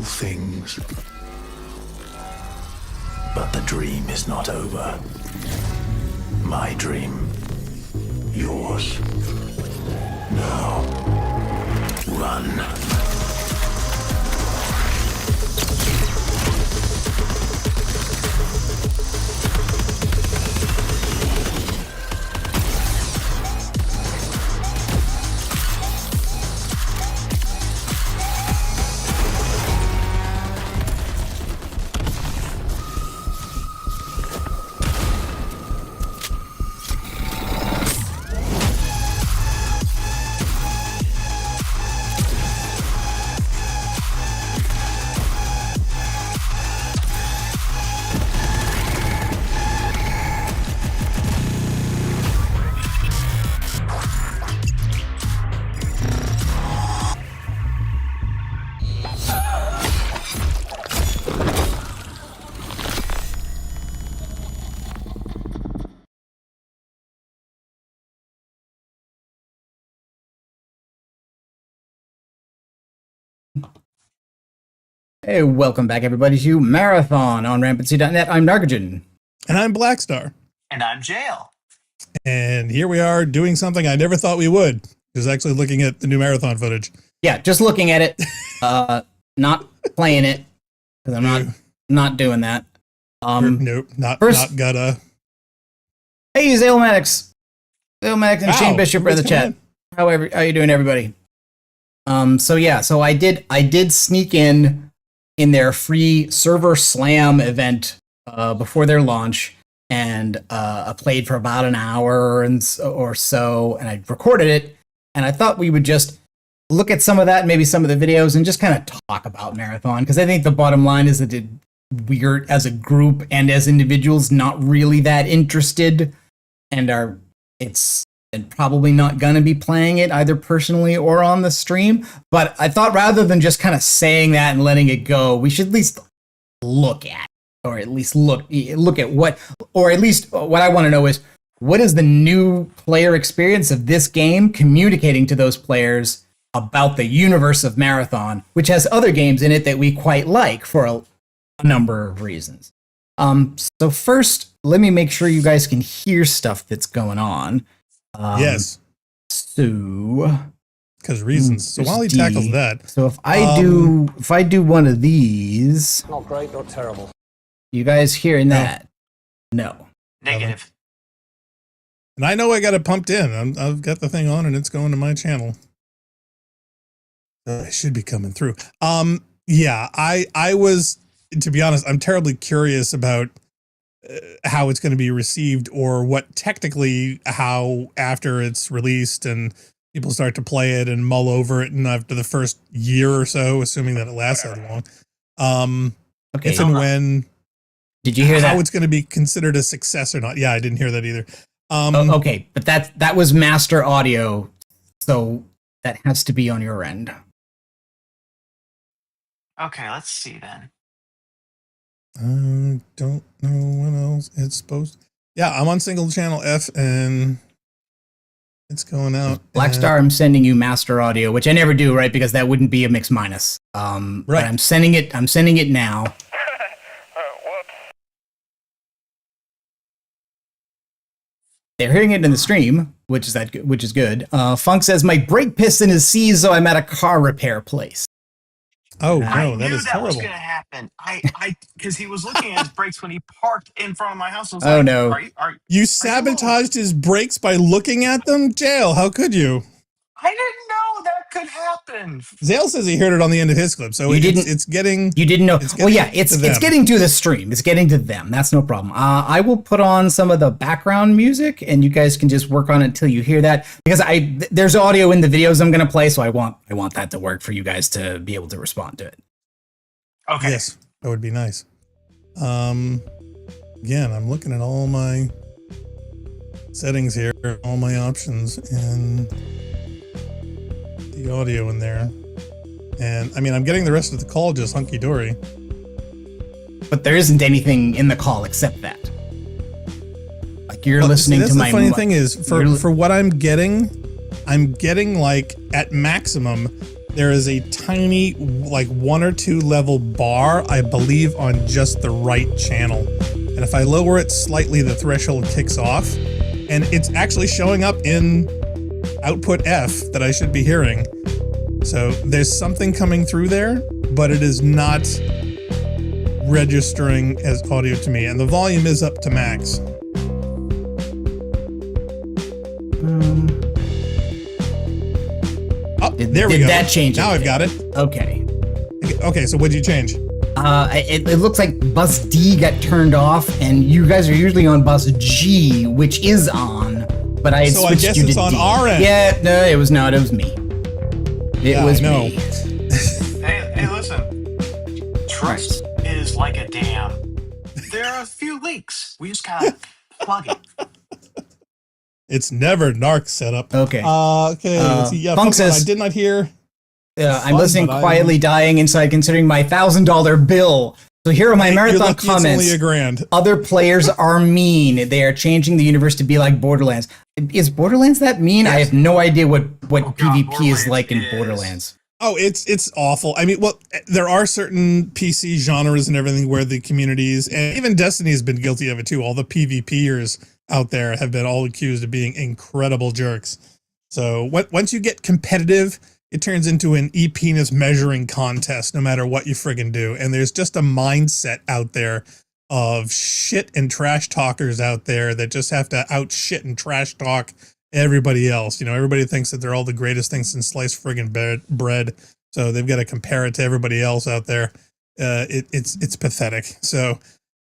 Things. But the dream is not over. My dream. Yours. Now. Run. Hey, welcome back, everybody, to Marathon on RampantC.net. I'm Nargajan. And I'm Blackstar. And I'm Jail. And here we are doing something I never thought we would. Is actually looking at the new Marathon footage. Yeah, just looking at it, not playing it, because I'm not doing that. Nope, not gonna. Hey, Zailmatics and Shane Bishop are in the chat. How are you doing, everybody? So I did sneak in their free server slam event before their launch, and I played for about an hour or so, and I recorded it, and I thought we would just look at some of that, maybe some of the videos, and just kind of talk about Marathon, because I think the bottom line is that we're, as a group and as individuals, not really that interested, and probably not going to be playing it either personally or on the stream. But I thought rather than just kind of saying that and letting it go, we should at least look at, or at least look at what I want to know is, what is the new player experience of this game communicating to those players about the universe of Marathon, which has other games in it that we quite like for a number of reasons. So first, let me make sure you guys can hear stuff that's going on. Yes. So, because reasons. So while he tackles that, so if I do one of these, not great, not terrible. You guys hearing that? No. Negative. And I know I got it pumped in. I've got the thing on, and it's going to my channel. It should be coming through. Yeah, I was, to be honest, I'm terribly curious about how it's going to be received, or what technically how after it's released and people start to play it and mull over it, and after the first year or so, assuming that it lasts that long, okay, if and when, did you hear that? How it's going to be considered a success or not? Yeah, I didn't hear that either. Okay, but that was master audio, so that has to be on your end. Okay, let's see then. I don't know what else it's supposed to. Yeah, I'm on single channel F, and it's going out. Blackstar, I'm sending you master audio, which I never do, right? Because that wouldn't be a mix minus. Right. But I'm sending it now. They're hearing it in the stream, which is good. Funk says my brake piston is seized, so I'm at a car repair place. Oh no, that is that terrible. Was going to happen. Because he was looking at his brakes when he parked in front of my house. I was oh like, no! You sabotaged his brakes by looking at them? Jail? How could you? I didn't know that could happen? Zale says he heard it on the end of his clip, so You didn't- it's getting. You didn't know. It's Well, yeah, getting it's to them. it's getting to the stream. It's getting to them. That's no problem. I will put on some of the background music, and you guys can just work on it until you hear that, because there's audio in the videos I'm going to play, so I want that to work for you guys to be able to respond to it. Okay. Yes, that would be nice. Again, I'm looking at all my settings here, all my options, and the audio in there. And I mean, I'm getting the rest of the call just hunky dory. But there isn't anything in the call except that. Like you're Well, listening that's to the my. funny thing is you're- for what I'm getting like at maximum. There is a tiny, like 1 or 2 level bar, I believe, on just the right channel. And if I lower it slightly, the threshold kicks off. And it's actually showing up in output F that I should be hearing. So there's something coming through there, but it is not registering as audio to me. And the volume is up to max. Oh, there we did go. that change Now I've got it. Okay. Okay, so what did you change? It looks like bus D got turned off, and you guys are usually on bus G, which is on. But I had So I switched guess you it's to on D. our end. Yeah, no, it was not. It was me. It Yeah, was I know. me. Hey, listen. Trust is like a dam. There are a few leaks. We just gotta plug it. It's never narc setup. Okay. Okay. Let's see. Yeah, Funk Funk says, says- I did not hear. I'm fun, listening, but I'm- quietly dying inside, considering my $1,000 bill. So here are my You're marathon lucky comments. It's only $1,000. Other players are mean. They are changing the universe to be like Borderlands. Is Borderlands that mean? I have no idea what Oh, God, PvP is like in Borderlands Borderlands. Oh, it's awful. I mean, well, there are certain PC genres and everything where the communities, and even Destiny has been guilty of it too. All the PvPers out there have been all accused of being incredible jerks. So once you get competitive, it turns into an e-penis measuring contest no matter what you friggin' do. And there's just a mindset out there of shit and trash talkers out there that just have to out shit and trash talk everybody else. You know, everybody thinks that they're all the greatest things since sliced friggin' bread. So they've got to compare it to everybody else out there. It's pathetic. So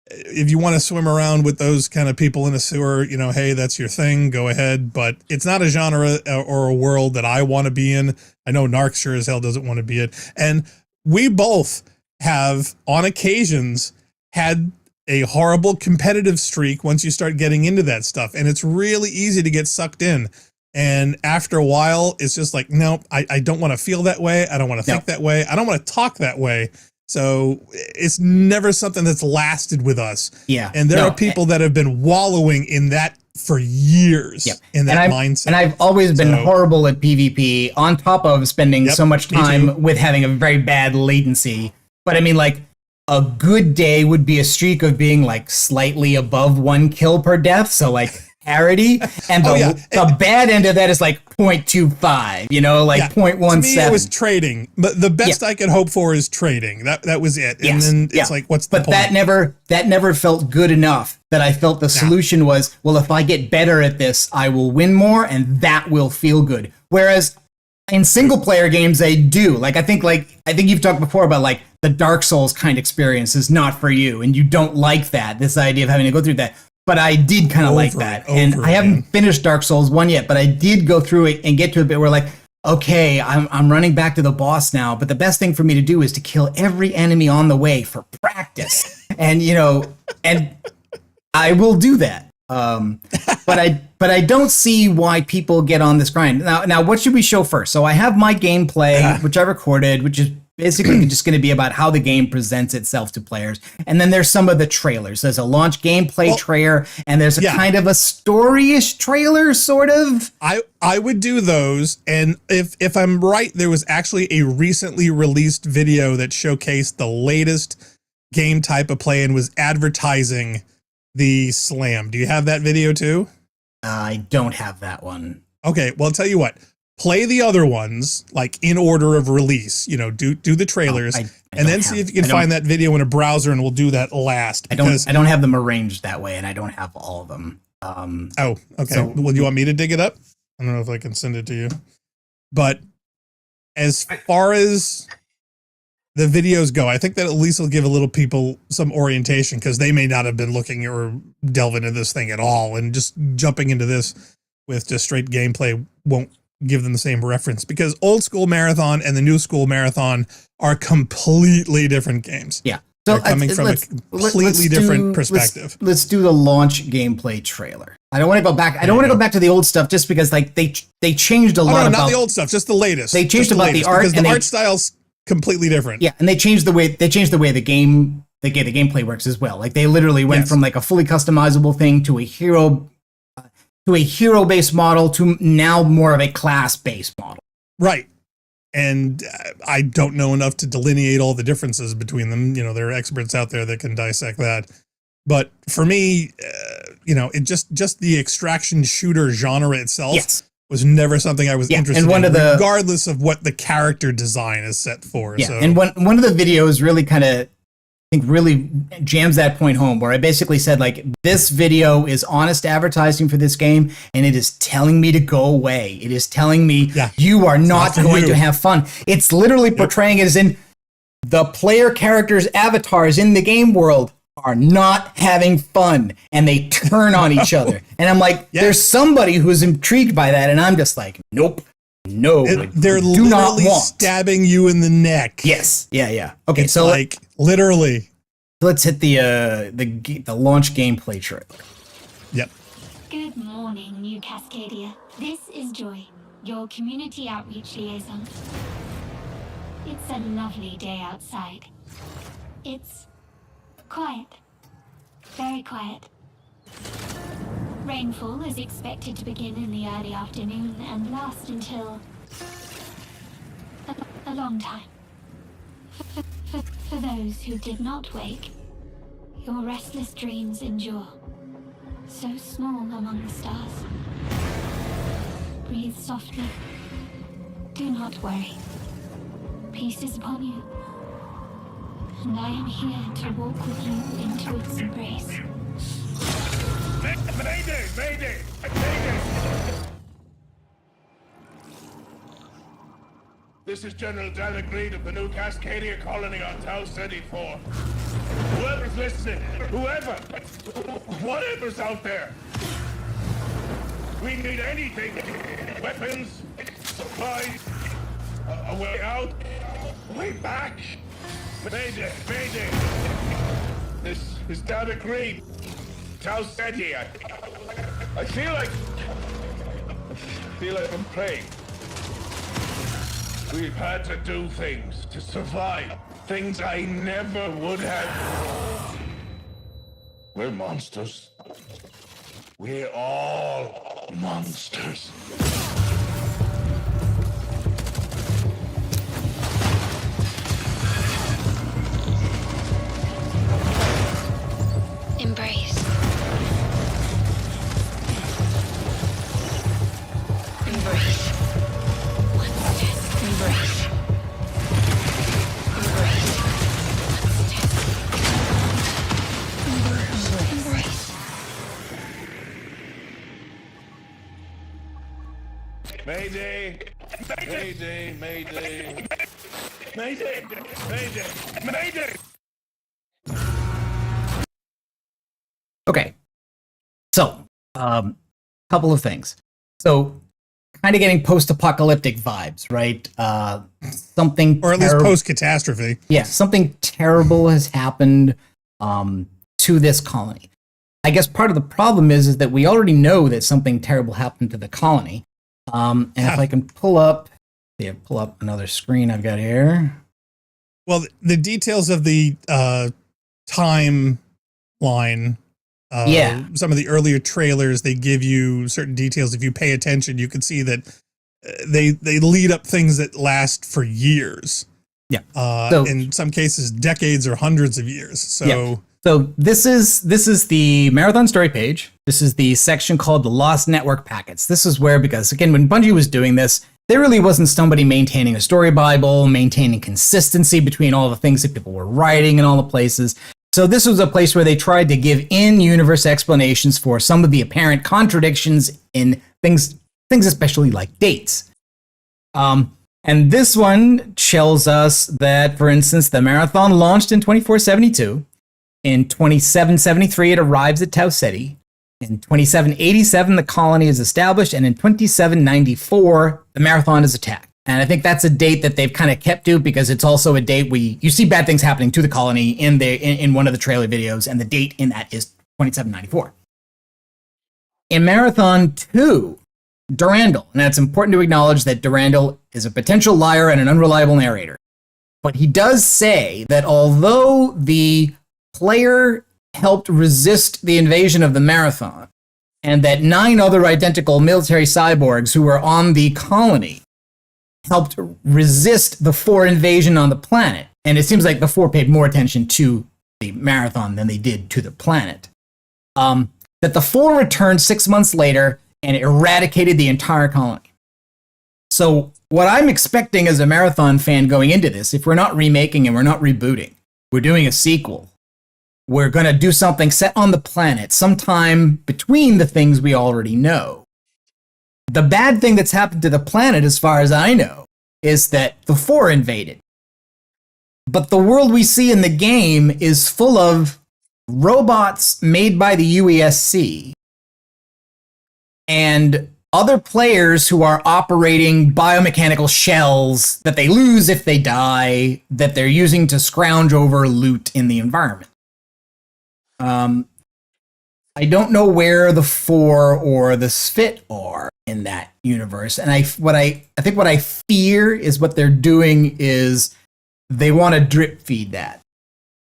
if you want to swim around with those kind of people in a sewer, you know, hey, that's your thing, go ahead. But it's not a genre or a world that I want to be in. I know Narc sure as hell doesn't want to be it. And we both have, on occasions, had a horrible competitive streak once you start getting into that stuff. And it's really easy to get sucked in. And after a while, it's just like, no, I don't want to feel that way. I don't want to think that way. I don't want to talk that way. So it's never something that's lasted with us. Yeah. And there are people that have been wallowing in that for years, in that mindset. And I've always been horrible at PvP, on top of spending so much me time too. with having a very bad latency. But I mean, like, a good day would be a streak of being like slightly above 1 kill per death. So like parity. And the bad end of that is like 0.25, you know, like 0.17. To me, it was trading. But the best I could hope for is trading. That was it. And then it's like, what's the point? But that never felt good enough that I felt the solution was, well, if I get better at this, I will win more and that will feel good. Whereas in single player games, they do. Like I think you've talked before about like the Dark Souls kind of experience is not for you. And you don't like that, this idea of having to go through that. But I did kind of like that. And I haven't finished Dark Souls 1 yet, but I did go through it and get to a bit where like, okay, I'm running back to the boss now, but the best thing for me to do is to kill every enemy on the way for practice. And, you know, and I will do that. But I don't see why people get on this grind. Now what should we show first? So I have my gameplay, which I recorded, which is basically just going to be about how the game presents itself to players. And then there's some of the trailers. There's a launch gameplay trailer, and there's a kind of a story-ish trailer, sort of. I would do those. And if I'm right, there was actually a recently released video that showcased the latest game type of play and was advertising the Slam. Do you have that video too? I don't have that one. Okay, well, I'll tell you what. Play the other ones, like in order of release, you know, do the trailers, I and then see if you can find that video in a browser, and we'll do that last. I don't have them arranged that way, and I don't have all of them. Oh, okay. Well, you want me to dig it up? I don't know if I can send it to you, but as far as the videos go, I think that at least will give a little people some orientation, because they may not have been looking or delving into this thing at all, and just jumping into this with just straight gameplay won't give them the same reference, because old school Marathon and the new school Marathon are completely different games. Yeah. They're coming from a completely different perspective. Let's do the launch gameplay trailer. I don't want to go back. I don't want to go back to the old stuff, just because like they changed a lot. No, about, not the old stuff, just the latest. They changed about the art, because the art style's completely different. Yeah, and they changed the way the gameplay works as well. Like they literally went from like a fully customizable thing to a hero based model to now more of a class based model. Right. And I don't know enough to delineate all the differences between them. You know, there are experts out there that can dissect that. But for me, you know, it just the extraction shooter genre itself was never something I was interested in, regardless of what the character design is set for. Yeah, so. and one of the videos really kind of, I think, really jams that point home, where I basically said, like, this video is honest advertising for this game, and it is telling me to go away. It is telling me you are not going to have fun. It's literally portraying it as in the player characters' avatars in the game world are not having fun, and they turn on each other. And I'm like, there's somebody who's intrigued by that, and I'm just like, nope. No, they're literally stabbing you in the neck. Yes. Yeah. Okay, it's so like literally. Let's hit the launch gameplay trailer. Yep. Good morning, New Cascadia. This is Joy, your community outreach liaison. It's a lovely day outside. It's quiet. Very quiet. Rainfall is expected to begin in the early afternoon and last until a long time. For those who did not wake, your restless dreams endure, so small among the stars. Breathe softly. Do not worry. Peace is upon you, and I am here to walk with you into its embrace. Mayday! Mayday! Mayday! This is General Dan Agreed of the New Cascadia colony on Tau 34. Whoever's listening, whatever's out there, we need anything. Weapons, supplies, a way out, a way back. Mayday! Mayday! This is Dan Agreed. Tau Ceti, I feel like I'm praying. We've had to do things to survive. Things I never would have. We're monsters. We're all monsters. Embrace. Embrace. One step. Embrace. Embrace. One step. Embrace. Mayday! Mayday! Mayday! Mayday! Mayday! Mayday! Okay. So, couple of things. So, kind of getting post-apocalyptic vibes, right? Something, or at least post-catastrophe. Yeah, something terrible has happened to this colony. I guess part of the problem is that we already know that something terrible happened to the colony. And if I can pull up another screen I've got here. Well, the details of the timeline. Some of the earlier trailers, they give you certain details. If you pay attention, you can see that they lead up things that last for years. Yeah. So, in some cases, decades or hundreds of years. So this is the Marathon story page. This is the section called the Lost Network Packets. This is where, because again, when Bungie was doing this, there really wasn't somebody maintaining a story Bible, maintaining consistency between all the things that people were writing in all the places. So this was a place where they tried to give in-universe explanations for some of the apparent contradictions in things especially like dates. And And this one tells us that, for instance, the marathon launched in 2472. In 2773, it arrives at Tau Ceti. In 2787, the colony is established. And in 2794, the marathon is attacked. And I think that's a date that they've kind of kept to because it's also a date you see bad things happening to the colony in one of the trailer videos. And the date in that is 2794. In Marathon 2, Durandal, and it's important to acknowledge that Durandal is a potential liar and an unreliable narrator. But he does say that although the player helped resist the invasion of the Marathon, and that 9 other identical military cyborgs who were on the colony helped resist the 4 invasion on the planet, and it seems like the 4 paid more attention to the Marathon than they did to the planet, that the 4 returned 6 months later and eradicated the entire colony. So what I'm expecting as a Marathon fan going into this, if we're not remaking and we're not rebooting, we're doing a sequel. We're going to do something set on the planet sometime between the things we already know. The bad thing that's happened to the planet, as far as I know, is that the 4 invaded. But the world we see in the game is full of robots made by the UESC and other players who are operating biomechanical shells that they lose if they die, that they're using to scrounge over loot in the environment. I don't know where the 4 or the Sphit are in that universe, and I think what I fear is what they're doing is they want to drip feed that.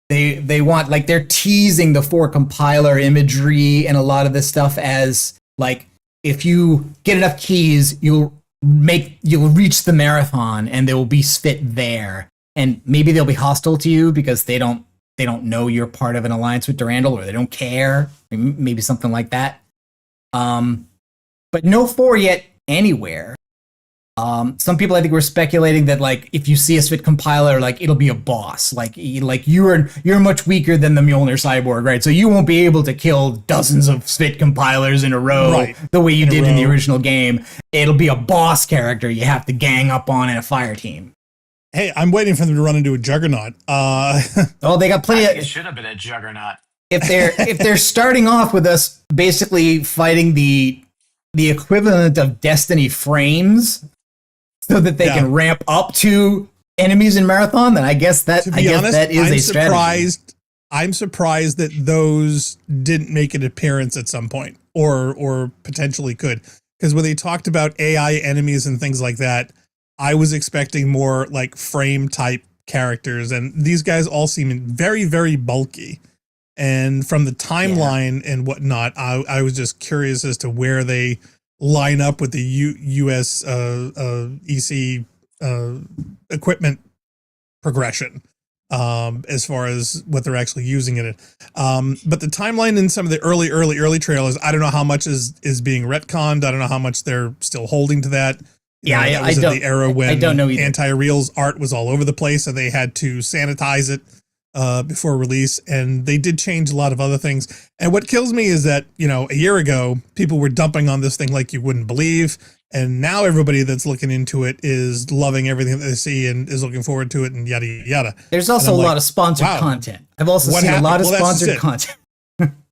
They want, like, they're teasing the 4 compiler imagery and a lot of this stuff as like, if you get enough keys, you'll reach the Marathon and there will be Sphit there, and maybe they'll be hostile to you because they don't know you're part of an alliance with Durandal, or they don't care. Maybe something like that. But no 4 yet anywhere. Some people I think were speculating that, like, if you see a Sphit compiler, like, it'll be a boss. Like you're much weaker than the Mjolnir cyborg, right? So you won't be able to kill dozens of Sphit compilers in a row the way you did in the original game. It'll be a boss character you have to gang up on in a fire team. Hey, I'm waiting for them to run into a Juggernaut. Oh, they got plenty of. It should have been a Juggernaut. If they're starting off with us basically fighting the equivalent of Destiny frames, so that they can ramp up to enemies in Marathon, then I guess that is a strategy. I'm surprised that those didn't make an appearance at some point, or potentially could, because when they talked about AI enemies and things like that, I was expecting more like frame type characters, and these guys all seem very, very bulky. And from the timeline and whatnot, I was just curious as to where they line up with the US EC equipment progression, as far as what they're actually using in it. But the timeline in some of the early trailers, I don't know how much is being retconned. I don't know how much they're still holding to that. That was in the era when I don't know either. Anti-Real's art was all over the place, and they had to sanitize it before release, and they did change a lot of other things. And what kills me is that, a year ago, people were dumping on this thing like you wouldn't believe, and now everybody that's looking into it is loving everything that they see and is looking forward to it, and yada yada. There's also a lot of sponsored content. I've also seen a lot of sponsored content.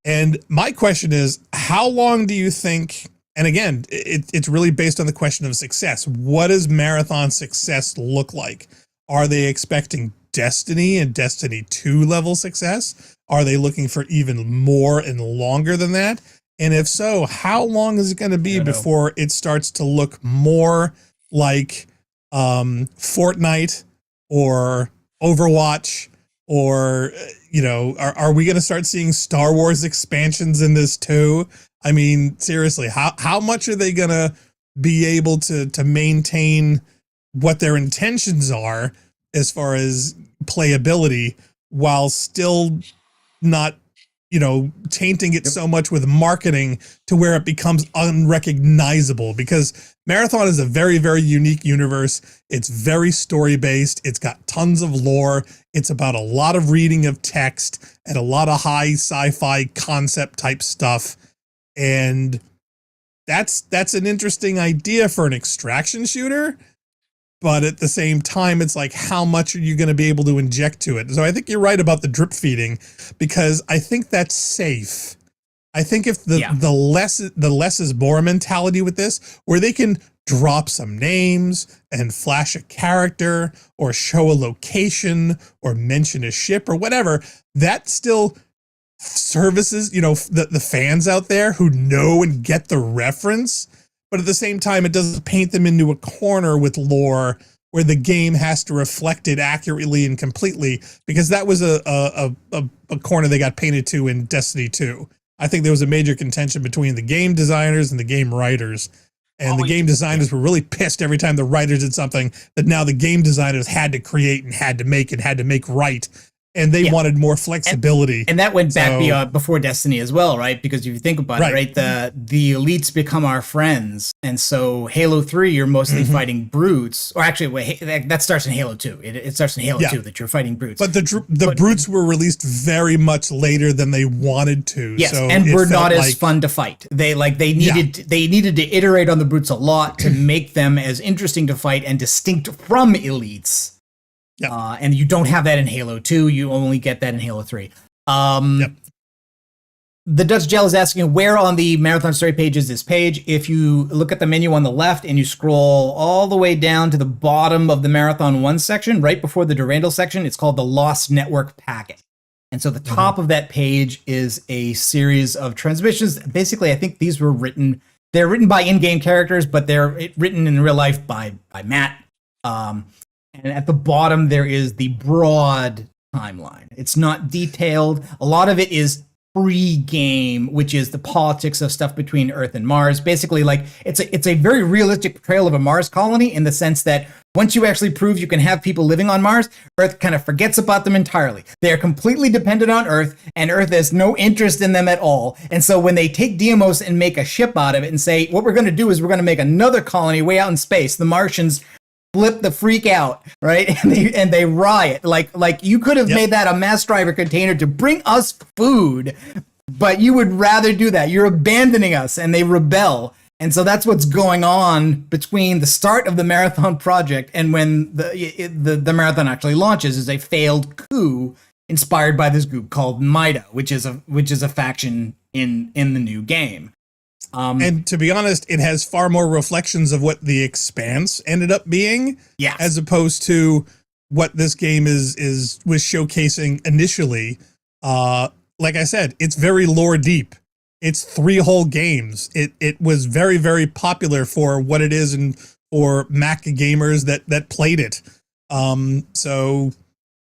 And my question is, how long do you think? And again, it's really based on the question of success. What does Marathon success look like? Are they expecting Destiny and Destiny 2 level success? Are they looking for even more and longer than that? And if so, how long is it going to be before it starts to look more like Fortnite or Overwatch? Or, are we going to start seeing Star Wars expansions in this too? I mean, seriously, how much are they going to be able to maintain what their intentions are as far as playability, while still not, tainting it so much with marketing to where it becomes unrecognizable? Because Marathon is a very, very unique universe. It's very story based. It's got tons of lore. It's about a lot of reading of text and a lot of high sci-fi concept type stuff. And that's an interesting idea for an extraction shooter. but at the same time, it's like, how much are you going to be able to inject to it? So I think you're right about the drip feeding, because I think that's safe. I think if the less is more mentality with this, where they can drop some names and flash a character or show a location or mention a ship or whatever, that still services, you know, the fans out there who know and get the reference. But at the same time, it doesn't paint them into a corner with lore where the game has to reflect it accurately and completely, because that was a corner they got painted to in Destiny 2. I think there was a major contention between the game designers and the game writers. And the game designers were really pissed every time the writers did something that now the game designers had to create and had to make right. And they wanted more flexibility. And that went back beyond before Destiny as well, right? Because if you think about it, right, the elites become our friends. And so Halo 3, you're mostly fighting brutes. Or actually, wait, that starts in Halo 2. It starts in Halo 2 that you're fighting brutes. But the brutes were released very much later than they wanted to. Yes, so and were not as fun to fight. They needed to iterate on the brutes a lot to make them as interesting to fight and distinct from elites. And you don't have that in Halo 2. You only get that in Halo 3. The Dutch Gel is asking, where on the Marathon Story page is this page? If you look at the menu on the left and you scroll all the way down to the bottom of the Marathon 1 section, right before the Durandal section, it's called the Lost Network Packet. And so the top of that page is a series of transmissions. Basically, I think these were they're written by in-game characters, but they're written in real life by Matt. And at the bottom, there is the broad timeline. It's not detailed. A lot of it is pre-game, which is the politics of stuff between Earth and Mars. Basically, like it's a very realistic portrayal of a Mars colony in the sense that once you actually prove you can have people living on Mars, Earth kind of forgets about them entirely. They are completely dependent on Earth, and Earth has no interest in them at all. And so when they take Deimos and make a ship out of it and say, what we're going to do is we're going to make another colony way out in space, the Martians flip the freak out, right? And they riot. Like you could have made that a mass driver container to bring us food, but you would rather do that. You're abandoning us, and they rebel. And so that's what's going on between the start of the Marathon project and when the Marathon actually launches, is a failed coup inspired by this group called Mida, which is a faction in the new game. And to be honest, it has far more reflections of what The Expanse ended up being, as opposed to what this game was showcasing initially. Like I said, it's very lore deep. It's 3 whole games. It was very, very popular for what it is and for Mac gamers that played it. So,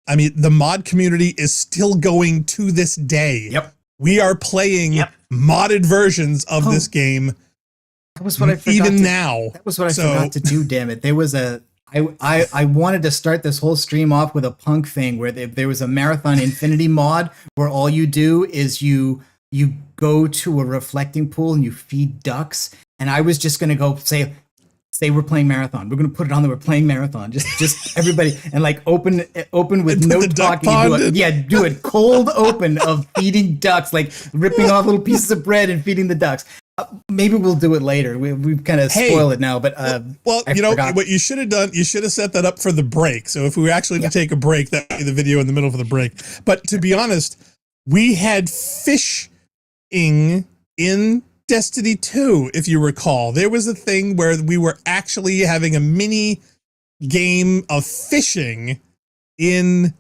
I mean, the mod community is still going to this day. Yep. We are playing modded versions of this game. That was what I forgot even now. That was what I forgot to do. Damn it! There was I wanted to start this whole stream off with a punk thing where there was a Marathon Infinity mod where all you do is you go to a reflecting pool and you feed ducks. And I was just gonna go say we're playing Marathon. We're gonna put it on that we're playing Marathon. Just everybody, and like open with no talking. Do it cold open of feeding ducks, like ripping off little pieces of bread and feeding the ducks. Maybe we'll do it later. We've kind of spoiled it now, but forgot. What you should have done, you should have set that up for the break. So if we were actually to take a break, that would be the video in the middle of the break. But to be honest, we had fishing in Destiny 2, if you recall. There was a thing where we were actually having a mini game of fishing in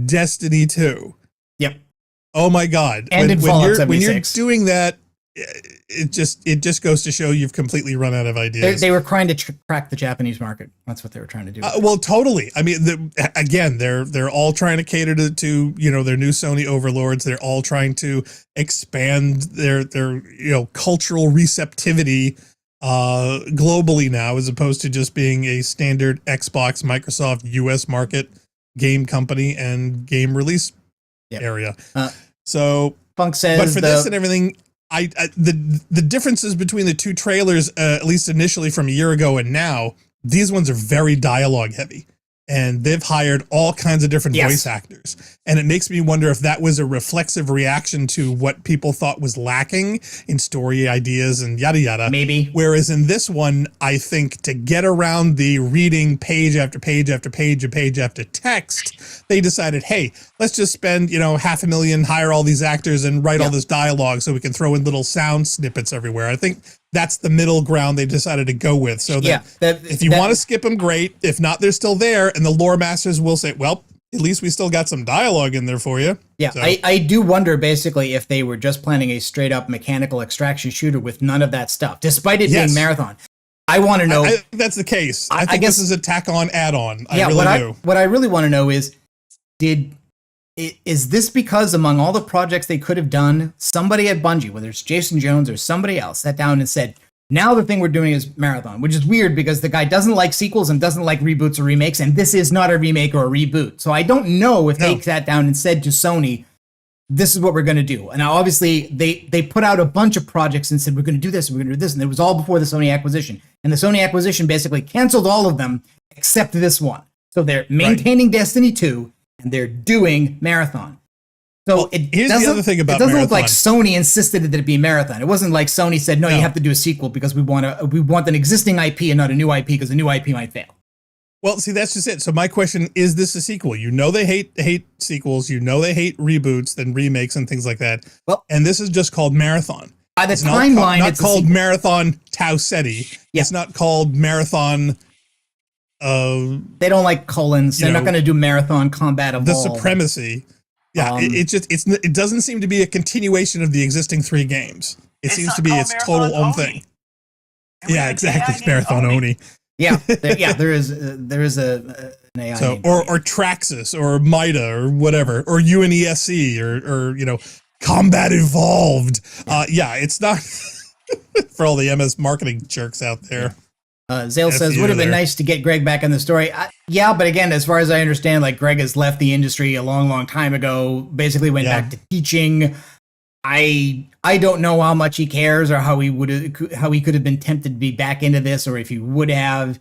Destiny 2. Yep. Oh my God. And when you're doing that, it just goes to show you've completely run out of ideas. They were trying to crack the Japanese market. That's what they were trying to do. Well, totally. I mean, they're all trying to cater to their new Sony overlords. They're all trying to expand their cultural receptivity globally now, as opposed to just being a standard Xbox, Microsoft, US market game company and game release area. So Funk says, but for this and everything, the differences between the two trailers, at least initially from a year ago and now, these ones are very dialogue heavy. and they've hired all kinds of different Yes. voice actors. And it makes me wonder if that was a reflexive reaction to what people thought was lacking in story ideas and yada yada. Maybe. Whereas in this one, I think to get around the reading page after page after page and page after text, they decided, hey, let's just spend, $500,000, hire all these actors and write all this dialogue so we can throw in little sound snippets everywhere. I think that's the middle ground they decided to go with. So that if you want to skip them, great. If not, they're still there. And the lore masters will say, well, at least we still got some dialogue in there for you. Yeah, So, I do wonder basically if they were just planning a straight up mechanical extraction shooter with none of that stuff, despite it Yes. being Marathon. I want to know. I think that's the case. I think guess- this is a tack on add-on. I yeah, really do. what I really want to know is, is this because among all the projects they could have done, somebody at Bungie, whether it's Jason Jones or somebody else, sat down and said, now the thing we're doing is Marathon, which is weird because the guy doesn't like sequels and doesn't like reboots or remakes, and this is not a remake or a reboot. So I don't know if they sat down and said to Sony, this is what we're going to do. And now obviously they put out a bunch of projects and said, we're going to do this, we're going to do this. And it was all before the Sony acquisition. And the Sony acquisition basically canceled all of them except this one. So they're maintaining Destiny 2 and they're doing Marathon. So here's the other thing about it doesn't look like Marathon. Sony insisted that it be Marathon. It wasn't like Sony said, no, you have to do a sequel because we want an existing IP and not a new IP because the new IP might fail. Well, see, that's just it. So my question, is this a sequel? They hate sequels. They hate reboots and remakes and things like that. Well, and this is just called Marathon. By the It's timeline, not it's called Marathon Tau Ceti. Yeah. It's not called Marathon they don't like colons. They're not going to do Marathon Combat The Evolved. Supremacy. Yeah, it doesn't seem to be a continuation of the existing 3 games. It seems to be its total own thing. Yeah, exactly. It's Marathon Oni. Yeah, there is an AI. So named or Traxxas or Mida or whatever or UNESC or Combat Evolved. It's not for all the MS marketing jerks out there. Zale says, would have been nice to get Greg back in the story. But again, as far as I understand, like Greg has left the industry a long, long time ago, basically went back to teaching. I don't know how much he cares or how he could have been tempted to be back into this, or if he would have.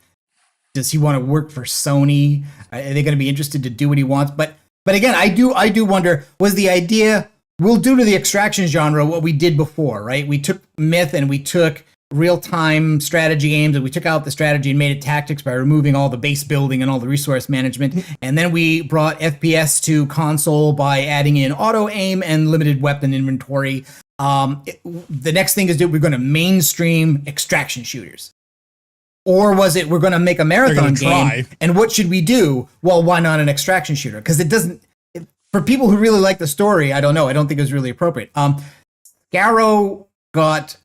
Does he want to work for Sony? Are they going to be interested to do what he wants? But again, I do wonder, was the idea, we'll do to the extraction genre what we did before, right? We took Myth and we took real-time strategy games, and we took out the strategy and made it tactics by removing all the base building and all the resource management. And then we brought FPS to console by adding in auto aim and limited weapon inventory. The next thing is that we're going to mainstream extraction shooters. Or was it we're going to make a Marathon game, and what should we do? Well, why not an extraction shooter? Because it doesn't, for people who really like the story, I don't know. I don't think it was really appropriate. Scarrow got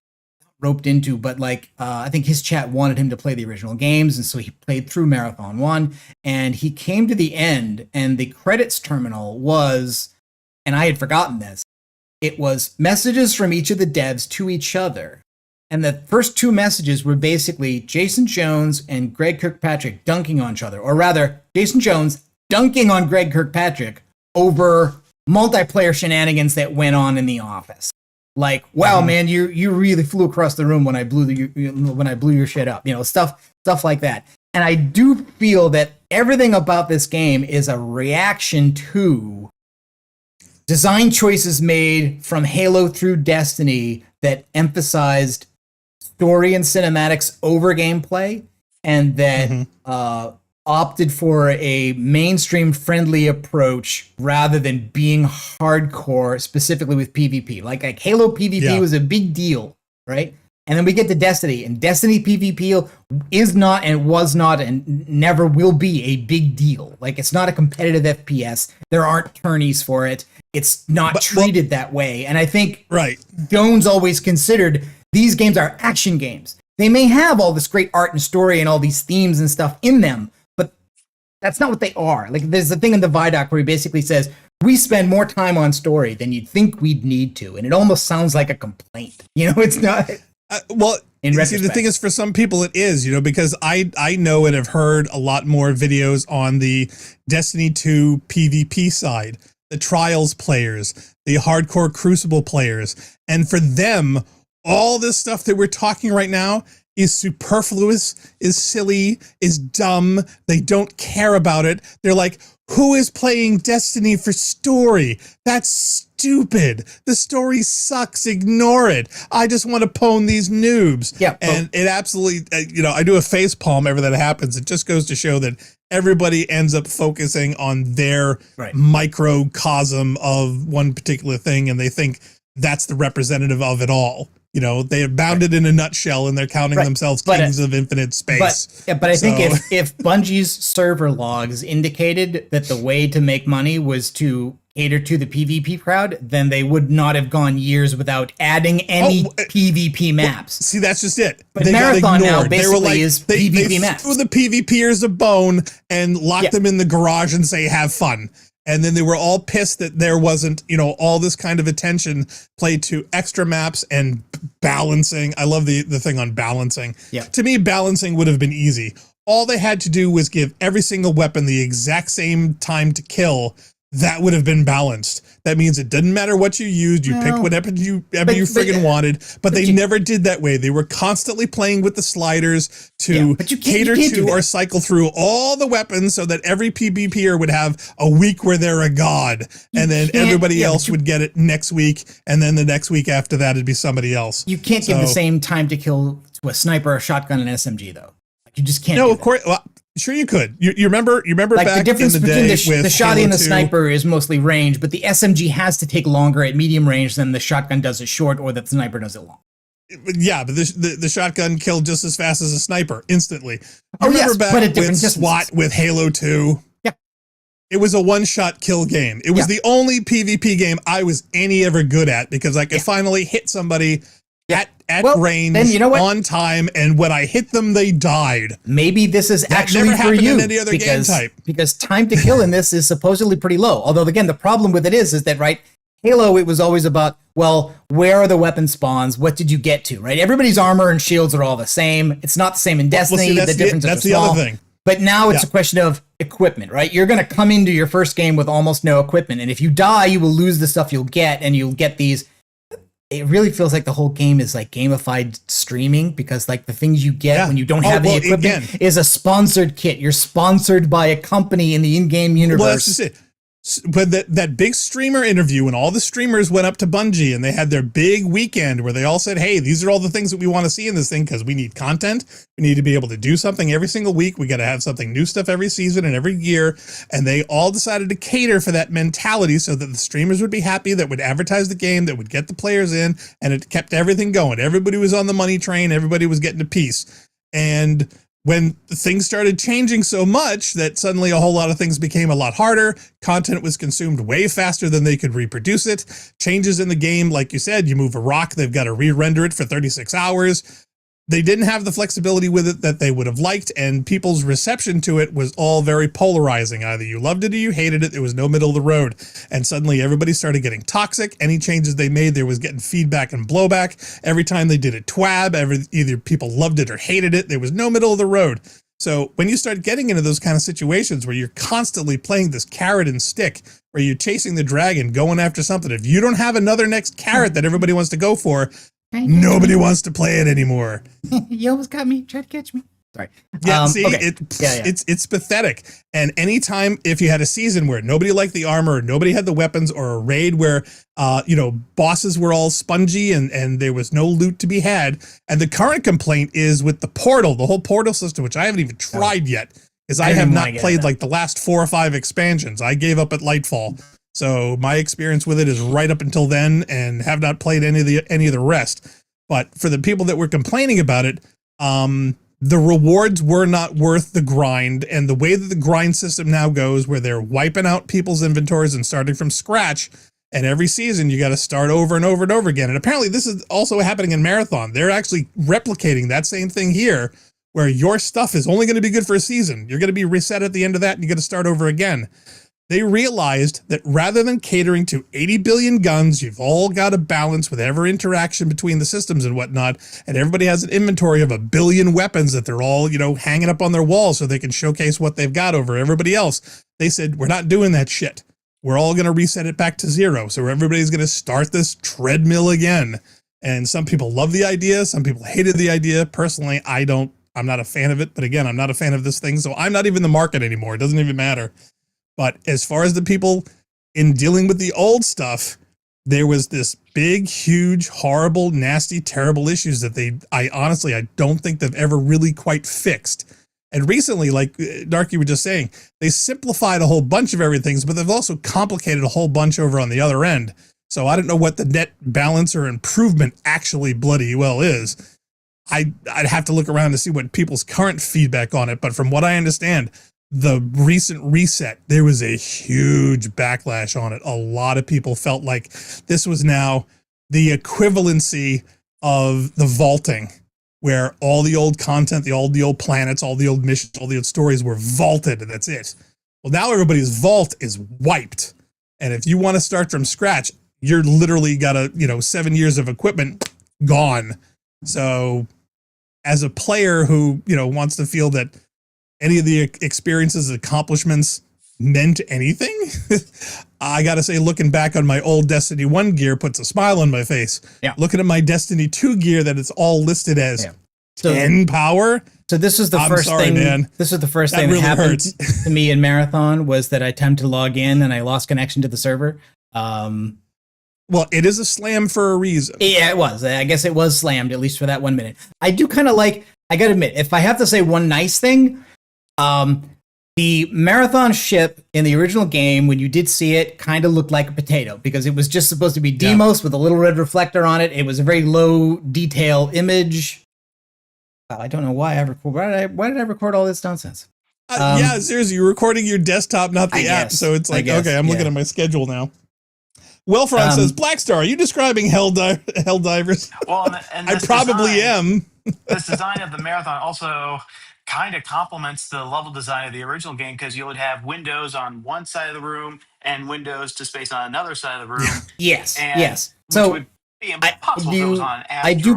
roped into, but I think his chat wanted him to play the original games, and so he played through Marathon 1, and he came to the end, and the credits terminal was, and I had forgotten this, it was messages from each of the devs to each other. And the first 2 messages were basically Jason Jones and Greg Kirkpatrick dunking on each other, or rather, Jason Jones dunking on Greg Kirkpatrick over multiplayer shenanigans that went on in the office. Like, wow, man, you really flew across the room when I blew your shit up, stuff like that. And I do feel that everything about this game is a reaction to design choices made from Halo through Destiny that emphasized story and cinematics over gameplay, and that opted for a mainstream friendly approach rather than being hardcore, specifically with PvP. Like Halo PvP was a big deal, right? And then we get to Destiny, and Destiny PvP is not and was not and never will be a big deal. Like, it's not a competitive FPS. There aren't tourneys for it. It's not treated that way. And I think Jones always considered these games are action games. They may have all this great art and story and all these themes and stuff in them, but that's not what they are. Like, there's a thing in the Vidoc where he basically says, we spend more time on story than you'd think we'd need to. And it almost sounds like a complaint. It's not... the thing is, for some people it is, because I know and have heard a lot more videos on the Destiny 2 PvP side, the Trials players, the hardcore Crucible players. And for them, all this stuff that we're talking right now is superfluous, is silly, is dumb. They don't care about it. They're like, who is playing Destiny for story? That's stupid. The story sucks. Ignore it. I just want to pwn these noobs. Yeah, and it absolutely, I do a face palm ever that happens. It just goes to show that everybody ends up focusing on their microcosm of one particular thing, and they think that's the representative of it all. They have bound it in a nutshell, and they're counting themselves kings of infinite space. But I think if Bungie's server logs indicated that the way to make money was to cater to the PvP crowd, then they would not have gone years without adding any PvP maps. See, that's just it. But they Marathon got now ignored. basically is PvP they maps. threw the PvPers a bone and locked them in the garage and say, have fun. And then they were all pissed that there wasn't, all this kind of attention played to extra maps and balancing. I love the thing on balancing. Yeah. To me, balancing would have been easy. All they had to do was give every single weapon the exact same time to kill. That would have been balanced. That means it doesn't matter what you used. You picked whatever you friggin' wanted, but they never did that way. They were constantly playing with the sliders to cater to or cycle through all the weapons so that every PvPer would have a week where they're a god, and then everybody else would get it next week, and then the next week after that it'd be somebody else. You can't give the same time to kill to a sniper, a shotgun, and SMG though. You just can't. No, of course. Well, sure you could. You remember like back the difference in the between day the with shotty Halo and the 2. sniper is mostly range, but the SMG has to take longer at medium range than the shotgun does at short, or the sniper does it long. Yeah, but the shotgun killed just as fast as a sniper instantly. Back with SWAT with Halo 2? Yeah. It was a one-shot kill game. It was the only PvP game I was ever good at because I could finally hit somebody at range, then you know what? on time, and when I hit them, they died. Maybe this is That actually never for happened you in any other game type. because time to kill in this is supposedly pretty low. Although again, the problem with it is that Halo, it was always about, well, where are the weapon spawns? What did you get to? Right? Everybody's armor and shields are all the same. It's not the same in Destiny. That's the other thing. But now it's a question of equipment, right? You're going to come into your first game with almost no equipment, and if you die, you will lose the stuff you'll get, and you'll get these. It really feels like the whole game is like gamified streaming because like the things you get when you don't have the equipment is a sponsored kit. You're sponsored by a company in the in-game universe. Well, that's just it. But that big streamer interview when all the streamers went up to Bungie and they had their big weekend where they all said, hey, these are all the things that we want to see in this thing because we need content. We need to be able to do something every single week. We got to have something new stuff every season and every year. And they all decided to cater for that mentality so that the streamers would be happy, that would advertise the game, that would get the players in, and it kept everything going. Everybody was on the money train. Everybody was getting a piece. And when things started changing so much that suddenly a whole lot of things became a lot harder, content was consumed way faster than they could reproduce it. Changes in the game, like you said, you move a rock, they've got to re-render it for 36 hours. They didn't have the flexibility with it that they would have liked, and people's reception to it was all very polarizing. Either you loved it or you hated it. There was no middle of the road. And suddenly everybody started getting toxic. Any changes they made, there was getting feedback and blowback. Every time they did a TWAB, either people loved it or hated it. There was no middle of the road. So when you start getting into those kind of situations where you're constantly playing this carrot and stick, where you're chasing the dragon, going after something, if you don't have another next carrot that everybody wants to go for, nobody wants to play it anymore. You almost got me. Try to catch me. Sorry. Yeah, it's pathetic. And anytime if you had a season where nobody liked the armor, or nobody had the weapons, or a raid where bosses were all spongy and there was no loot to be had. And the current complaint is with the portal, the whole portal system, which I haven't even tried yet, because I have not played like the last 4 or 5 expansions. I gave up at Lightfall. So my experience with it is right up until then, and have not played any of the rest. But for the people that were complaining about it, the rewards were not worth the grind. And the way that the grind system now goes, where they're wiping out people's inventories and starting from scratch, and every season you got to start over and over and over again. And apparently this is also happening in Marathon. They're actually replicating that same thing here, where your stuff is only going to be good for a season. You're going to be reset at the end of that, and you got to start over again. They realized that rather than catering to 80 billion guns, you've all got to balance with every interaction between the systems and whatnot. And everybody has an inventory of 1 billion weapons that they're all, hanging up on their wall so they can showcase what they've got over everybody else. They said, we're not doing that shit. We're all going to reset it back to 0. So everybody's going to start this treadmill again. And some people love the idea. Some people hated the idea. Personally, I'm not a fan of it. But again, I'm not a fan of this thing. So I'm not even the market anymore. It doesn't even matter. But as far as the people in dealing with the old stuff, there was this big, huge, horrible, nasty, terrible issues that I honestly don't think they've ever really quite fixed. And recently, like Darky was just saying, they simplified a whole bunch of everything, but they've also complicated a whole bunch over on the other end. So I don't know what the net balance or improvement actually bloody well is. I'd have to look around to see what people's current feedback on it. But from what I understand, the recent reset, there was a huge backlash on it. A lot of people felt like this was now the equivalency of the vaulting, where all the old content, all the old planets, all the old missions, all the old stories were vaulted, and that's it. Well, now everybody's vault is wiped. And if you want to start from scratch, you're literally got 7 years of equipment gone. So as a player who, wants to feel that any of the experiences, accomplishments meant anything, I got to say, looking back on my old Destiny 1 gear puts a smile on my face. Yeah. Looking at my Destiny 2 gear that it's all listed as 10 power. So this is the first thing, man. This is the first thing that really happened hurts. to me in Marathon, was that I attempted to log in and I lost connection to the server. Well, it is a slam for a reason. Yeah, it was. I guess it was slammed, at least for that 1 minute. I do kind of like, I got to admit, if I have to say one nice thing, the Marathon ship in the original game, when you did see it, kind of looked like a potato, because it was just supposed to be Deimos with a little red reflector on it. It was a very low detail image. I don't know why why did I record all this nonsense? Yeah, seriously, you're recording your desktop, not the app. So it's like, okay, I'm looking at my schedule now. Wellfron says, Blackstar, are you describing Helldivers? Well, and I probably am. This design of the Marathon also kind of complements the level design of the original game, because you would have windows on one side of the room and windows to space on another side of the room. Yes. Which So would be impossible if it was on an I do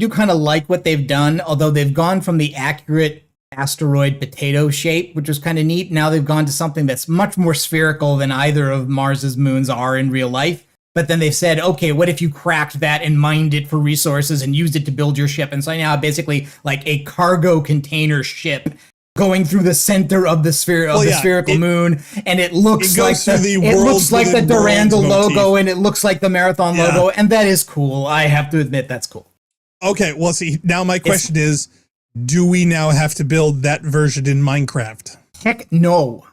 kind of like what they've done, although they've gone from the accurate asteroid potato shape, which was kind of neat. Now they've gone to something that's much more spherical than either of Mars's moons are in real life. But then they've said, okay, what if you cracked that and mined it for resources and used it to build your ship? And so now basically like a cargo container ship going through the center of the spherical moon, and it looks like the Durandal logo, and it looks like the Marathon logo, and that is cool. I have to admit, that's cool. Okay, well, see, now my question is, do we now have to build that version in Minecraft? Heck no.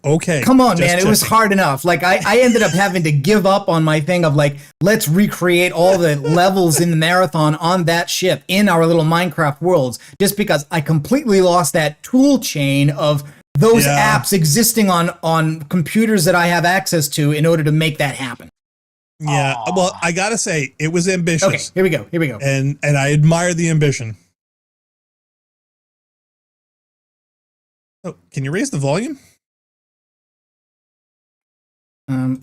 Okay. Come on, man. It was hard enough. Like, I ended up having to give up on my thing of like, let's recreate all the levels in the Marathon on that ship in our little Minecraft worlds, just because I completely lost that tool chain of those apps existing on computers that I have access to in order to make that happen. Yeah. Well, I got to say, it was ambitious. Okay, here we go. And I admire the ambition. Oh, can you raise the volume? I'll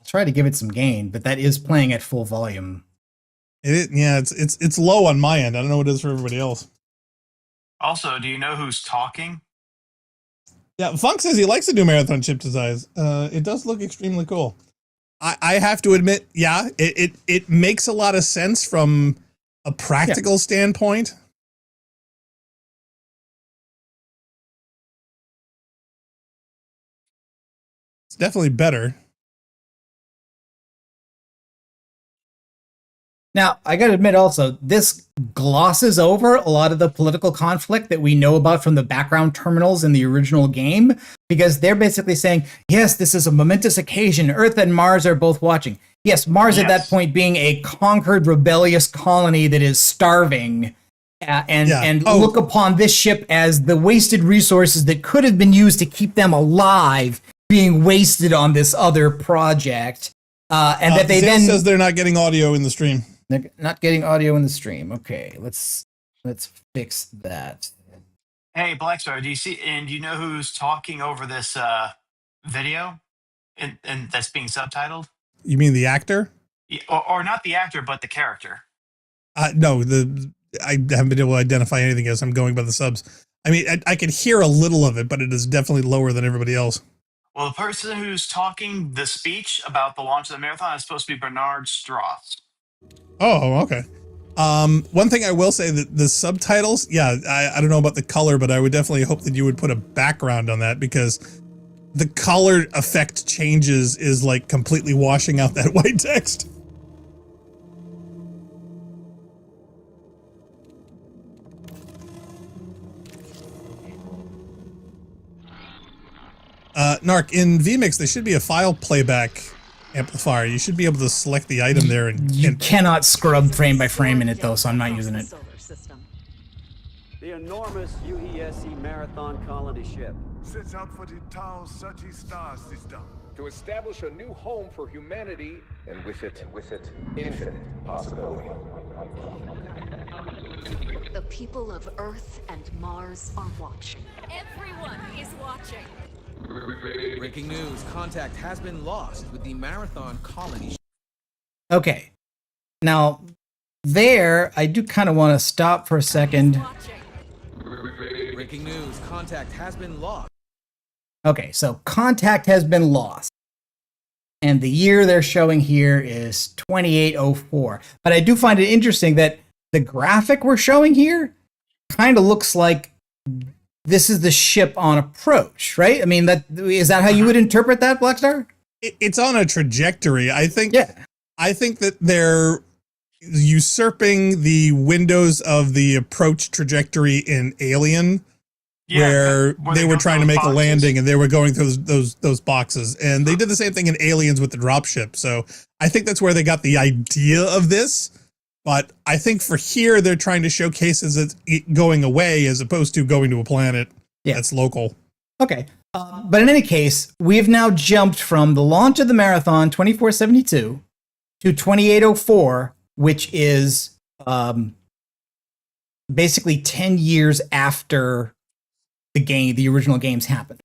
try to give it some gain, but that is playing at full volume. It's low on my end. I don't know what it is for everybody else. Also, do you know who's talking? Yeah, Funk says he likes the new Marathon chip designs. It does look extremely cool. I have to admit, it makes a lot of sense from a practical standpoint. It's definitely better. Now, I got to admit also, this glosses over a lot of the political conflict that we know about from the background terminals in the original game, because they're basically saying, yes, this is a momentous occasion. Earth and Mars are both watching. Yes, Mars at that point being a conquered, rebellious colony that is starving, and look upon this ship as the wasted resources that could have been used to keep them alive being wasted on this other project. And that they Zane then says they're not getting audio in the stream. They're not getting audio in the stream. Okay, let's fix that. Hey, Blackstar, do you see, and do you know who's talking over this video and that's being subtitled? You mean the actor? Yeah, or not the actor, but the character. No, I haven't been able to identify anything as I'm going by the subs. I mean, I can hear a little of it, but it is definitely lower than everybody else. Well, the person who's talking the speech about the launch of the Marathon is supposed to be Bernard Strauss. Oh, okay. One thing I will say that the subtitles, yeah, I don't know about the color, but I would definitely hope that you would put a background on that because the color effect changes is like completely washing out that white text. Narc, in vMix, there should be a file playback amplifier. You should be able to select the item there You cannot scrub frame by frame in it though, so I'm not using it. The enormous UESC Marathon colony ship Sets out for the Tau Sati star system. To establish a new home for humanity, and with it, infinite possibility. The people of Earth and Mars are watching. Everyone is watching. Breaking news, contact has been lost with the Marathon colony. Okay. Now, there, I do kind of want to stop for a second. Breaking news, contact has been lost. Okay, so contact has been lost. And the year they're showing here is 2804. But I do find it interesting that the graphic we're showing here kind of looks like this is the ship on approach, right? I mean, is that how you would interpret that, Blackstar? It's on a trajectory. I think. Yeah. I think that they're usurping the windows of the approach trajectory in Alien, where they were trying to make a landing and they were going through those boxes, and they did the same thing in Aliens with the dropship. So I think that's where they got the idea of this. But I think for here, they're trying to showcase as it going away as opposed to going to a planet that's local. Okay. But in any case, we've now jumped from the launch of the Marathon 2472 to 2804, which is basically 10 years after the original games happened.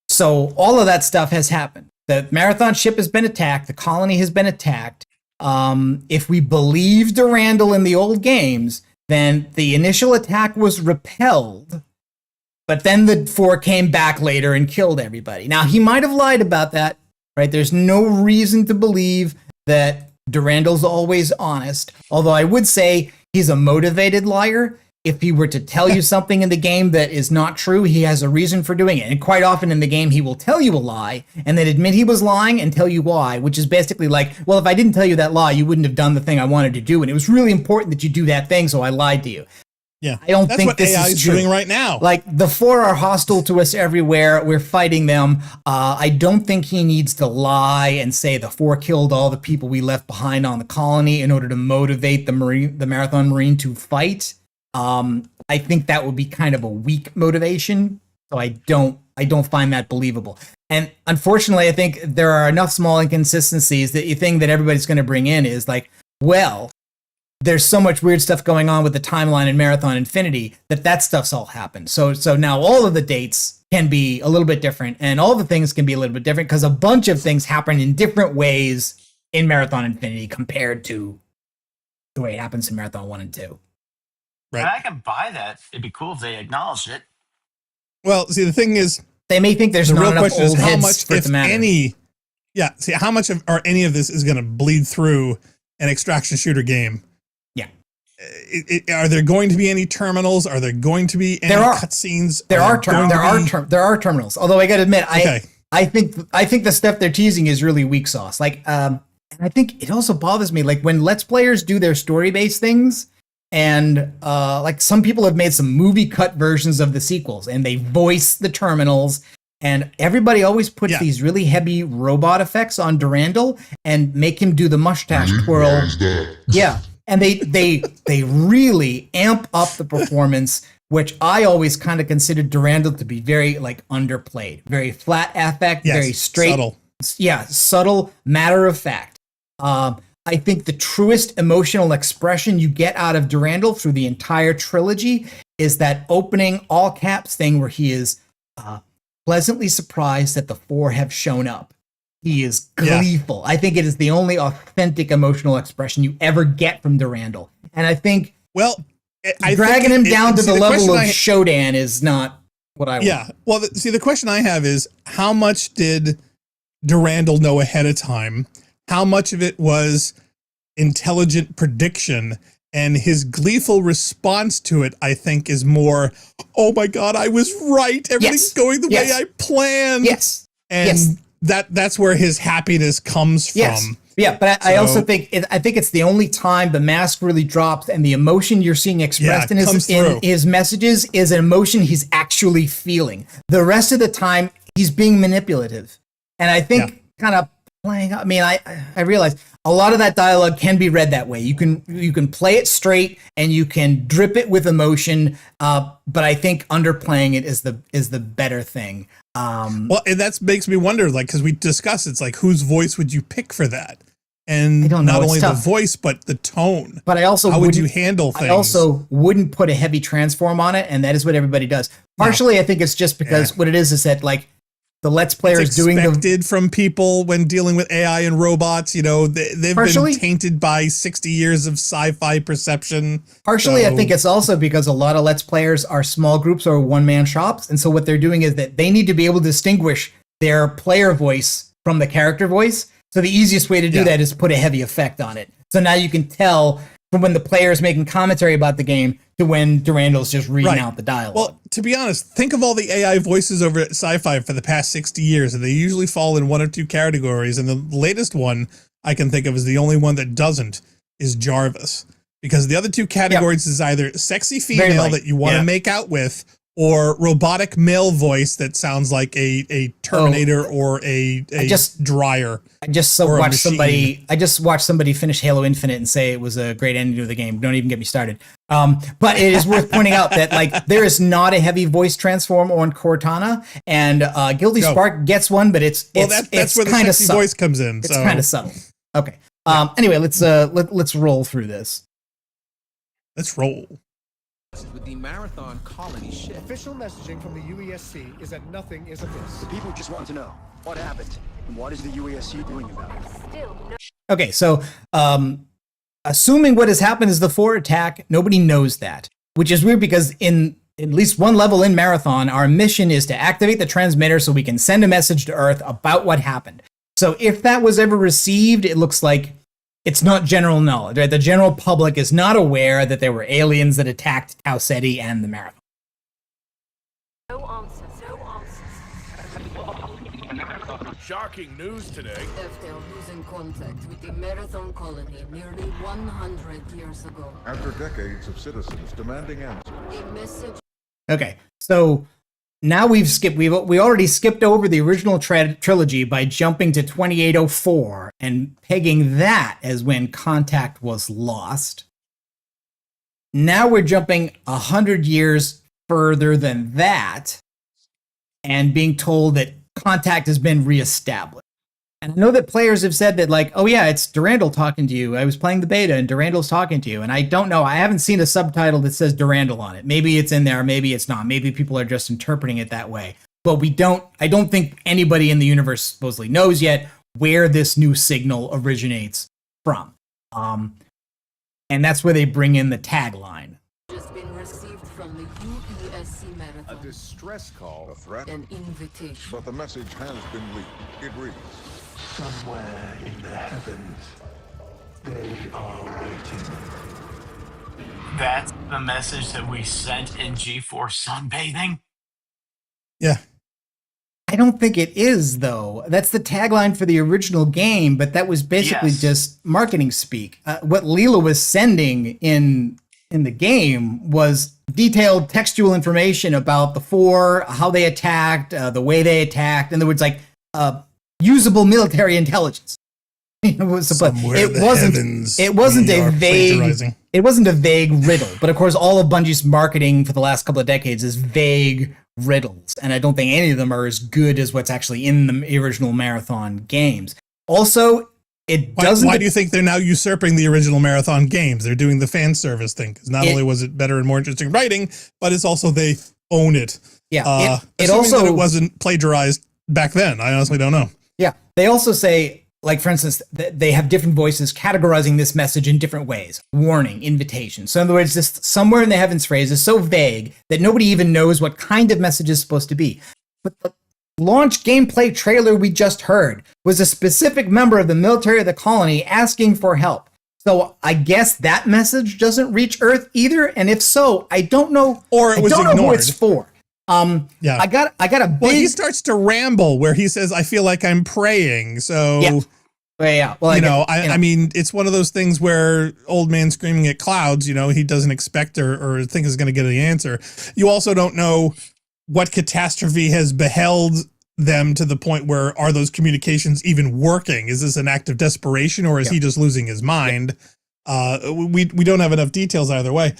So all of that stuff has happened. The Marathon ship has been attacked. The colony has been attacked. If we believe Durandal in the old games, then the initial attack was repelled, but then the four came back later and killed everybody. Now, he might have lied about that, right? There's no reason to believe that Durandal's always honest, although I would say he's a motivated liar. If he were to tell you something in the game that is not true, he has a reason for doing it. And quite often in the game, he will tell you a lie and then admit he was lying and tell you why, which is basically like, well, if I didn't tell you that lie, you wouldn't have done the thing I wanted to do. And it was really important that you do that thing, so I lied to you. Yeah, I don't that's think what this AI is is true. doing right now. Like, the four are hostile to us everywhere. We're fighting them. I don't think he needs to lie and say the four killed all the people we left behind on the colony in order to motivate the Marathon Marine to fight. I think that would be kind of a weak motivation. So I don't find that believable. And unfortunately, I think there are enough small inconsistencies that the thing that everybody's going to bring in is like, well, there's so much weird stuff going on with the timeline in Marathon Infinity that stuff's all happened. So now all of the dates can be a little bit different, and all the things can be a little bit different because a bunch of things happen in different ways in Marathon Infinity compared to the way it happens in Marathon 1 and 2. Right. And I can buy that. It'd be cool if they acknowledged it. Well, see, the thing is, they may think there's the not real enough question is old how heads much, for it if to matter. any, how much of or any of this is going to bleed through an extraction shooter game? Yeah. Are there going to be any terminals? Are there going to be any cutscenes? There are terminals. Although I got to admit, I think the stuff they're teasing is really weak sauce. Like, and I think it also bothers me, like when Let's Players do their story-based things, and like some people have made some movie cut versions of the sequels, and they voice the terminals, and everybody always puts these really heavy robot effects on Durandal and make him do the mustache twirl. Yeah. And they really amp up the performance, which I always kind of considered Durandal to be very like underplayed, very flat affect, very straight, subtle. Yeah, subtle, matter of fact. I think the truest emotional expression you get out of Durandal through the entire trilogy is that opening all caps thing where he is pleasantly surprised that the four have shown up. He is gleeful. I think it is the only authentic emotional expression you ever get from Durandal. And I think dragging him down to the level of Shodan is not what I want. Yeah. Well, the question I have is, how much did Durandal know ahead of time how much of it was intelligent prediction, and his gleeful response to it, I think, is more, oh my God, I was right. Everything's going the way I planned. Yes. And that's where his happiness comes from. Yeah, but I also think it's the only time the mask really drops, and the emotion you're seeing expressed in his messages is an emotion he's actually feeling. The rest of the time, he's being manipulative, and I think kind of playing. I mean, I realize a lot of that dialogue can be read that way. You can play it straight and you can drip it with emotion, but I think underplaying it is the better thing. Well, and that makes me wonder, like, because we discussed, it's like, whose voice would you pick for that? And not only the voice, but the tone. But I also, how would you handle things? I also wouldn't put a heavy transform on it, and that is what everybody does. Partially, I think it's just because what it is that, like, the Let's Players doing expected from people when dealing with AI and robots, you know, they've been tainted by 60 years of sci-fi perception. Partially, I think it's also because a lot of Let's Players are small groups or one-man shops. And so what they're doing is that they need to be able to distinguish their player voice from the character voice. So the easiest way to do that is put a heavy effect on it. So now you can tell from when the player is making commentary about the game to when Durandal's just reading out the dialogue. Well, to be honest, think of all the AI voices over at Sci-Fi for the past 60 years, and they usually fall in one or two categories. And the latest one I can think of is the only one that doesn't is Jarvis, because the other two categories is either sexy female that you want to make out with, or robotic male voice that sounds like a Terminator or a dryer. I just watched somebody finish Halo Infinite and say it was a great ending to the game. Don't even get me started. But it is worth pointing out that, like, there is not a heavy voice transform on Cortana, and Guilty Spark gets one, but that's where the sexy voice comes in. It's kind of subtle. Okay. Anyway, let's roll through this. Let's roll. With the Marathon colony ship. Official messaging from the UESC is that nothing is amiss. The people just want to know what happened and what is the UESC doing about it. Okay, so assuming what has happened is the 4 attack, nobody knows that, which is weird because in at least one level in Marathon, our mission is to activate the transmitter so we can send a message to Earth about what happened. So if that was ever received, it looks like it's not general knowledge, right? The general public is not aware that there were aliens that attacked Tau Ceti and the Marathon. No answers. Shocking news today. After losing contact with the Marathon colony nearly 100 years ago. After decades of citizens demanding answers. A message. Okay, so now we already skipped over the original trilogy by jumping to 2804 and pegging that as when contact was lost. Now we're jumping 100 years further than that and being told that contact has been reestablished. And I know that players have said that, like, oh yeah, it's Durandal talking to you. I was playing the beta and Durandal's talking to you. And I don't know. I haven't seen a subtitle that says Durandal on it. Maybe it's in there. Maybe it's not. Maybe people are just interpreting it that way. But I don't think anybody in the universe supposedly knows yet where this new signal originates from. And that's where they bring in the tagline. Just been received from the UESC Marathon. A distress call. A threat. An invitation. But the message has been leaked. It reads. Somewhere in the heavens, they are waiting. That's the message that we sent in G4 Sunbathing? Yeah. I don't think it is, though. That's the tagline for the original game, but that was basically just marketing speak. What Leela was sending in the game was detailed textual information about the 4, how they attacked, the way they attacked. In other words, like usable military intelligence. It wasn't a vague riddle. But of course, all of Bungie's marketing for the last couple of decades is vague riddles, and I don't think any of them are as good as what's actually in the original Marathon games. Also, Why do you think they're now usurping the original Marathon games? They're doing the fan service thing, because not only was it better and more interesting writing, but it's also they own it. Yeah, it also that it wasn't plagiarized back then. I honestly don't know. Yeah, they also say, like, for instance, they have different voices categorizing this message in different ways. Warning, invitation. So in other words, this somewhere in the heavens phrase is so vague that nobody even knows what kind of message is supposed to be. But launch gameplay trailer we just heard was a specific member of the military of the colony asking for help. So I guess that message doesn't reach Earth either. And if so, I don't know. Or it was I don't ignored. know who it's for. Yeah. I got a big. Well, he starts to ramble where he says, "I feel like I'm praying." So. Yeah. Well, I mean, it's one of those things where old man screaming at clouds, he doesn't expect or think is going to get the answer. You also don't know what catastrophe has beheld them to the point where are those communications even working? Is this an act of desperation or is he just losing his mind? We don't have enough details either way.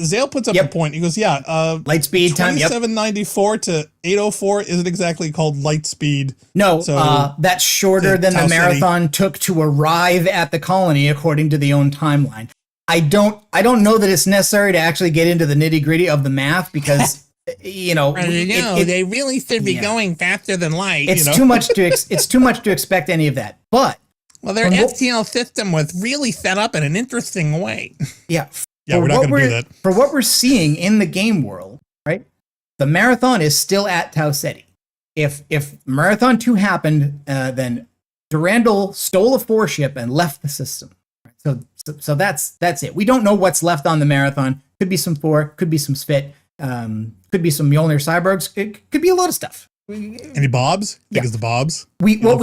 Zale puts up a point. He goes, light speed time. 2794 to 804 isn't exactly called light speed. No, so that's shorter than the marathon took to arrive at the colony, according to the own timeline. I don't know that it's necessary to actually get into the nitty gritty of the math because they really should be going faster than light. It's too much to expect any of that. But their FTL system was really set up in an interesting way. Yeah. Yeah, we're not going to do that. For what we're seeing in the game world, right? The marathon is still at Tau Ceti. If Marathon 2 happened, then Durandal stole a 4-ship and left the system. So that's it. We don't know what's left on the marathon. Could be some 4, could be some Svit, could be some Mjolnir cyborgs. It could be a lot of stuff. Any Bobs? I think it's the Bobs. What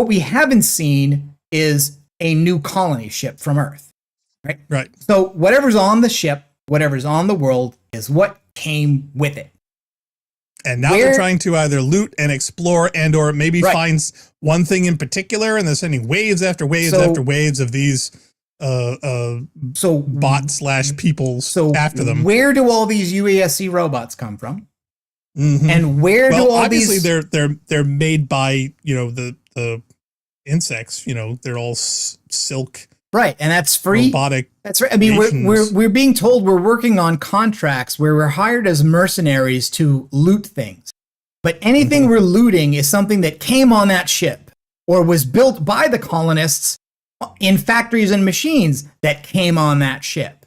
we haven't seen is a new colony ship from Earth. Right. So whatever's on the ship, whatever's on the world is what came with it. And now they're trying to either loot and explore and or maybe finds one thing in particular, and they're sending waves after waves after waves of these bot/people after them. Where do all these UASC robots come from? Mm-hmm. And where do all obviously these they're made by the insects, they're all silk. Right, and that's free. Robotic. That's right. I mean, we're being told we're working on contracts where we're hired as mercenaries to loot things. But anything we're looting is something that came on that ship or was built by the colonists in factories and machines that came on that ship.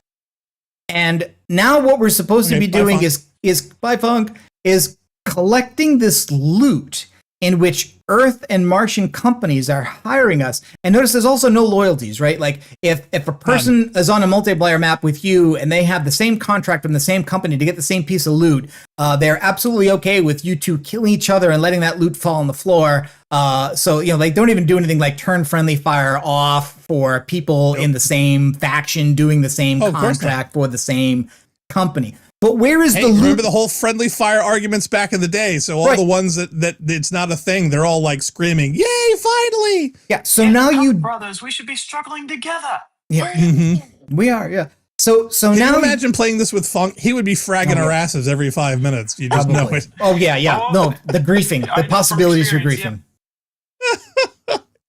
And now what we're supposed to be doing is collecting this loot in which Earth and Martian companies are hiring us. And notice there's also no loyalties, right? Like if a person is on a multiplayer map with you and they have the same contract from the same company to get the same piece of loot, they're absolutely okay with you two killing each other and letting that loot fall on the floor. So, they don't even do anything like turn friendly fire off for people in the same faction doing the same contract for the same company. But where is the loot? Remember the whole friendly fire arguments back in the day? So all the ones that it's not a thing, they're all like screaming, "Yay, finally!" Yeah. So now brothers, we should be struggling together. Yeah, we are. Yeah. So Can now you imagine playing this with Funk? He would be fragging our asses every 5 minutes. You just know it. Oh yeah. No, the griefing, the possibilities for griefing,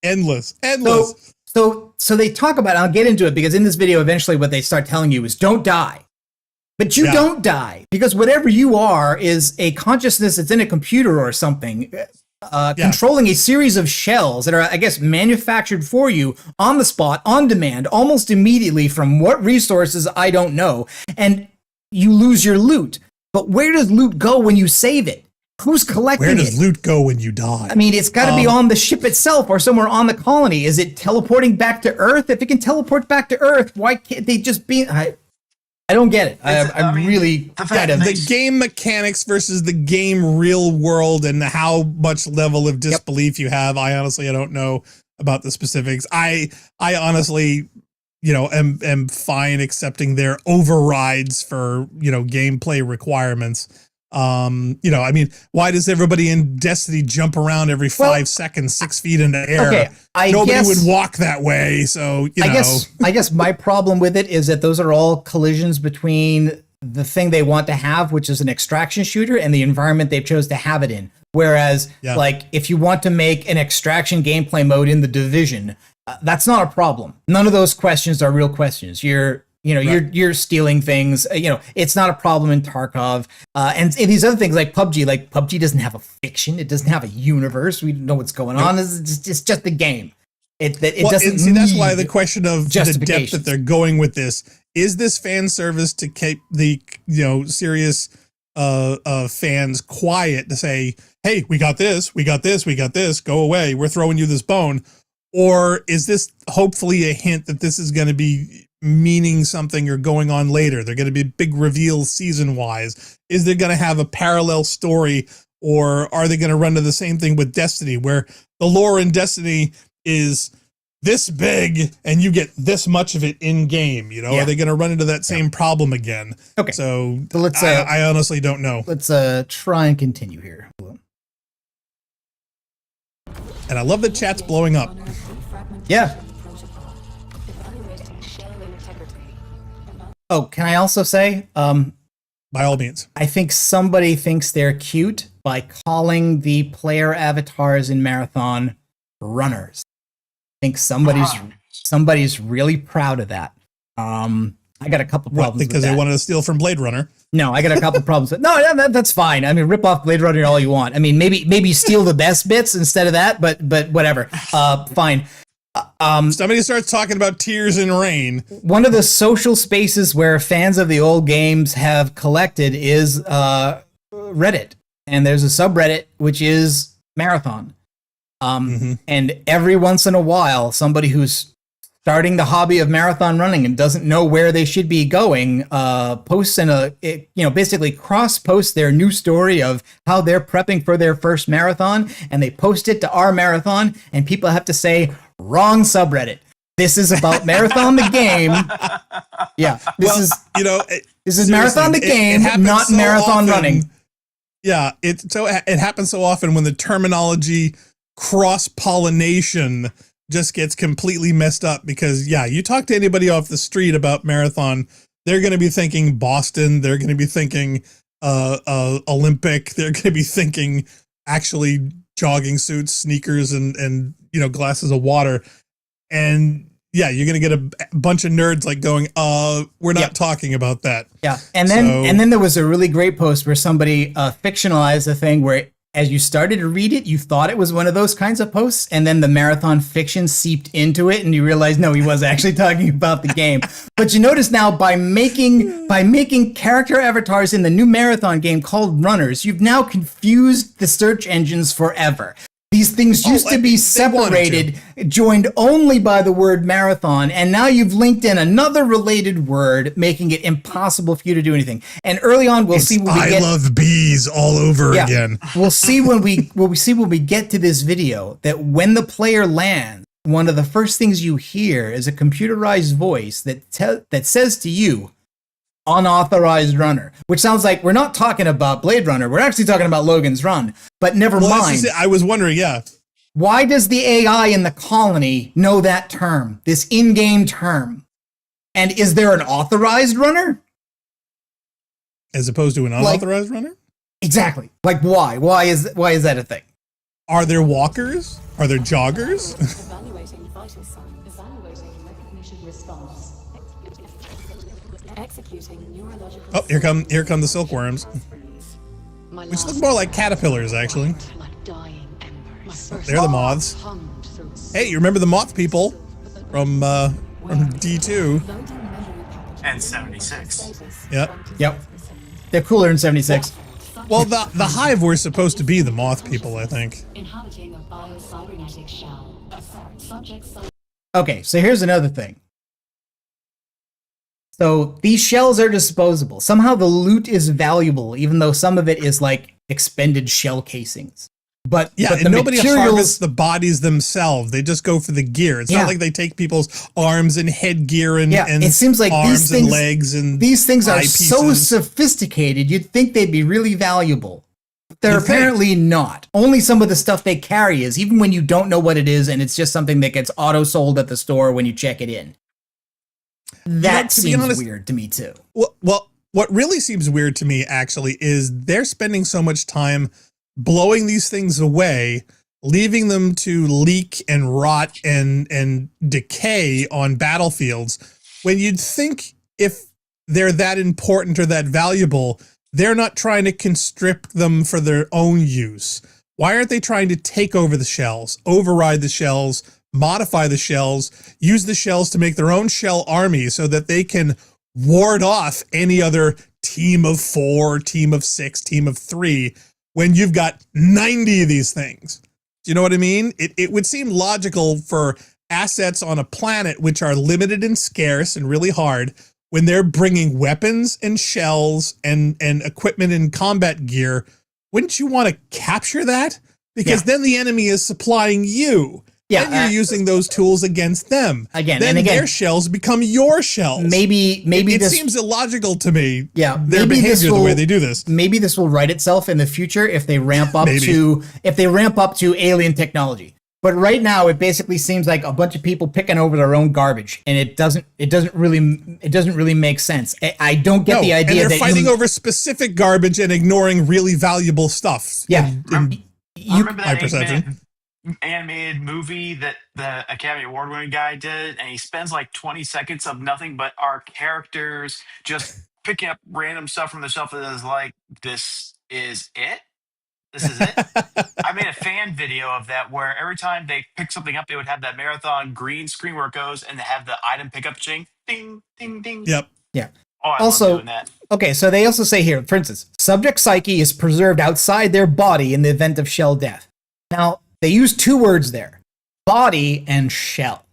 endless. So they talk about. I'll get into it because in this video, eventually, what they start telling you is don't die. But you don't die because whatever you are is a consciousness that's in a computer or something, controlling a series of shells that are, I guess, manufactured for you on the spot, on demand, almost immediately from what resources, I don't know. And you lose your loot. But where does loot go when you save it? Who's collecting it? Where does loot go when you die? I mean, it's got to be on the ship itself or somewhere on the colony. Is it teleporting back to Earth? If it can teleport back to Earth, why can't they just be... I don't get it. I mean, really kind of the game mechanics versus the game real world and how much level of disbelief you have. I don't know about the specifics. I honestly, am fine accepting their overrides for, gameplay requirements. I mean, why does everybody in Destiny jump around every 5 seconds, 6 feet in the air? Okay, Nobody would walk that way. So, I guess my problem with it is that those are all collisions between the thing they want to have, which is an extraction shooter, and the environment they've chose to have it in. Whereas, like, if you want to make an extraction gameplay mode in The Division, that's not a problem. None of those questions are real questions. You're you're stealing things. It's not a problem in Tarkov. And these other things like PUBG doesn't have a fiction. It doesn't have a universe. We don't know what's going on. It's just a game. It doesn't. See, that's why the question of the depth that they're going with this is fan service to keep the serious fans quiet to say, hey, we got this, go away, we're throwing you this bone? Or is this hopefully a hint that this is going to be meaning something or going on later? They're going to be big reveals season-wise. Is there going to have a parallel story, or are they going to run to the same thing with Destiny, where the lore in Destiny is this big and you get this much of it in game? You know, are they going to run into that same problem again? Okay. So let's. I honestly don't know. Let's try and continue here. And I love that chat's blowing up. Yeah. Oh, can I also say, by all means, I think somebody thinks they're cute by calling the player avatars in Marathon runners. I think somebody's really proud of that. I got a couple problems because they wanted to steal from Blade Runner. No, I got a couple problems. No, that's fine. I mean, rip off Blade Runner all you want. I mean, maybe steal the best bits instead of that, but whatever. Fine. Somebody starts talking about Tears in Rain. One of the social spaces where fans of the old games have collected is Reddit, and there's a subreddit which is Marathon. And every once in a while, somebody who's starting the hobby of marathon running and doesn't know where they should be going posts basically cross post their new story of how they're prepping for their first marathon, and they post it to our marathon, and people have to say, wrong subreddit. This is about Marathon the game. Yeah, this is Marathon the game, not so Marathon often, running. Yeah, it happens so often when the terminology cross-pollination just gets completely messed up, because you talk to anybody off the street about Marathon, they're going to be thinking Boston, they're going to be thinking Olympic, they're going to be thinking actually jogging suits, sneakers, and glasses of water. And you're going to get a bunch of nerds like going, we're not talking about that. Yeah. And then there was a really great post where somebody fictionalized a thing where as you started to read it, you thought it was one of those kinds of posts, and then the Marathon fiction seeped into it, and you realized, no, he was actually talking about the game. But you notice now, by making character avatars in the new Marathon game called runners, you've now confused the search engines forever. These things used to be separated, joined only by the word marathon, and now you've linked in another related word, making it impossible for you to do anything. And early on, we'll see when we get love bees all over again. We'll see when we get to this video that when the player lands, one of the first things you hear is a computerized voice that says to you, unauthorized runner, which sounds like we're not talking about Blade Runner. We're actually talking about Logan's Run, but never mind. I was wondering, why does the AI in the colony know that term, this in-game term? And is there an authorized runner? As opposed to an unauthorized runner? Exactly. Like why? Why is that a thing? Are there walkers? Are there joggers? Evaluating vital signs. Evaluating recognition response. Executing neurological. Oh, here come the silkworms. Which look more like caterpillars, actually. They're the moths. Hey, you remember the moth people from D2 and 76? Yep. They're cooler in 76. Well, the hive were supposed to be the moth people, I think. Inhabiting a biocybernetic shell. Okay, so here's another thing. So these shells are disposable. Somehow the loot is valuable, even though some of it is like expended shell casings. But and nobody harvests the bodies themselves. They just go for the gear. It's not like they take people's arms and headgear and it seems like arms and legs and these things are pieces. so sophisticated. You'd think they'd be really valuable. They're apparently not. Only some of the stuff they carry is, even when you don't know what it is, and it's just something that gets auto sold at the store when you check it in. That seems weird to me too. Well, what really seems weird to me actually is they're spending so much time blowing these things away, leaving them to leak and rot and decay on battlefields, when you'd think if they're that important or that valuable, they're not trying to constrict them for their own use. Why aren't they trying to take over the shells, override the shells, modify the shells, use the shells to make their own shell army so that they can ward off any other team of 4, team of 6, team of 3 when you've got 90 of these things? Do you know what I mean? It would seem logical for assets on a planet which are limited and scarce and really hard, when they're bringing weapons and shells and equipment and combat gear, wouldn't you want to capture that? Because then the enemy is supplying you. Yeah, and you're using those tools against them. Then their shells become your shells. Maybe it this seems illogical to me. Yeah, their behavior, the way they do this. Maybe this will right itself in the future if they ramp up to alien technology. But right now, it basically seems like a bunch of people picking over their own garbage, and it doesn't really make sense. I don't get the idea and they're fighting over specific garbage and ignoring really valuable stuff. Yeah, I remember that animated movie that the Academy Award winning guy did, and he spends like 20 seconds of nothing but our characters just picking up random stuff from the shelf and is like, this is it? This is it? I made a fan video of that where every time they pick something up, they would have that marathon green screen where it goes and they have the item pickup ching. Ding, ding, ding. Yep. Yeah. Oh, I love doing that. Okay, so they also say here, for instance, subject psyche is preserved outside their body in the event of shell death. Now, they use 2 words there, body and shell.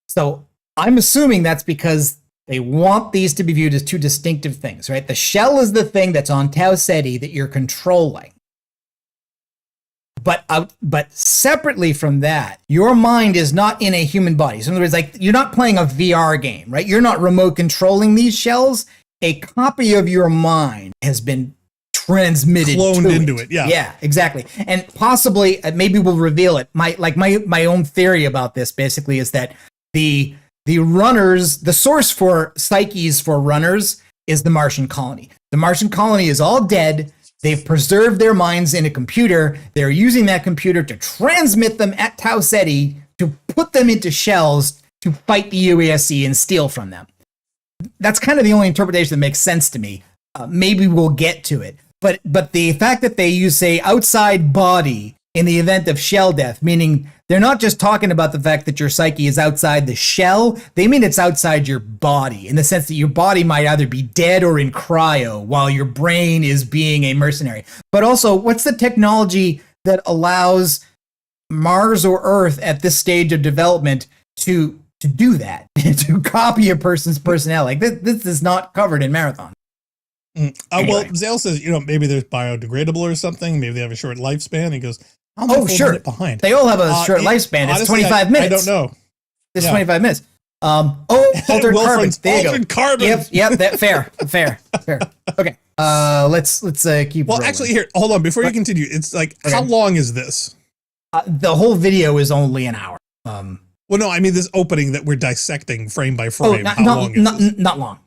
So I'm assuming that's because they want these to be viewed as 2 distinctive things, right? The shell is the thing that's on Tau Ceti that you're controlling. But separately from that, your mind is not in a human body. So in other words, like, you're not playing a VR game, right? You're not remote controlling these shells. A copy of your mind has been transmitted, cloned into it. Yeah. Yeah, exactly. And possibly, maybe we'll reveal it. My own theory about this basically is that the runners, the source for psyches for runners is the Martian colony. The Martian colony is all dead. They've preserved their minds in a computer. They're using that computer to transmit them at Tau Ceti to put them into shells to fight the UASC and steal from them. That's kind of the only interpretation that makes sense to me. Maybe we'll get to it. But the fact that they use, say, outside body in the event of shell death, meaning they're not just talking about the fact that your psyche is outside the shell, they mean it's outside your body, in the sense that your body might either be dead or in cryo while your brain is being a mercenary. But also, what's the technology that allows Mars or Earth at this stage of development to do that, to copy a person's personality? Like, this is not covered in Marathon. Anyway. Well, Zale says, maybe there's biodegradable or something. Maybe they have a short lifespan. He goes, sure. Behind. They all have a short lifespan. It's 25 minutes. I don't know. It's 25 minutes. Altered carbon. There you go. Altered carbon. Yep. That fair. Okay. Let's keep. Well, rolling. Actually, here, hold on. Before you continue, it's like, how long is this? The whole video is only an hour. Well, no, I mean this opening that we're dissecting frame by frame. How long is this? Not long.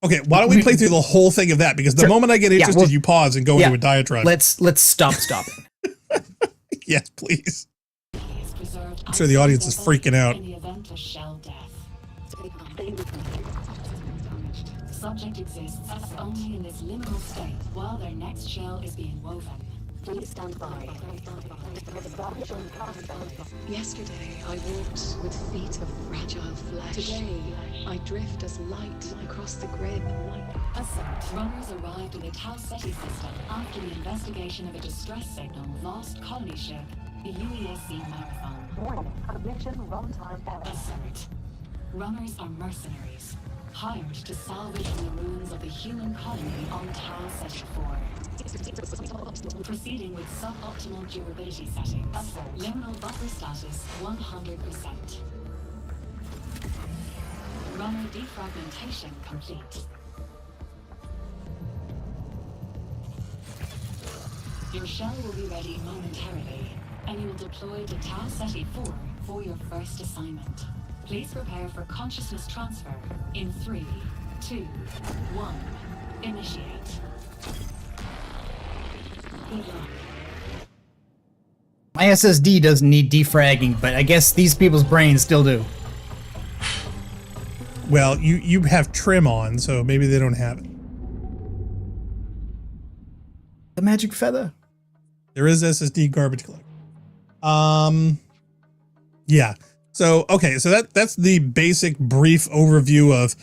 Okay, why don't we play through the whole thing of that? Because the moment I get interested, you pause and go into a diatribe. Let's stop it. Yes, please. I'm sure the audience is freaking out. Subject exists only in this liminal state while their next shell is being woven. Please stand by. Yesterday, I walked with feet of fragile flesh. Today, I drift as light across the grid. Runners arrived in the Tau Ceti system after the investigation of a distress signal lost colony ship, the UESC Marathon. Warning, ignition runtime error. Assert. Runners are mercenaries, hired to salvage from the ruins of the human colony on Tau Ceti 4. Proceeding with suboptimal durability settings. Liminal buffer status 100%. Runner defragmentation complete. Your shell will be ready momentarily, and you will deploy to Tau Ceti 4 for your first assignment. Please prepare for consciousness transfer in 3, 2, 1. Initiate. Good luck. My SSD doesn't need defragging, but I guess these people's brains still do. Well, you have trim on, so maybe they don't have it. The magic feather. There is SSD garbage collector. Yeah. So, okay, so that's the basic brief overview of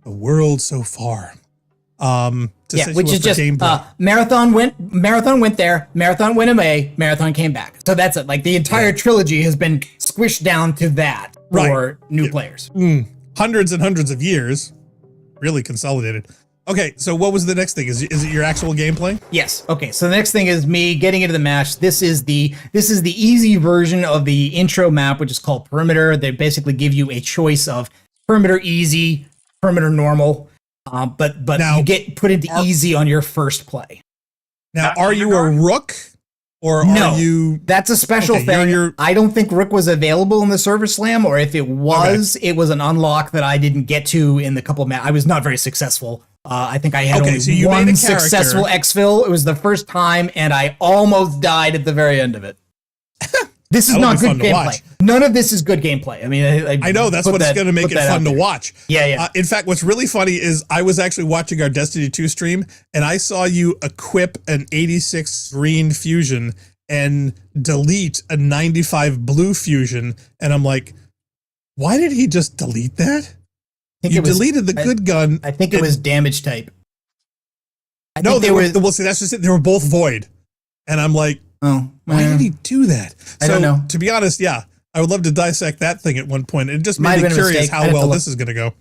a world so far. To set which you is up for just gameplay. Marathon went there, Marathon went away, Marathon came back. So that's it. Like the entire trilogy has been squished down to that for new players. Hundreds and hundreds of years, really consolidated. Okay, so what was the next thing? Is it your actual gameplay? Yes. Okay. So the next thing is me getting into the match. This is the easy version of the intro map, which is called Perimeter. They basically give you a choice of Perimeter Easy, Perimeter Normal, but now, you get put into Easy on your first play. Now, are you a Rook, or no, are you? That's a special thing. I don't think Rook was available in the Server Slam, or if it was, it was an unlock that I didn't get to in the couple of I was not very successful. I think I had only one successful exfil. It was the first time, and I almost died at the very end of it. This is not good gameplay. None of this is good gameplay. I mean, I know that's what's going to make it fun to watch. Yeah. In fact, what's really funny is I was actually watching our Destiny 2 stream, and I saw you equip an 86 green fusion and delete a 95 blue fusion, and I'm like, why did he just delete that? You deleted the good gun. I think it was damage type. Well, see, that's just it. They were both void, and I'm like, oh, why did he do that? I don't know. To be honest, yeah, I would love to dissect that thing at one point. It just made me curious how well this is going to go.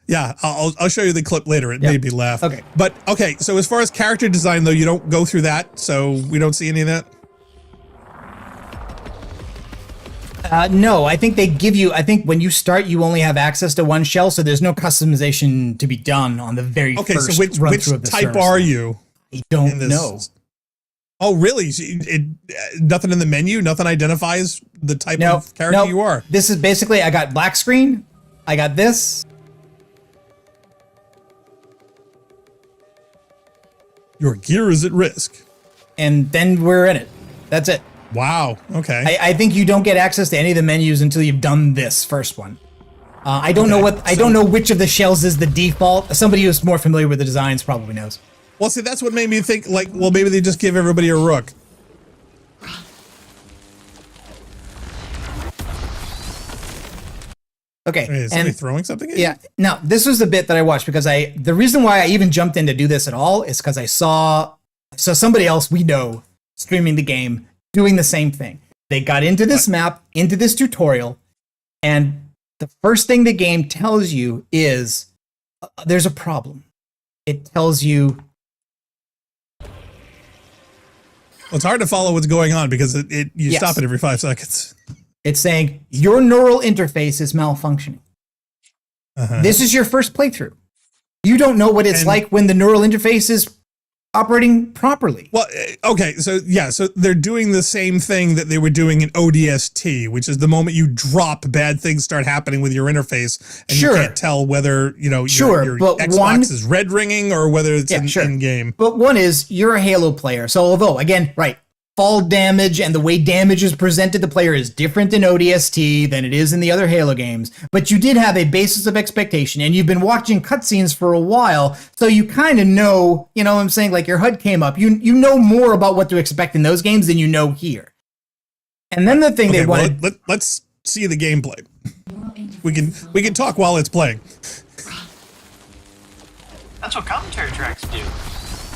Yeah, I'll show you the clip later. It made me laugh. Okay, but okay. So as far as character design, though, you don't go through that, so we don't see any of that. No, I think they give you. I think when you start, you only have access to one shell, so there's no customization to be done on the very first so which of the type service. are you? I don't know. Oh, really? Nothing in the menu. Nothing identifies the type of character you are. This is basically I got black screen. I got this. Your gear is at risk. And then we're in it. That's it. Wow. Okay. I think you don't get access to any of the menus until you've done this first one. I don't know I don't know which of the shells is the default. Somebody who's more familiar with the designs probably knows. Well, see, that's what made me think, like, well, maybe they just give everybody a Rook. Okay. Wait, is somebody throwing something at you? Yeah. No, this was the bit that I watched because the reason why I even jumped in to do this at all is because I saw somebody else we know streaming the game doing the same thing. They got into this map, into this tutorial, and the first thing the game tells you is there's a problem. It tells you. Well, it's hard to follow what's going on because you stop it every 5 seconds. It's saying your neural interface is malfunctioning. This is your first playthrough. You don't know what it's like when the neural interface is operating properly. Well, okay, so they're doing the same thing that they were doing in ODST, which is the moment you drop, bad things start happening with your interface, and you can't tell whether your Xbox is red ringing or whether it's in game. But one is you're a Halo player, so although again, fall damage and the way damage is presented to the player is different in ODST than it is in the other Halo games, but you did have a basis of expectation and you've been watching cutscenes for a while, so you kind of know, what I'm saying, like your HUD came up. You know more about what to expect in those games than you know here. And then the thing they wanted... let's see the gameplay. We can talk while it's playing. That's what commentary tracks do.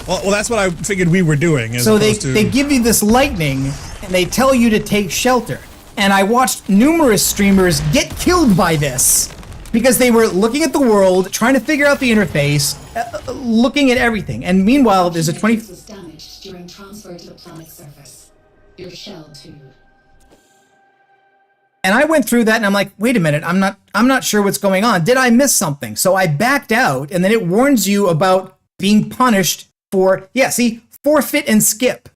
Well, that's what I figured we were doing. So they give you this lightning, and they tell you to take shelter. And I watched numerous streamers get killed by this because they were looking at the world, trying to figure out the interface, looking at everything. And meanwhile, there's a 20 was damaged during transfer to the planet's surface. Your shell too. And I went through that, and I'm like, wait a minute, I'm not sure what's going on. Did I miss something? So I backed out, and then it warns you about being punished for, forfeit and skip.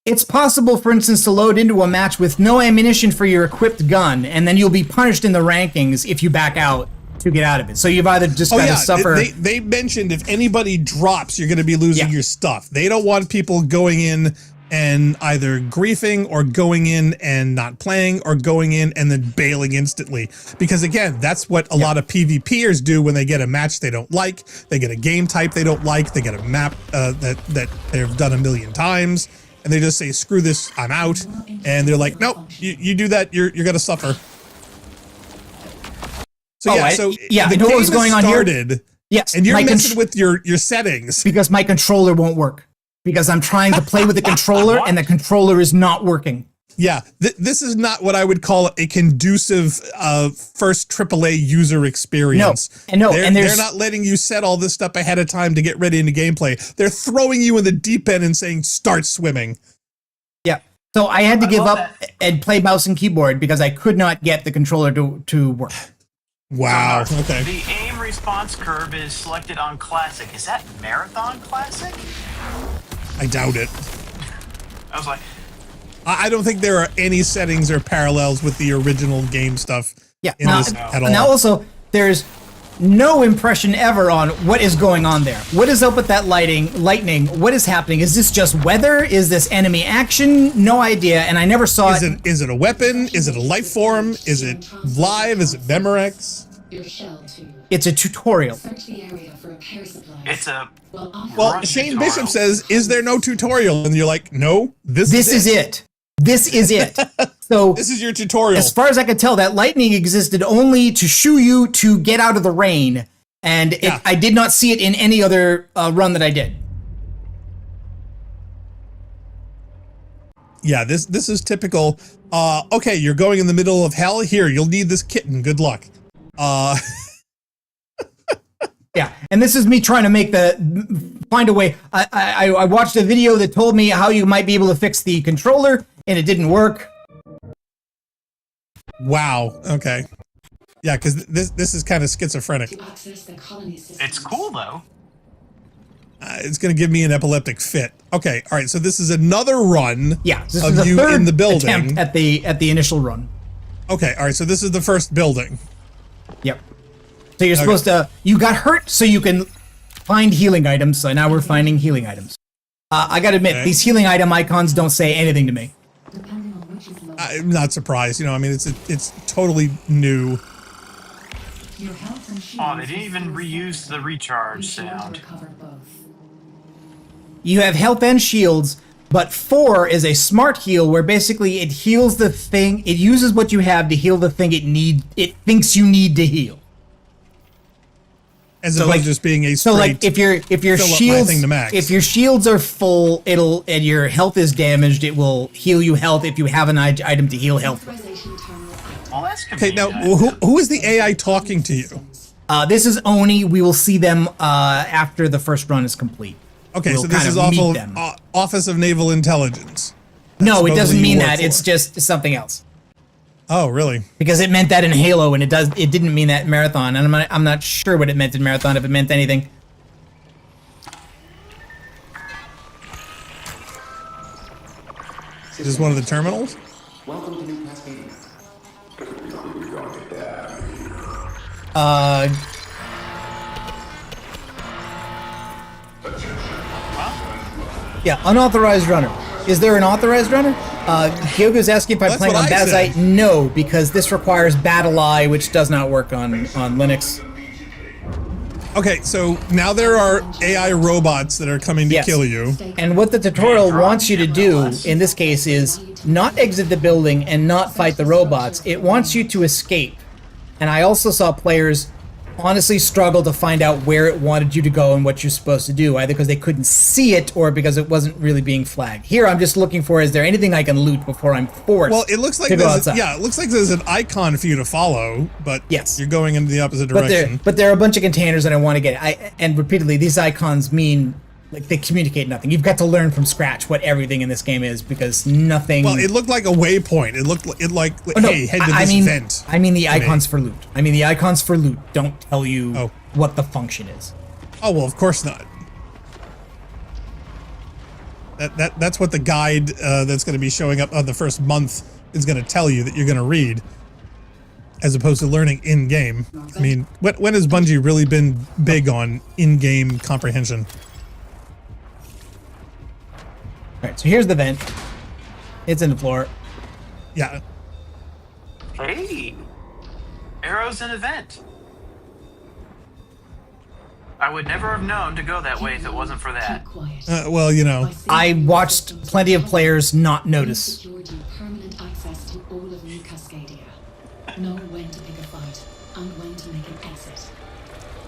It's possible, for instance, to load into a match with no ammunition for your equipped gun, and then you'll be punished in the rankings if you back out to get out of it. So you've either just got to suffer. They mentioned if anybody drops, you're going to be losing your stuff. They don't want people going in and either griefing or going in and not playing or going in and then bailing instantly. Because again, that's what a lot of PvPers do when they get a match they don't like, they get a game type they don't like, they get a map that they've done a million times, and they just say, screw this, I'm out. And they're like, nope, you do that, you're going to suffer. So yeah, I know what was going on here. Yes, and you're messing with your settings because my controller won't work. Because I'm trying to play with the controller and the controller is not working. Yeah, this is not what I would call a conducive first AAA user experience. No, they're not letting you set all this stuff ahead of time to get ready into gameplay. They're throwing you in the deep end and saying, start swimming. Yeah, so I had to give up and play mouse and keyboard because I could not get the controller to work. Wow, okay. The aim response curve is selected on Classic. Is that Marathon Classic? I doubt it. I was like... I don't think there are any settings or parallels with the original game stuff in this at all. Now also, there's no impression ever on what is going on there. What is up with that lightning? What is happening? Is this just weather? Is this enemy action? No idea, and I never saw it. Is it a weapon? Is it a life form? Is it live? Is it Memorex? It's a tutorial. It's a... Well, Shane Bishop says, is there no tutorial? And you're like, no, this is it. This is it. So this is your tutorial. As far as I could tell, that lightning existed only to shoo you to get out of the rain. And I did not see it in any other run that I did. Yeah, this is typical. Okay, you're going in the middle of hell. Here, you'll need this kitten. Good luck. Yeah, and this is me trying to find a way. I watched a video that told me how you might be able to fix the controller, and it didn't work. Wow. Okay. Yeah, because this is kind of schizophrenic. It's cool though. It's going to give me an epileptic fit. Okay. All right. So this is another run. Yeah. This of is you the third in the building attempt at the initial run. Okay. All right. So this is the first building. Yep. So you're supposed to. You got hurt, so you can find healing items. So now we're finding healing items. I got to admit, these healing item icons don't say anything to me. I'm not surprised. You know, I mean, it's totally new. Oh, they didn't even reuse the recharge sound. You have health and shields, but 4 is a smart heal where basically it heals the thing. It uses what you have to heal the thing it thinks you need to heal. As opposed to just being a straight. So like if your shields if your shields are full, and your health is damaged, it will heal you health if you have an item to heal health. Well, that's okay. Now, who is the AI talking to you? This is Oni. We will see them after the first run is complete. Okay, so this is Office of Naval Intelligence. No, it doesn't mean that. It's just something else. Oh, really? Because it meant that in Halo, and it didn't mean that in Marathon, and I'm not sure what it meant in Marathon, if it meant anything. Is this one of the terminals? Welcome to New Cascadia. Yeah, unauthorized runner. Is there an authorized runner? Kyogo's asking if I'm playing on Bazite. No, because this requires BattlEye, which does not work on Linux. Okay, so now there are AI robots that are coming to kill you. And what the tutorial wants you to do, in this case, is not exit the building and not fight the robots. It wants you to escape. And I also saw players honestly struggle to find out where it wanted you to go and what you're supposed to do, either because they couldn't see it or because it wasn't really being flagged. Here, I'm just looking for, is there anything I can loot before I'm forced Well, it looks like to go outside? Yeah, it looks like there's an icon for you to follow, but you're going in the opposite direction. But there are a bunch of containers that I want to get. And repeatedly, these icons mean, like, they communicate nothing. You've got to learn from scratch what everything in this game is, because nothing... Well, it looked like a waypoint. It looked like hey, head to this event. I mean the icons for loot. I mean the icons for loot don't tell you what the function is. Oh, well, of course not. That's what the guide that's going to be showing up on the first month is going to tell you that you're going to read, as opposed to learning in-game. I mean, when has Bungie really been big on in-game comprehension? Alright, so here's the vent. It's in the floor. Yeah. Hey! Arrow's an event. I would never have known to go that way if it wasn't for that. Well, you know. I watched plenty of players not notice. Permanent access to all of New Cascadia. Know when to pick a fight. I'm going to make an exit.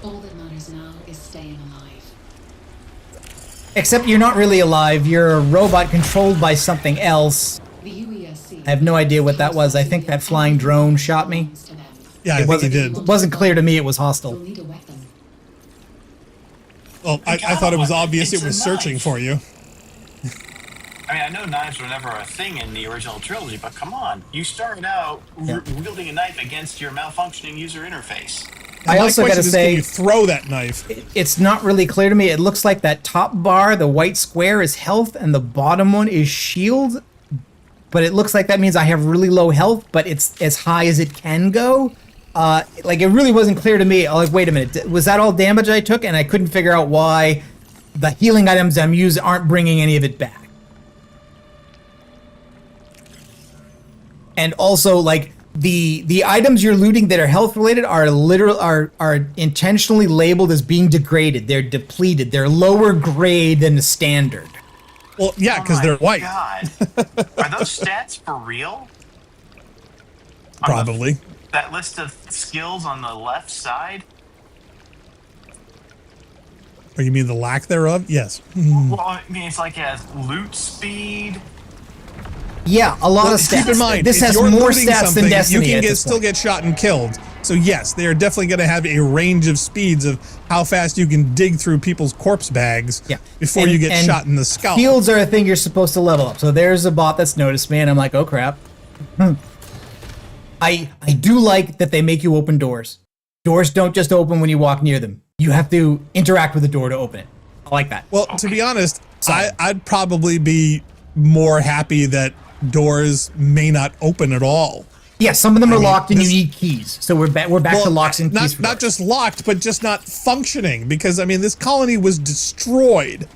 All that matters now is staying alive. Except you're not really alive. You're a robot controlled by something else. The UESC I have no idea what that was. I think that flying drone shot me. Yeah, I think he did. It wasn't clear to me it was hostile. need a weapon. Well, I thought it was obvious it was searching for you. I mean, I know knives were never a thing in the original trilogy, but come on. You started out wielding a knife against your malfunctioning user interface. I also got to say, can you throw that knife? It's not really clear to me. It looks like that top bar, the white square, is health, and the bottom one is shield. But it looks like that means I have really low health, but it's as high as it can go. Like, it really wasn't clear to me. Like, wait a minute, was that all damage I took? And I couldn't figure out why the healing items I'm using aren't bringing any of it back. And also, like, the items you're looting that are health related are intentionally labeled as being degraded. They're depleted. They're lower grade than the standard. Well, yeah, because they're white. God. Are those stats for real? Probably. That list of skills on the left side? Or you mean the lack thereof? Yes. Well, I mean, it's like it has loot speed. Yeah, a lot of stats. Keep in mind, this if has you're more looting stats than Destiny. You can still get shot and killed. So yes, they are definitely going to have a range of speeds of how fast you can dig through people's corpse bags before you get shot in the scalp. Shields are a thing you're supposed to level up. So there's a bot that's noticed me, and I'm like, oh crap. I do like that they make you open doors. Doors don't just open when you walk near them. You have to interact with the door to open it. I like that. Well, to be honest, I'd probably be more happy that doors may not open at all. Yeah, some of them are locked and you need keys. So we're back to locks and keys. Not just locked, but just not functioning. Because I mean, this colony was destroyed.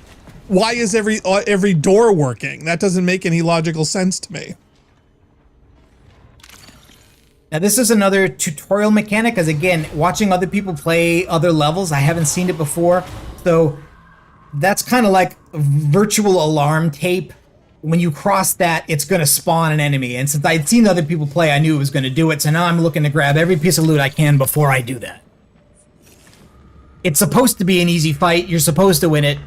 Why is every door working? That doesn't make any logical sense to me. Now this is another tutorial mechanic, because again, watching other people play other levels, I haven't seen it before. So that's kind of like virtual alarm tape. When you cross that, it's going to spawn an enemy. And since I'd seen other people play, I knew it was going to do it. So now I'm looking to grab every piece of loot I can before I do that. It's supposed to be an easy fight. You're supposed to win it.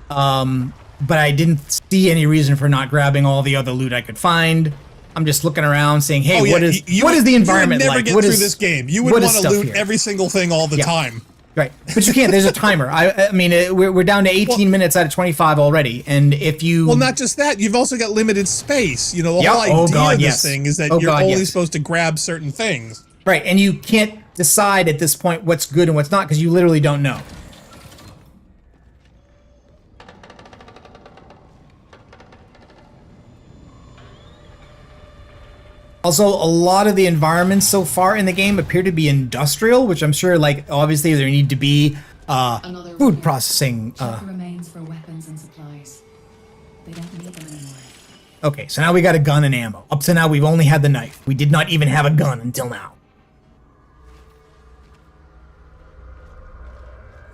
But I didn't see any reason for not grabbing all the other loot I could find. I'm just looking around saying, hey, what is the environment like? You would never get through this game. You would want to loot every single thing all the time. Right, but you can't. There's a timer. I mean, we're down to 18 minutes out of 25 already, and if you not just that, you've also got limited space. You know, the whole idea of this thing is that you're only supposed to grab certain things. Right, and you can't decide at this point what's good and what's not because you literally don't know. Also, a lot of the environments so far in the game appear to be industrial, which I'm sure, like, obviously there need to be food processing. Remains for weapons and supplies. They don't need them anymore. Okay, so now we got a gun and ammo. Up to now, we've only had the knife. We did not even have a gun until now.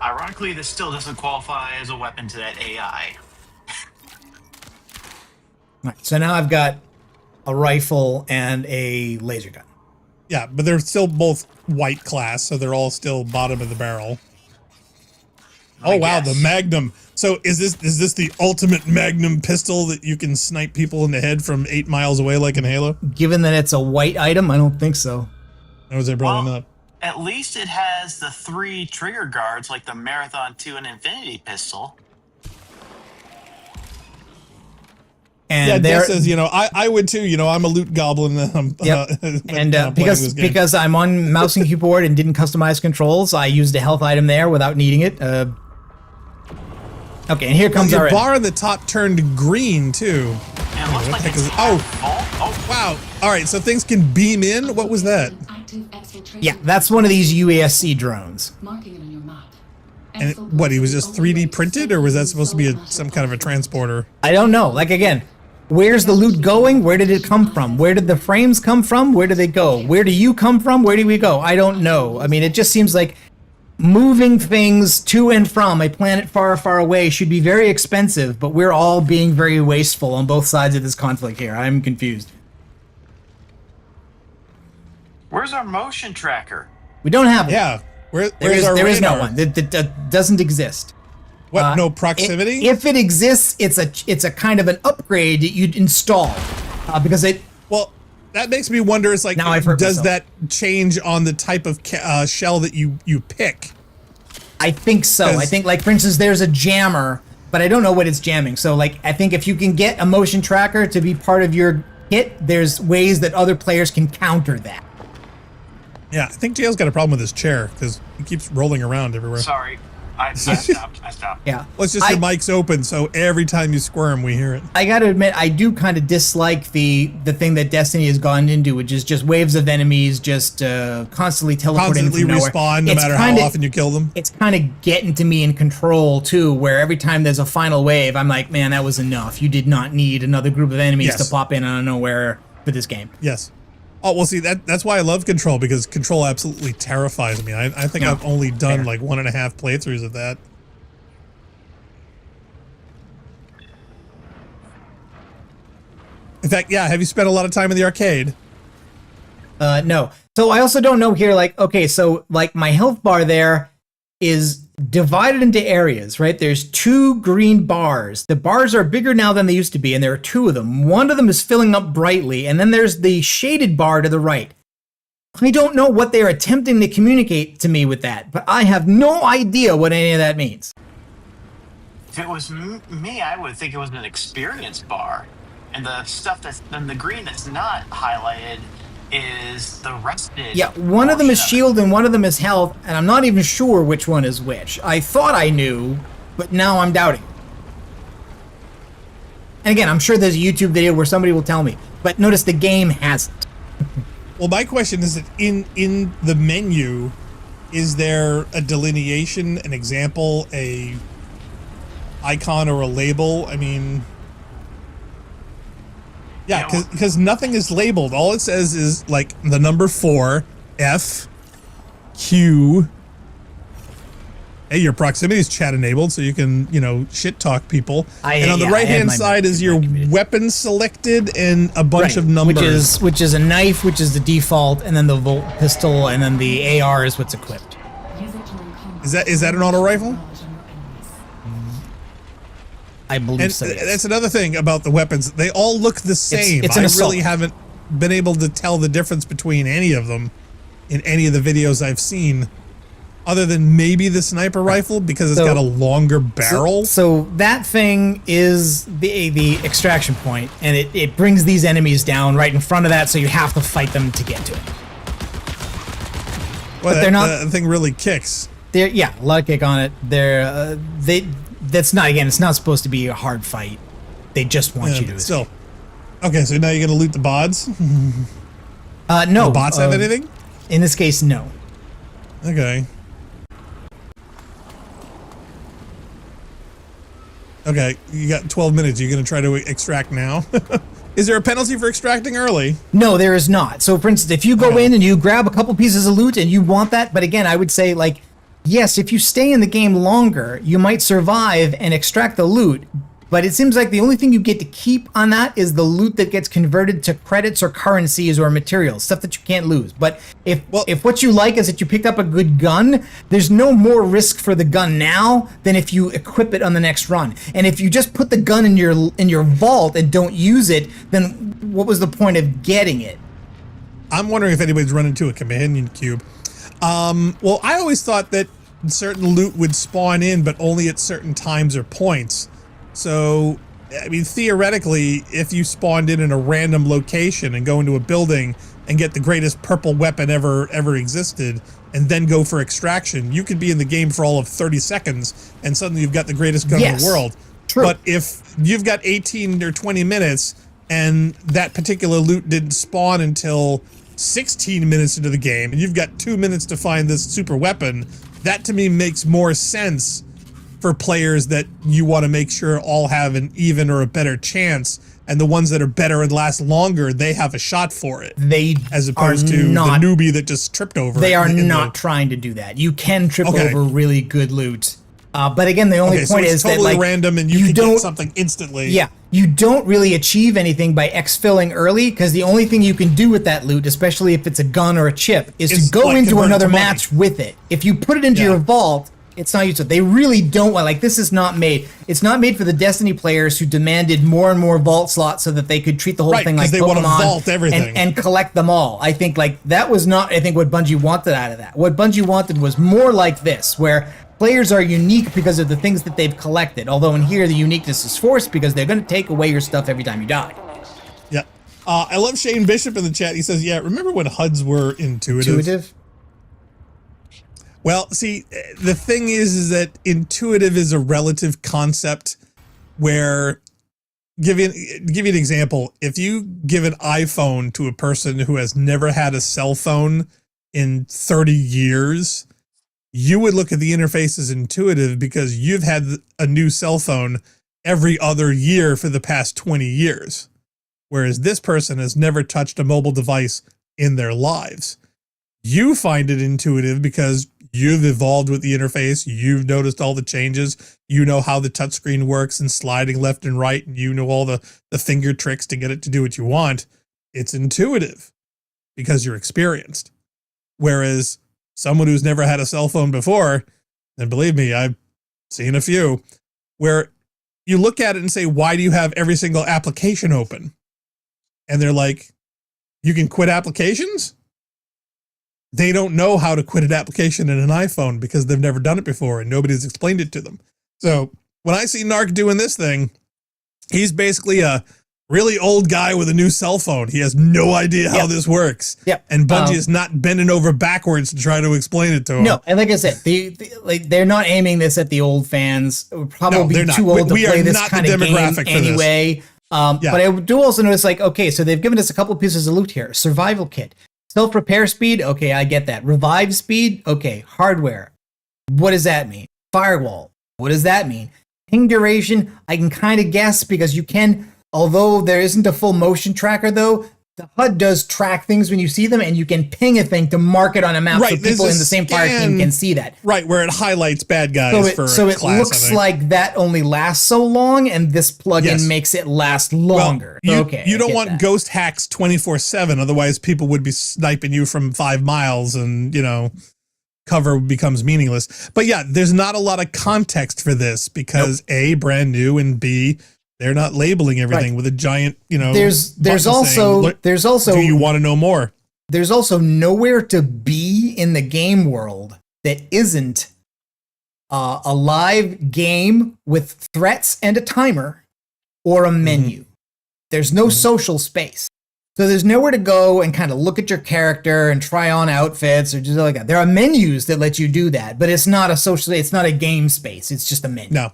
Ironically, this still doesn't qualify as a weapon to that AI. Right, so now I've got a rifle and a laser gun. Yeah, but they're still both white class, so they're all still bottom of the barrel. Oh wow, the Magnum. So is this the ultimate Magnum pistol that you can snipe people in the head from 8 miles away like in Halo? Given that it's a white item, I don't think so. No, is it probably not? At least it has the 3 trigger guards like the Marathon 2 and Infinity pistol. And Des says, you know, I would too. You know, I'm a loot goblin. Because I'm on mouse and keyboard and didn't customize controls, I used a health item there without needing it. Okay, and here comes our bar on the top turned green too. Oh, wow! All right, so things can beam in. What was that? Yeah, that's one of these UASC drones. And what? He was just 3D printed, or was that supposed to be some kind of a transporter? I don't know. Like again. Where's the loot going? Where did it come from? Where did the frames come from? Where do they go? Where do you come from? Where do we go? I don't know. I mean, it just seems like moving things to and from a planet far, far away should be very expensive, but we're all being very wasteful on both sides of this conflict here. I'm confused. Where's our motion tracker? We don't have one. Yeah. There There is no one. That doesn't exist. What? No proximity? If it exists, it's a kind of an upgrade that you'd install because it. Well, that makes me wonder. It's like, now I've heard does myself. that change on the type of shell that you pick? I think so. I think, like, for instance, there's a jammer, but I don't know what it's jamming. So, like, I think if you can get a motion tracker to be part of your kit, there's ways that other players can counter that. Yeah, I think Jail's got a problem with his chair because he keeps rolling around everywhere. Sorry. I stopped. Yeah. Well, it's just your mic's open, so every time you squirm, we hear it. I got to admit, I do kind of dislike the thing that Destiny has gone into, which is just waves of enemies just constantly teleporting Constantly from nowhere. respawn no matter how often you kill them. It's kind of getting to me in Control, too, where every time there's a final wave, I'm like, man, that was enough. You did not need another group of enemies to pop in out of nowhere for this game. Yes. Oh, well, see, that's why I love Control, because Control absolutely terrifies me. I think I've only done like 1.5 playthroughs of that. In fact, yeah, have you spent a lot of time in the arcade? No. So I also don't know here, like, okay, so like my health bar there is divided into areas, right? There's 2 green bars. The bars are bigger now than they used to be, and there are 2 of them. One of them is filling up brightly, and then there's the shaded bar to the right. I don't know what they're attempting to communicate to me with that, but I have no idea what any of that means. If it was me, I would think it was an experience bar. And the stuff then the green that's not highlighted is the rested. Yeah, one of them is shield and one of them is health, and I'm not even sure which one is which. I thought I knew, but now I'm doubting. And again, I'm sure there's a YouTube video where somebody will tell me, but notice the game hasn't. Well, my question is that in the menu, is there a delineation, an example, a icon or a label? I mean, yeah, because nothing is labeled. All it says is like the number 4, F, Q. Hey, your proximity is chat enabled, so you can, shit talk people. And on the right hand side is your weapon selected and a bunch of numbers. Which is a knife, which is the default, and then the Volt pistol, and then the AR is what's equipped. Is that an auto rifle? I believe so. Yes. That's another thing about the weapons. They all look the same. It's an assault. I really haven't been able to tell the difference between any of them in any of the videos I've seen, other than maybe the sniper rifle, because it's got a longer barrel. So that thing is the extraction point, and it brings these enemies down right in front of that, so you have to fight them to get to it. Well, but they're not. The thing really kicks. A lot of kick on it. That's not, again, it's not supposed to be a hard fight. They just want you to escape. Okay, so now you're gonna loot the bots? No. Do the bots have anything? In this case, no. Okay. Okay, you got 12 minutes. You're gonna try to extract now? Is there a penalty for extracting early? No, there is not. So, for instance, if you go in and you grab a couple pieces of loot and you want that, but again, I would say, like, yes, if you stay in the game longer, you might survive and extract the loot, but it seems like the only thing you get to keep on that is the loot that gets converted to credits or currencies or materials, stuff that you can't lose. But if what you like is that you picked up a good gun, there's no more risk for the gun now than if you equip it on the next run. And if you just put the gun in your vault and don't use it, then what was the point of getting it? I'm wondering if anybody's run into a companion cube. Well, I always thought that certain loot would spawn in, but only at certain times or points. So, I mean, theoretically, if you spawned in a random location and go into a building and get the greatest purple weapon ever existed, and then go for extraction, you could be in the game for all of 30 seconds, and suddenly you've got the greatest gun in the world. True. But if you've got 18 or 20 minutes, and that particular loot didn't spawn until 16 minutes into the game, and you've got 2 minutes to find this super weapon, that to me makes more sense for players that you want to make sure all have an even or a better chance, and the ones that are better and last longer, they have a shot for it. As opposed to the newbie that just tripped over it. They are not trying to do that. You can trip over really good loot But again, the only point so is totally that like random, and you can get something instantly. Yeah, you don't really achieve anything by exfilling early because the only thing you can do with that loot, especially if it's a gun or a chip, is to go into another match with it. If you put it into your vault, it's not useful. They really don't want, like, this is not made. It's not made for the Destiny players who demanded more and more vault slots so that they could treat the whole thing like they Pokemon want to vault everything and collect them all. I think like that was not, I think, what Bungie wanted out of that. What Bungie wanted was more like this, where players are unique because of the things that they've collected. Although in here, the uniqueness is forced because they're going to take away your stuff every time you die. Yeah. I love Shane Bishop in the chat. He says, yeah, remember when HUDs were intuitive? Well, see, the thing is that intuitive is a relative concept where, give you an example. If you give an iPhone to a person who has never had a cell phone in 30 years, you would look at the interface as intuitive because you've had a new cell phone every other year for the past 20 years. Whereas this person has never touched a mobile device in their lives. You find it intuitive because you've evolved with the interface. You've noticed all the changes. You know how the touchscreen works and sliding left and right. And you know all the finger tricks to get it to do what you want. It's intuitive because you're experienced. Whereas someone who's never had a cell phone before, and believe me, I've seen a few, where you look at it and say, why do you have every single application open? And they're like, you can quit applications? They don't know how to quit an application in an iPhone because they've never done it before and nobody's explained it to them. So when I see Narc doing this thing, he's basically a really old guy with a new cell phone. He has no idea how this works. Yep. And Bungie is not bending over backwards to try to explain it to him. No, and like I said, they're not aiming this at the old fans. It would probably be too old to play this kind of game anyway. But I do also notice, like, okay, so they've given us a couple pieces of loot here. Survival kit. Self-repair speed, okay, I get that. Revive speed, okay. Hardware, what does that mean? Firewall, what does that mean? Ping duration, I can kind of guess because you can, although there isn't a full motion tracker though, the HUD does track things when you see them and you can ping a thing to mark it on a map so people in the same fire team can see that. Right, where it highlights bad guys so it looks like that only lasts so long and this plugin makes it last longer. Well, you don't want ghost hacks 24/7, otherwise people would be sniping you from 5 miles and, cover becomes meaningless. But yeah, there's not a lot of context for this because A, brand new, and B, they're not labeling everything with a giant, There's also do you want to know more? There's also nowhere to be in the game world that isn't a live game with threats and a timer or a menu. There's no social space. So there's nowhere to go and kind of look at your character and try on outfits or just like that. There are menus that let you do that, but it's not a game space. It's just a menu. No.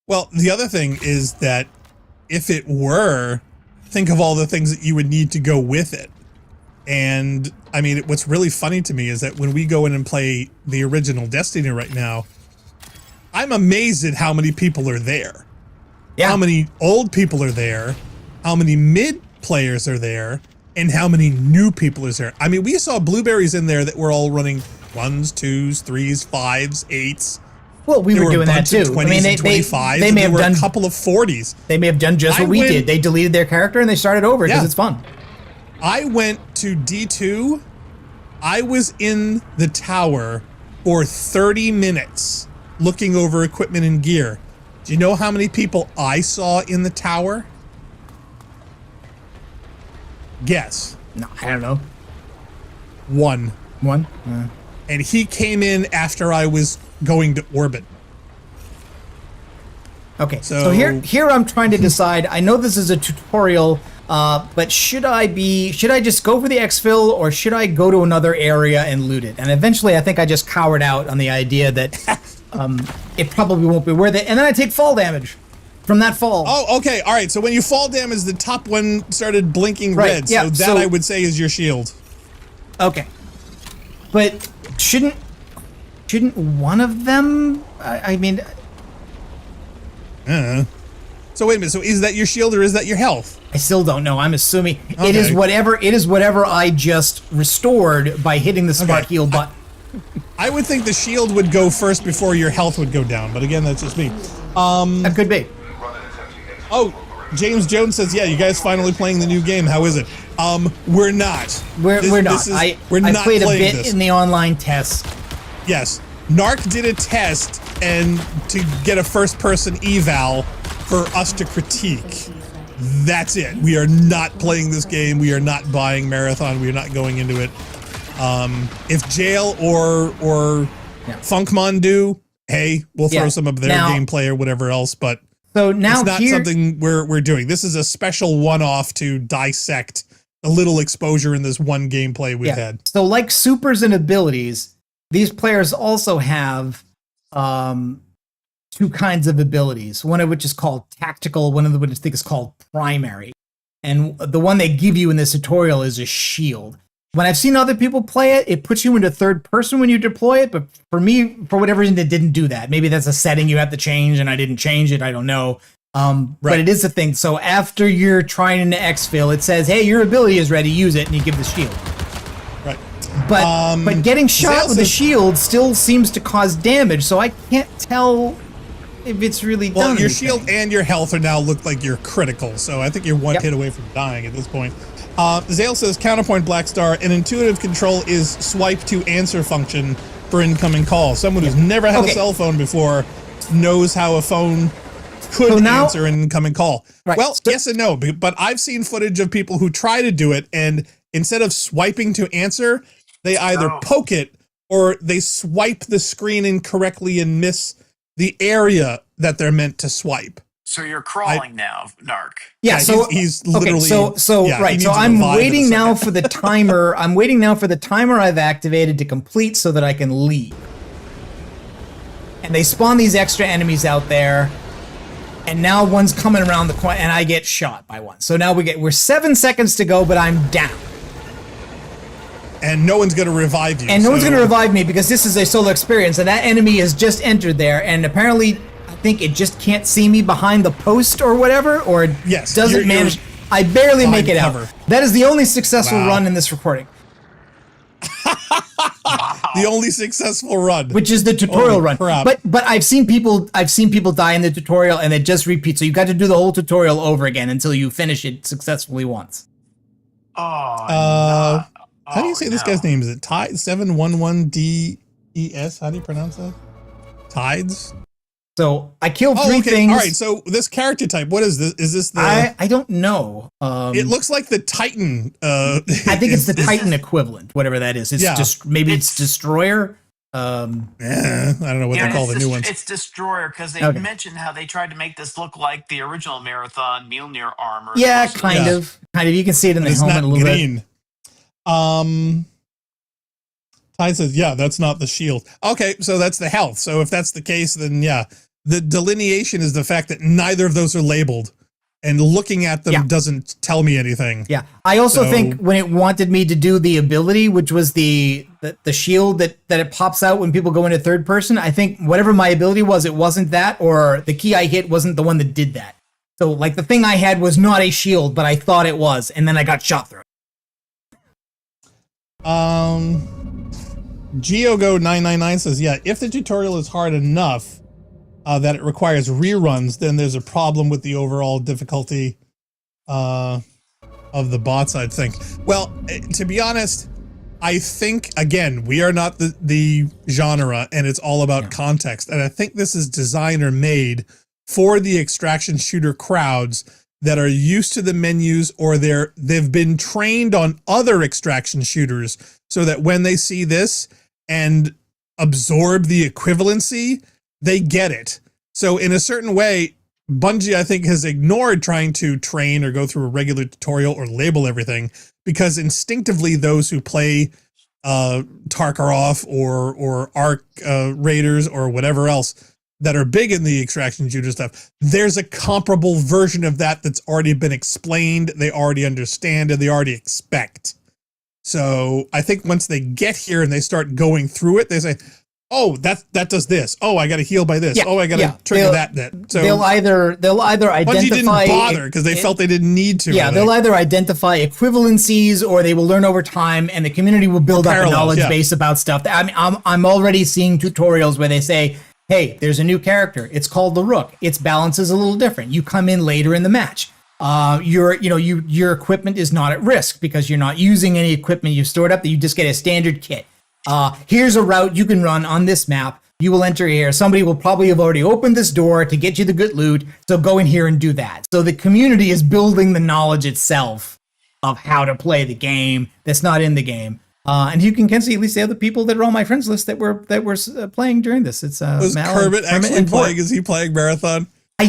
Well, the other thing is that if it were, think of all the things that you would need to go with it. And I mean, what's really funny to me is that when we go in and play the original Destiny right now, I'm amazed at how many people are there. Yeah. How many old people are there, how many mid players are there, and how many new people is there. I mean, we saw blueberries in there that were all running 1s, 2s, 3s, 5s, 8s. Well, we were doing that too. I mean, they may have done a couple of 40s. They may have done just what we did. They deleted their character and they started over because it's fun. I went to D2. I was in the tower for 30 minutes looking over equipment and gear. Do you know how many people I saw in the tower? Guess. No, I don't know. One. And he came in after I was going to orbit. Okay, so here I'm trying to decide. I know this is a tutorial, but should I just go for the exfil or should I go to another area and loot it? And eventually I think I just cowered out on the idea that it probably won't be worth it. And then I take fall damage from that fall. Oh, okay. All right. So when you fall damage, the top one started blinking red. Yeah, so that I would say is your shield. Okay. But shouldn't one of them? I mean, So wait a minute. So is that your shield or is that your health? I still don't know. I'm assuming it is whatever. It is whatever I just restored by hitting the smart heal button. I would think the shield would go first before your health would go down, but again, that's just me. That could be. Oh, James Jones says, "Yeah, you guys finally playing the new game. How is it?" We're not. We're not. I played a bit this. in the online test. Yes, Narc did a test and to get a first-person eval for us to critique. That's it. We are not playing this game. We are not buying Marathon. We are not going into it. If Jail or Funkmon do, hey, we'll throw some of their gameplay or whatever else. But so now it's not something we're doing. This is a special one-off to dissect a little exposure in this one gameplay we've had. So like supers and abilities, these players also have two kinds of abilities. One of which is called tactical, one of which I think is called primary. And the one they give you in this tutorial is a shield. When I've seen other people play it, it puts you into third person when you deploy it, but for me, for whatever reason, it didn't do that. Maybe that's a setting you have to change, and I didn't change it, I don't know. But it is a thing. So after you're trying into exfil, it says, hey, your ability is ready, use it, and you give the shield. Right. But getting shot with a shield still seems to cause damage, so I can't tell if it's really done. Well, your anything. shield and your health are now look like you're critical, so I think you're one hit away from dying at this point. Zale says, counterpoint Black Star, an intuitive control is swipe to answer function for incoming calls. Someone who's never had a cell phone before knows how a phone could answer an incoming call. Right. Well, yes and no, but I've seen footage of people who try to do it, and instead of swiping to answer, they either poke it or they swipe the screen incorrectly and miss the area that they're meant to swipe. So you're crawling now, Narc. Yeah, so he's literally right. So I'm waiting now for the timer. I'm waiting now for the timer I've activated to complete so that I can leave. And they spawn these extra enemies out there, and now one's coming around the corner, and I get shot by one. So now we're 7 seconds to go, but I'm down. And no one's going to revive you. And no one's going to revive me because this is a solo experience, and that enemy has just entered there, and apparently I think it just can't see me behind the post or whatever, or it doesn't manage. I barely make it out. That is the only successful run in this recording. The only successful run, which is the tutorial run. But I've seen people die in the tutorial, and it just repeats. So you've got to do the whole tutorial over again until you finish it successfully once. How do you say this guy's name? Is it Tide 711DES? How do you pronounce that? Tides. So I killed three things. All right. So this character type, what is this? Is this the? I don't know. It looks like the Titan. I think it's the Titan equivalent, whatever that is. It's just maybe it's Destroyer. I don't know what they call the new ones. It's Destroyer because they mentioned how they tried to make this look like the original Marathon Mjolnir armor. Yeah, kind of. You can see it in the helmet a little bit. Ty says, yeah, that's not the shield. Okay, so that's the health. So if that's the case, then yeah. The delineation is the fact that neither of those are labeled, and looking at them doesn't tell me anything. Yeah. I also think when it wanted me to do the ability, which was the shield that it pops out when people go into third person, I think whatever my ability was, it wasn't that, or the key I hit wasn't the one that did that. So like the thing I had was not a shield, but I thought it was, and then I got shot through it. GeoGo999 says, yeah, if the tutorial is hard enough that it requires reruns, then there's a problem with the overall difficulty of the bots, I think. Well, to be honest, I think, again, we are not the genre, and it's all about context. And I think this is designer made for the extraction shooter crowds that are used to the menus, or they've been trained on other extraction shooters, so that when they see this and absorb the equivalency, they get it. So in a certain way, Bungie, I think, has ignored trying to train or go through a regular tutorial or label everything, because instinctively those who play Tarkarov or Arc Raiders or whatever else that are big in the extraction shooter stuff, there's a comparable version of that that's already been explained, they already understand, and they already expect. So I think once they get here and they start going through it, they say, oh, that does this. Oh, I got to heal by this. Yeah, Oh, I got to trigger that. So they'll either identify. Bungie didn't bother because they felt they didn't need to. Yeah, they'll either identify equivalencies or they will learn over time, and the community will build up a knowledge base about stuff. I mean, I'm already seeing tutorials where they say, "Hey, there's a new character. It's called the Rook. Its balance is a little different. You come in later in the match. Your equipment is not at risk because you're not using any equipment you've stored up. That you just get a standard kit. Here's a route you can run on this map. You will enter here. Somebody will probably have already opened this door to get you the good loot. So go in here and do that." So the community is building the knowledge itself of how to play the game that's not in the game. And you can see at least the other people that are on my friends list that were playing during this. It's was Kermit actually playing? Is he playing Marathon? I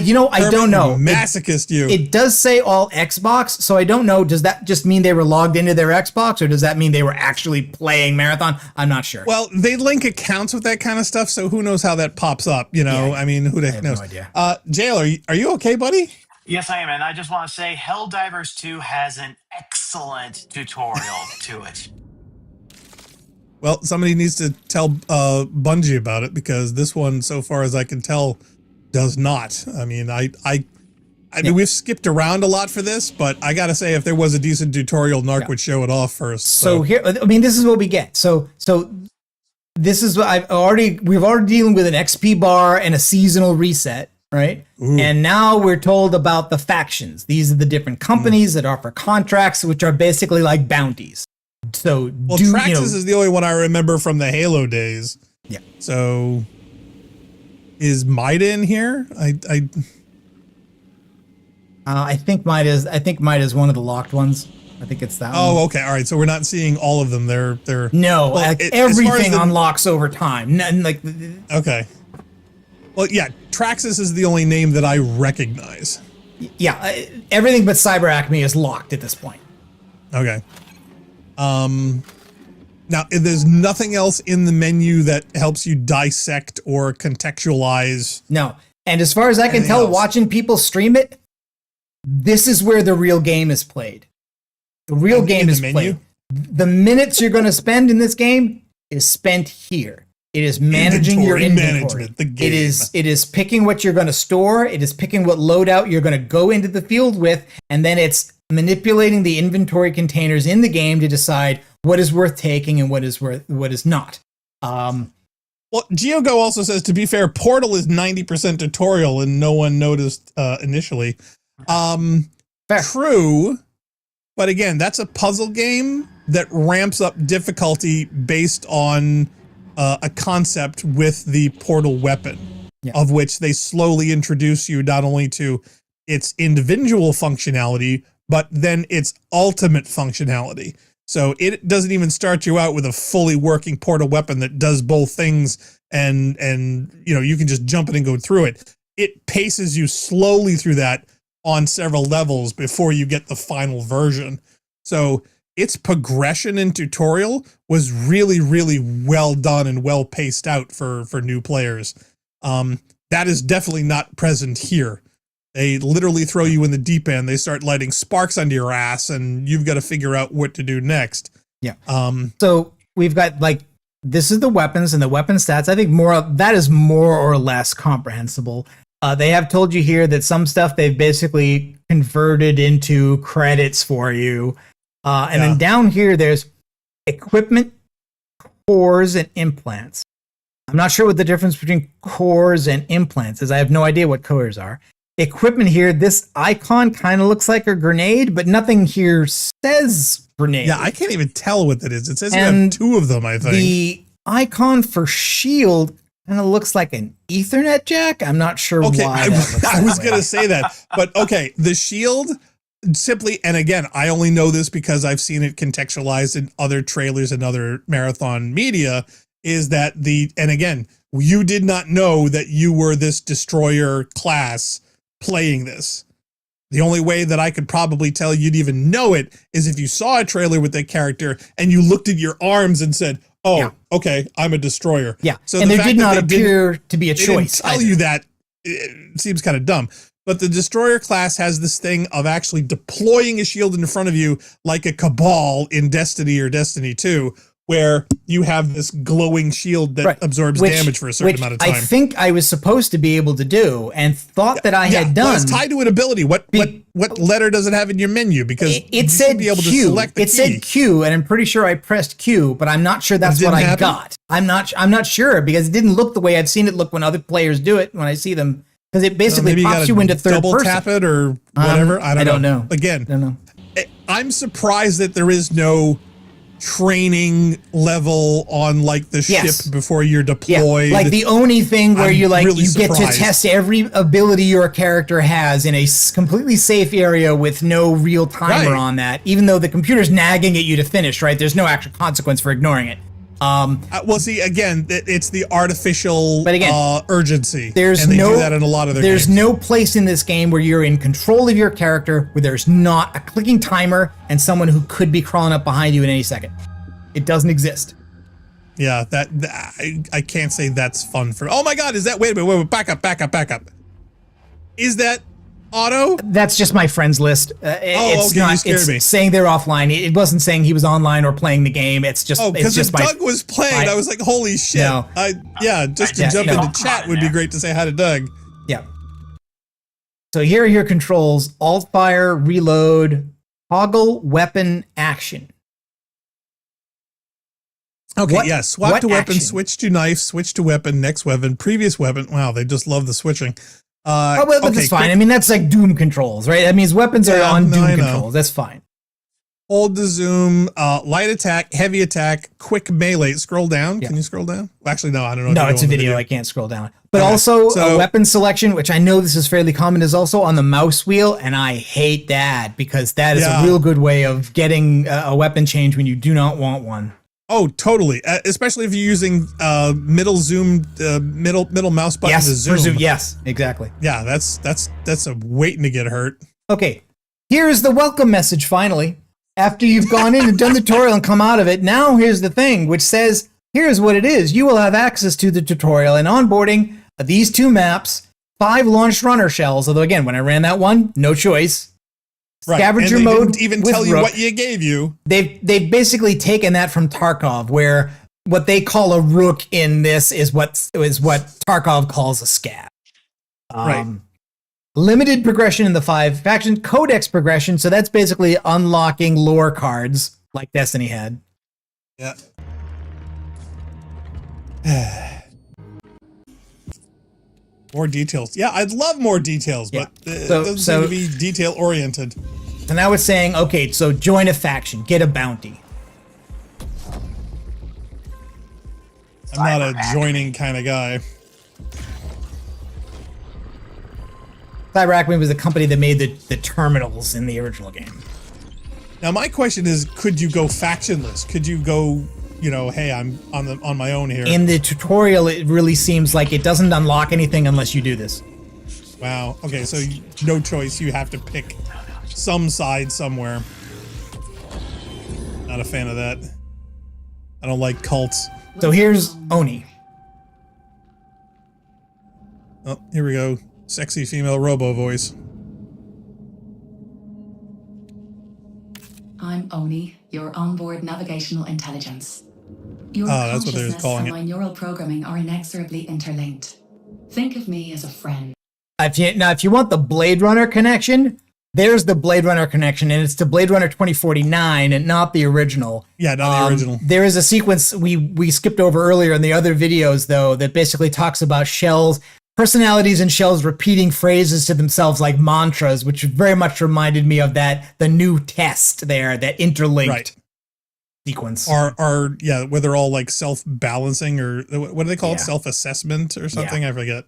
don't know. Masochist, It does say all Xbox, so I don't know. Does that just mean they were logged into their Xbox, or does that mean they were actually playing Marathon? I'm not sure. Well, they link accounts with that kind of stuff, so who knows how that pops up? You know, Yeah, I mean, who the heck knows? no idea. Jail, are you okay, buddy? Yes, I am, and I just want to say Helldivers 2 has an excellent tutorial to it. Well, somebody needs to tell Bungie about it because this one, so far as I can tell, does not. I mean, I mean, we've skipped around a lot for this, but I gotta say, if there was a decent tutorial, Narc would show it off first. So here, I mean, this is what we get. So this is what we've already dealing with an XP bar and a seasonal reset, right? Ooh. And now we're told about the factions. These are the different companies that offer contracts, which are basically like bounties. So, Traxxas is the only one I remember from the Halo days. Yeah. So, is Mida in here? I think Mida is one of the locked ones. I think it's that one. Oh, okay. All right. So we're not seeing all of them. They're no. well, everything unlocks over time. Okay. Well, yeah. Traxxas is the only name that I recognize. Yeah. Everything but Cyber Acme is locked at this point. Okay. Now, if there's nothing else in the menu that helps you dissect or contextualize. No. And as far as I can tell, watching people stream it, this is where the real game is played. The real game is played. The minutes you're going to spend in this game is spent here. It is managing your inventory. Management, the game. It is picking what you're going to store. It is picking what loadout you're going to go into the field with, and then it's manipulating the inventory containers in the game to decide what is worth taking and what is not. Well, GeoGo also says, to be fair, Portal is 90% tutorial, and no one noticed initially. True, but again, that's a puzzle game that ramps up difficulty based on a concept with the Portal weapon, of which they slowly introduce you not only to its individual functionality, but then its ultimate functionality. So it doesn't even start you out with a fully working Portal weapon that does both things, and you know, you can just jump in and go through it. It paces you slowly through that on several levels before you get the final version. So its progression in tutorial was really, really well done and well paced out for new players. That is definitely not present here. They literally throw you in the deep end. They start lighting sparks under your ass, and you've got to figure out what to do next. Yeah. So we've got this is the weapons and the weapon stats. I think that is more or less comprehensible. They have told you here that some stuff they've basically converted into credits for you. And then down here, there's equipment, cores, and implants. I'm not sure what the difference between cores and implants is. I have no idea what cores are. Equipment here, this icon kind of looks like a grenade, but nothing here says grenade. Yeah, I can't even tell what that is. It says you have two of them, I think. The icon for shield kind of looks like an Ethernet jack. I'm not sure why. I was going to say that. But okay, the shield simply, and again, I only know this because I've seen it contextualized in other trailers and other marathon media, is that and again, you did not know that you were this destroyer class playing this. The only way that I could probably tell you'd even know it is if you saw a trailer with that character and you looked at your arms and said, oh, okay, I'm a destroyer. Yeah, so and there did not appear to be a choice. Tell you that, it seems kind of dumb. But the destroyer class has this thing of actually deploying a shield in front of you like a Cabal in Destiny or Destiny 2, where you have this glowing shield that absorbs damage for a certain amount of time. I think I was supposed to be able to do, and thought that I had done. Well, it's tied to an ability. What letter does it have in your menu? Because it said be able Q. to select the it said Q, and I'm pretty sure I pressed Q, but I'm not sure that's what I got. I'm not sure because it didn't look the way I'd seen it look when other players do it when I see them. Because it basically pops you into third double person. Tap it or whatever. I don't know. Again, I don't know. I'm surprised that there is no training level on like the ship before you're deployed. Like the Oni thing where you like really you get to test every ability your character has in a completely safe area with no real timer on that, even though the computer's nagging at you to finish, right? There's no actual consequence for ignoring it. Well, see, again, it's the artificial urgency. There's and they do that in a lot of their games. no place in this game where you're in control of your character, where there's not a clicking timer and someone who could be crawling up behind you in any second. It doesn't exist. Yeah, I can't say that's fun for. Oh my God, is that? Wait a minute, wait, back up. Is that auto? That's just my friends list. It's not. You scared me. It's saying they're offline. It wasn't saying he was online or playing the game. It's just. Because if Doug was playing, I was like, "Holy shit!" No. Just to jump into chat would be great to say hi to Doug. Yeah. So here are your controls: Alt fire, reload, toggle weapon action. Okay, swap to weapon, switch to knife, switch to weapon, next weapon, previous weapon. Wow, they just love the switching. But that's fine. I mean, that's like Doom controls, right? That means weapons are on Doom controls. That's fine. Hold to zoom, light attack, heavy attack, quick melee. Scroll down. Can you scroll down? Well, actually, no, I don't know. No, it's a video. I can't scroll down. But also, weapon selection, which I know this is fairly common, is also on the mouse wheel, and I hate that because that is a real good way of getting a weapon change when you do not want one. Oh, totally. Especially if you're using middle zoom, middle mouse button to zoom. Yes, exactly. Yeah, that's a waiting to get hurt. Okay, here's the welcome message finally. After you've gone in and done the tutorial and come out of it, now here's the thing, which says, here's what it is. You will have access to the tutorial and onboarding of these 2 maps, 5 launched runner shells, although again, when I ran that one, no choice. Scavenger mode. Didn't even tell you what you gave you. They've basically taken that from Tarkov, where what they call a rook in this is what Tarkov calls a scav. Limited progression in the 5 faction, codex progression, so that's basically unlocking lore cards like Destiny had. Yeah. More details. Yeah, I'd love more details, but it doesn't seem to be detail oriented. So now it's saying, okay, so join a faction, get a bounty. I'm not a joining kind of guy. Cyber Acme was the company that made the terminals in the original game. Now my question is, could you go factionless? Could you go, hey, I'm on my own here? In the tutorial, it really seems like it doesn't unlock anything unless you do this. Wow. Okay, so no choice. You have to pick some side somewhere. Not a fan of that. I don't like cults. So here's Oni. Oh, here we go. Sexy female robo voice. I'm Oni, your onboard navigational intelligence. Your that's what they're consciousness calling and my neural programming are inexorably interlinked. Think of me as a friend. If you want the Blade Runner connection, there's the Blade Runner connection, and it's to Blade Runner 2049 and not the original. Yeah, not the original. There is a sequence we skipped over earlier in the other videos, though, that basically talks about shells, personalities in shells repeating phrases to themselves like mantras, which very much reminded me of the new test there, that interlinked sequence. Where they're all like self-balancing, or what do they call it? Self-assessment or something? I forget.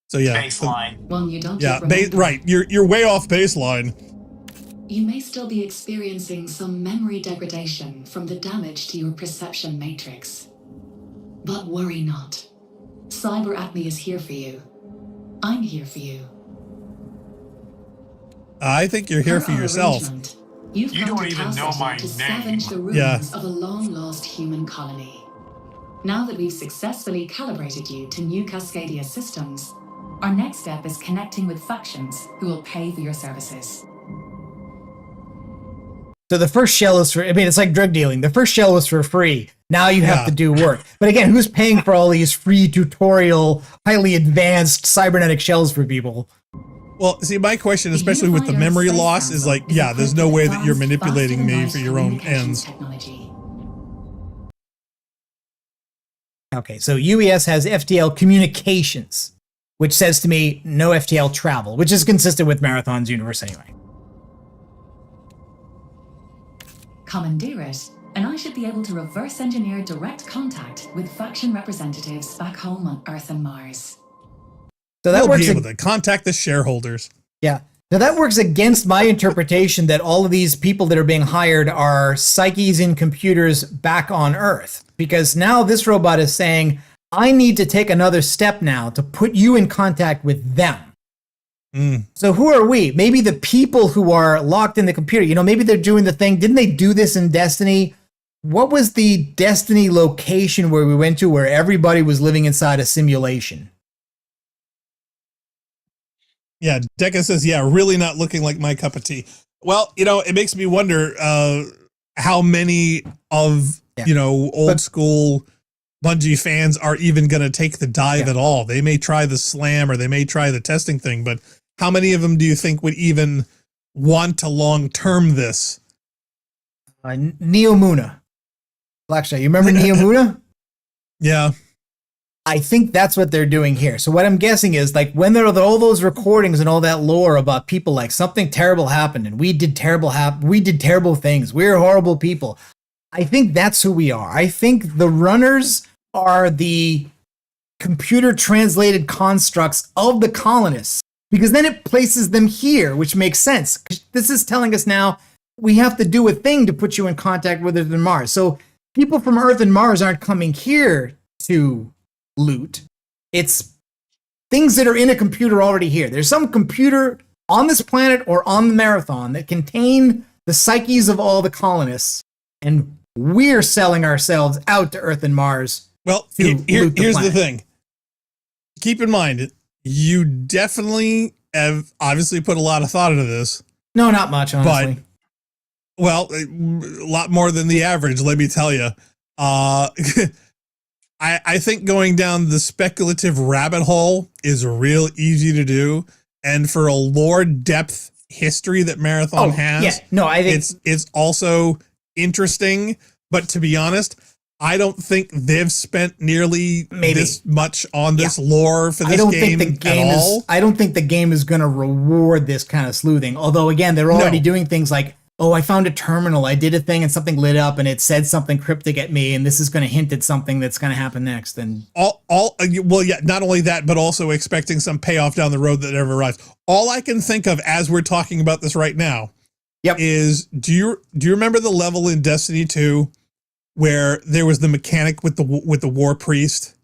So baseline. Well, you don't. Right. You're way off baseline. You may still be experiencing some memory degradation from the damage to your perception matrix. But worry not. Cyber Acme is here for you. I'm here for you. I think you're here for yourself. You don't even know my to name. scavenge the ruins of a long-lost human colony. Now that we've successfully calibrated you to new Cascadia systems, our next step is connecting with factions who will pay for your services. So the first shell is for, I mean, it's like drug dealing. The first shell was for free. Now you have to do work. But again, who's paying for all these free tutorial, highly advanced cybernetic shells for people? Well, see, my question, especially with the memory loss, is like, yeah, there's no way that you're manipulating me for your own ends. Okay, so UES has FTL communications, which says to me no FTL travel, which is consistent with Marathon's universe anyway. Commandeer it, and I should be able to reverse engineer direct contact with faction representatives back home on Earth and Mars. So that we'll works. Be able to contact the shareholders. Yeah. Now that works against my interpretation that all of these people that are being hired are psyches in computers back on Earth. Because now this robot is saying, I need to take another step now to put you in contact with them. So who are we? Maybe the people who are locked in the computer. You know, maybe they're doing the thing. Didn't they do this in Destiny? What was the Destiny location where we went to where everybody was living inside a simulation? Yeah, Deca says, yeah, really not looking like my cup of tea. Well, you know, it makes me wonder how many of, you know, old school Bungie fans are even going to take the dive at all. They may try the slam or they may try the testing thing, but how many of them do you think would even want to long-term this? Neomuna. Blackshot, you remember Neomuna? Yeah. I think that's what they're doing here. So what I'm guessing is, like, when there are all those recordings and all that lore about people like something terrible happened and we did terrible things. We're horrible people. I think that's who we are. I think the runners are the computer translated constructs of the colonists, because then it places them here, which makes sense. This is telling us now we have to do a thing to put you in contact with Earth and Mars. So people from Earth and Mars aren't coming here to loot. It's things that are in a computer already here. There's some computer on this planet or on the Marathon that contain the psyches of all the colonists, and we're selling ourselves out to Earth and Mars. Well, here's the thing. Keep in mind, you definitely have obviously put a lot of thought into this. No, not much, honestly. But, well, a lot more than the average, let me tell you. I think going down the speculative rabbit hole is real easy to do. And for a lore depth history that Marathon has, I think it's also interesting. But to be honest, I don't think they've spent nearly this much on this lore for this game at all. I don't think the game is going to reward this kind of sleuthing. Although, again, they're already doing things like, oh, I found a terminal. I did a thing and something lit up and it said something cryptic at me. And this is going to hint at something that's going to happen next. And not only that, but also expecting some payoff down the road that never arrives. All I can think of as we're talking about this right now is, do you remember the level in Destiny 2 where there was the mechanic with the war priest,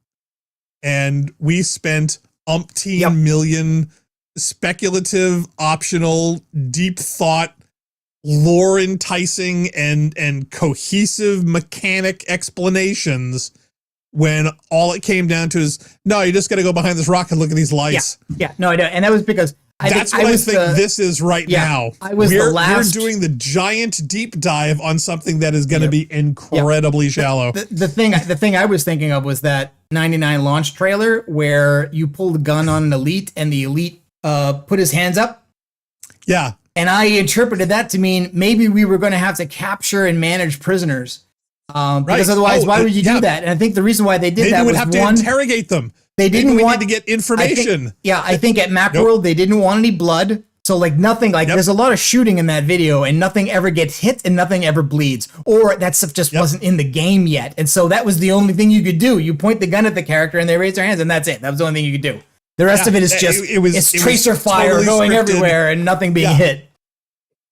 and we spent umpteen million speculative, optional, deep thought, lore enticing and cohesive mechanic explanations when all it came down to is, no, you just got to go behind this rock and look at these lights. No, I know. And that was because I think this is right now. We're doing the giant deep dive on something that is going to be incredibly shallow. The thing I was thinking of was that 99 launch trailer where you pulled a gun on an elite and the elite put his hands up. Yeah. And I interpreted that to mean maybe we were going to have to capture and manage prisoners. Because otherwise, why would you do that? And I think the reason why they did that was, have to interrogate them. They didn't want to get information. I think at Macworld they didn't want any blood. So like nothing, there's a lot of shooting in that video and nothing ever gets hit and nothing ever bleeds. Or that stuff just wasn't in the game yet. And so that was the only thing you could do. You point the gun at the character and they raise their hands and that's it. That was the only thing you could do. The rest of it is just it's tracer fire totally going everywhere and nothing being hit.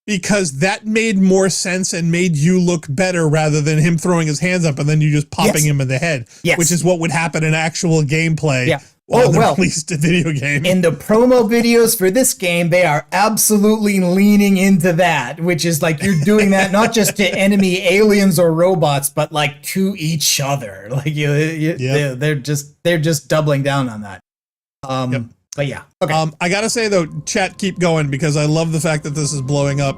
Because that made more sense and made you look better rather than him throwing his hands up and then you just popping him in the head, which is what would happen in actual gameplay while they released a video game. In the promo videos for this game, they are absolutely leaning into that, which is like you're doing that not just to enemy aliens or robots, but like to each other. Like they're just doubling down on that. But yeah. Okay. I gotta say though, chat, keep going because I love the fact that this is blowing up.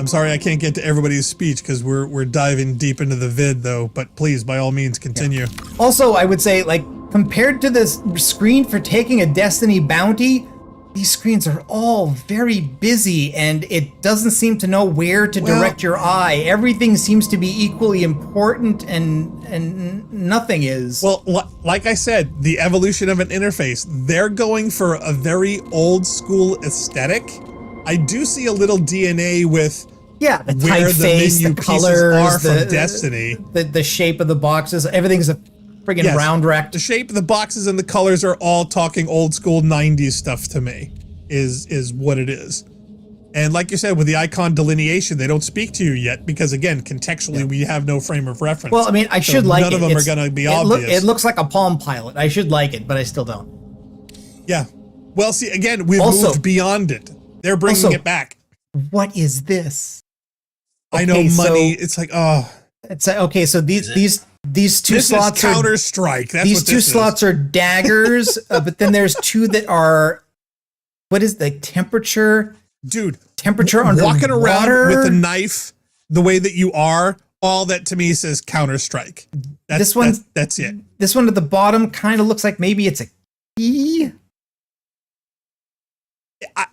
I'm sorry I can't get to everybody's speech because we're diving deep into the vid though, but please, by all means, continue. Yeah. Also, I would say, like, compared to the screen for taking a Destiny bounty, these screens are all very busy and it doesn't seem to know where to direct your eye. Everything seems to be equally important and nothing is. Well, like I said, the evolution of an interface, they're going for a very old school aesthetic. I do see a little DNA with the where typeface, the menu the colors, are from Destiny. The shape of the boxes, everything's a friggin' round rect. The shape of the boxes and the colors are all talking old school 90s stuff to me, is what it is. And like you said, with the icon delineation, they don't speak to you yet because, again, contextually, we have no frame of reference. Well, I mean, I should like it. None of them are going to be obvious. It looks like a Palm Pilot. I should like it, but I still don't. Yeah. Well, see, again, we've moved beyond it. They're bringing it back. What is this? I know money. It's like, oh. It's like, okay, so these two slots are Counter-Strike. That's these what two slots are daggers, but then there's two that are, what is the temperature? Dude, temperature under walking around water? with a knife the way that you are, all that to me says Counter-Strike. That's it. This one at the bottom kind of looks like maybe it's a key.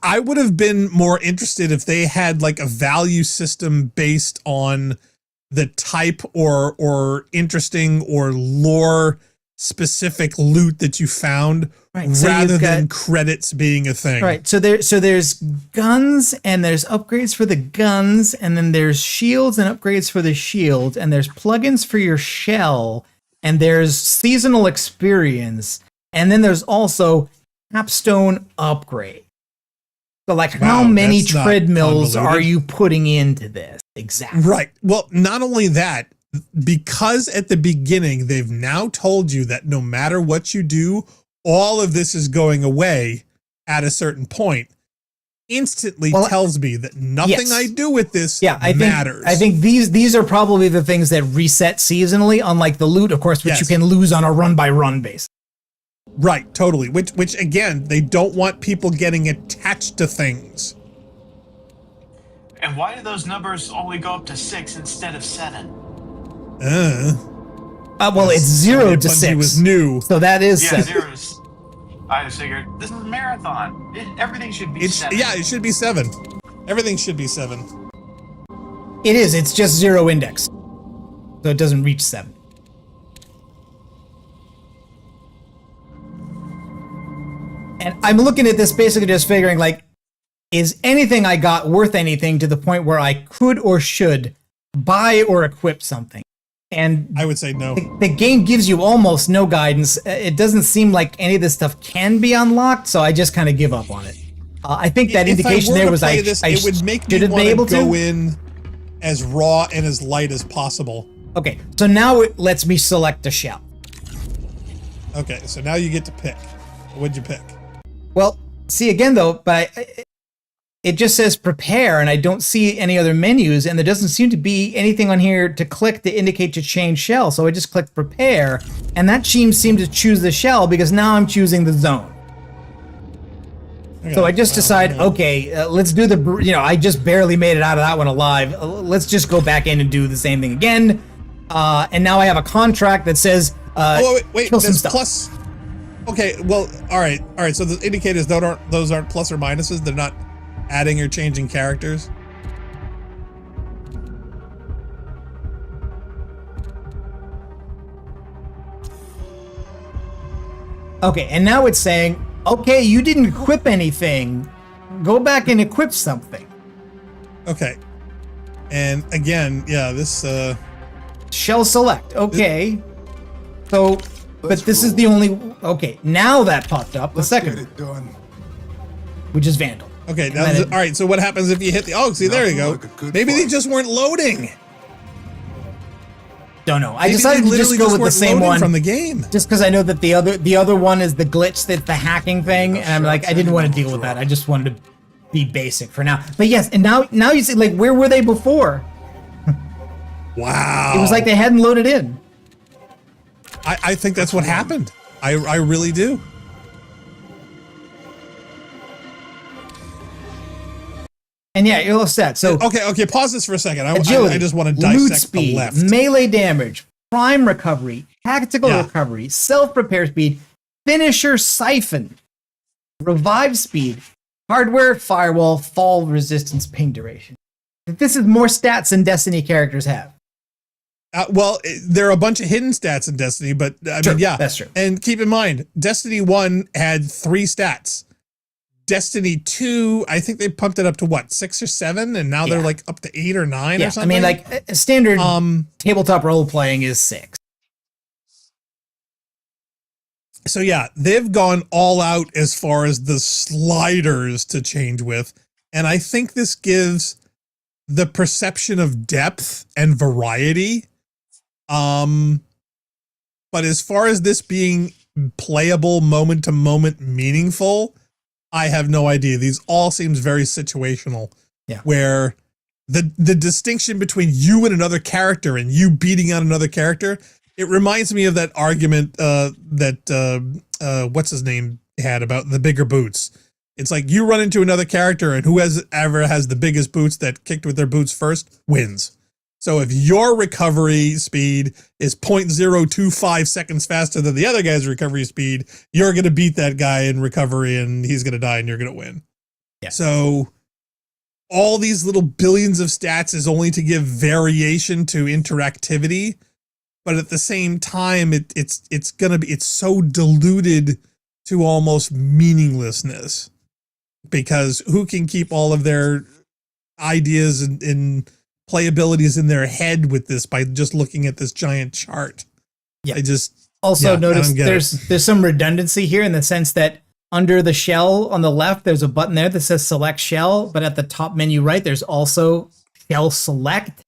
I would have been more interested if they had like a value system based on the type or interesting or lore specific loot that you found, rather than credits being a thing. Right. So there's guns and there's upgrades for the guns, and then there's shields and upgrades for the shield, and there's plugins for your shell, and there's seasonal experience, and then there's also capstone upgrade. So like, how many treadmills are you putting into this? Exactly. Right. Well, not only that, because at the beginning, they've now told you that no matter what you do, all of this is going away at a certain point. Instantly tells me that nothing I do with this matters. I think these are probably the things that reset seasonally, unlike the loot, of course, which you can lose on a run-by-run basis. Right, totally. Which again, they don't want people getting attached to things. And why do those numbers only go up to 6 instead of 7? Well, it's 0 to 6. Was new, so that is 0 to. I just figured this is a marathon. Everything should be 7. Yeah, it should be 7. Everything should be 7. It is. It's just 0 index, so it doesn't reach 7. And I'm looking at this basically just figuring, like, is anything I got worth anything to the point where I could or should buy or equip something? And I would say no. The game gives you almost no guidance. It doesn't seem like any of this stuff can be unlocked, so I just kind of give up on it. I think that indication there was I would make me want to go in as raw and as light as possible. Okay, so now it lets me select a shell. Okay, so now you get to pick. What'd you pick? Well, see again though, but it just says prepare, and I don't see any other menus, and there doesn't seem to be anything on here to click to indicate to change shell. So I just clicked prepare, and that seems to choose the shell because now I'm choosing the zone. Okay. So I just decide, okay, let's do the, I just barely made it out of that one alive. Let's just go back in and do the same thing again. And now I have a contract that says, wait, kill some stuff. Plus. Okay, well, all right. So the indicators, those aren't plus or minuses. They're not adding or changing characters. Okay, and now it's saying, okay, you didn't equip anything. Go back and equip something. Okay. And again, yeah, this shell select. Okay. So but this is the only, okay, now that popped up, the second one, which is Vandal. Okay, now all right, so what happens if you hit the, see, there you go. Maybe they just weren't loading. Don't know. I decided to just go with the same one from the game. Just because I know that the other one is the glitch, that's the hacking thing, and I'm like, I didn't want to deal with that. I just wanted to be basic for now. But yes, and now you see, like, where were they before? Wow. It was like they hadn't loaded in. I think that's what happened. I really do. And yeah, you're all set. So okay. Pause this for a second. agility, I just want to loot dissect speed, the left. melee damage, prime recovery, tactical recovery, self-repair speed, finisher siphon, revive speed, hardware, firewall, fall resistance, ping duration. This is more stats than Destiny characters have. Well, there are a bunch of hidden stats in Destiny, but I mean, yeah, that's true. And keep in mind, Destiny 1 had 3 stats. Destiny 2, I think they pumped it up to what, 6 or 7, and now they're like up to 8 or 9 or something. I mean, like standard tabletop role playing is 6. So yeah, they've gone all out as far as the sliders to change with, and I think this gives the perception of depth and variety. But as far as this being playable, moment to moment, meaningful, I have no idea. These all seems very situational. Yeah. Where the distinction between you and another character and you beating on another character, it reminds me of that argument that what's his name had about the bigger boots. It's like you run into another character and whoever has the biggest boots that kicked with their boots first wins. So if your recovery speed is 0.025 seconds faster than the other guy's recovery speed, you're going to beat that guy in recovery and he's going to die and you're going to win. Yeah. So all these little billions of stats is only to give variation to interactivity. But at the same time, it's so diluted to almost meaninglessness, because who can keep all of their ideas and playabilities in their head with this by just looking at this giant chart? Yeah. I just notice there's some redundancy here in the sense that under the shell on the left, there's a button there that says select shell, but at the top menu right, there's also shell select.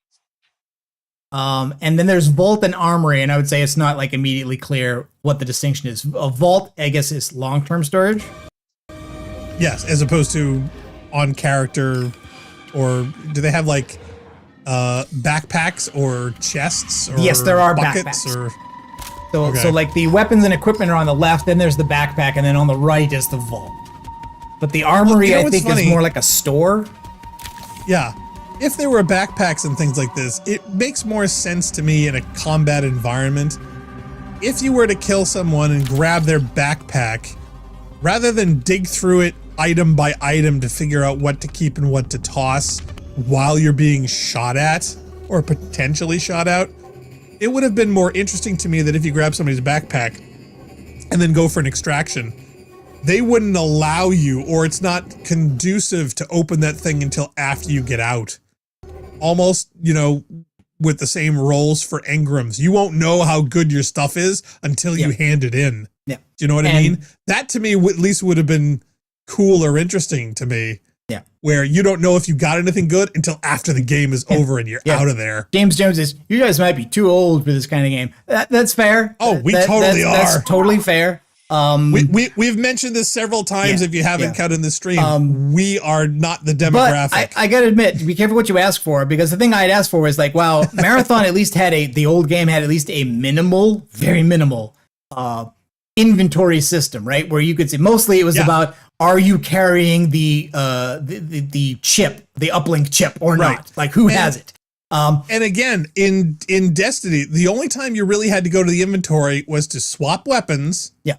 And then there's vault and armory, and I would say it's not like immediately clear what the distinction is. A vault, I guess, is long-term storage. Yes, as opposed to on character, or do they have like backpacks or chests? Or yes, there are buckets backpacks. So like the weapons and equipment are on the left, then there's the backpack, and then on the right is the vault. But the armory, I think, is more like a store. Yeah. If there were backpacks and things like this, it makes more sense to me in a combat environment. If you were to kill someone and grab their backpack, rather than dig through it item by item to figure out what to keep and what to toss while you're being shot at or potentially shot out, it would have been more interesting to me that if you grab somebody's backpack and then go for an extraction, they wouldn't allow you, or it's not conducive to open that thing until after you get out. Almost, with the same roles for engrams. You won't know how good your stuff is until you hand it in. Yeah. Do you know what I mean? That to me at least would have been cool or interesting to me. Yeah. Where you don't know if you got anything good until after the game is over and you're out of there. James Jones says, you guys might be too old for this kind of game. That's fair. Oh, we totally are. That's totally fair. We've mentioned this several times. If you haven't cut in the stream, we are not the demographic. But I gotta admit, be careful what you ask for, because the thing I'd asked for was like, wow, Marathon at least had the old game had at least a minimal, very minimal, inventory system, right? Where you could say mostly it was about, are you carrying the chip, the uplink chip or not? Like who has it? And again, in Destiny, the only time you really had to go to the inventory was to swap weapons. Yeah.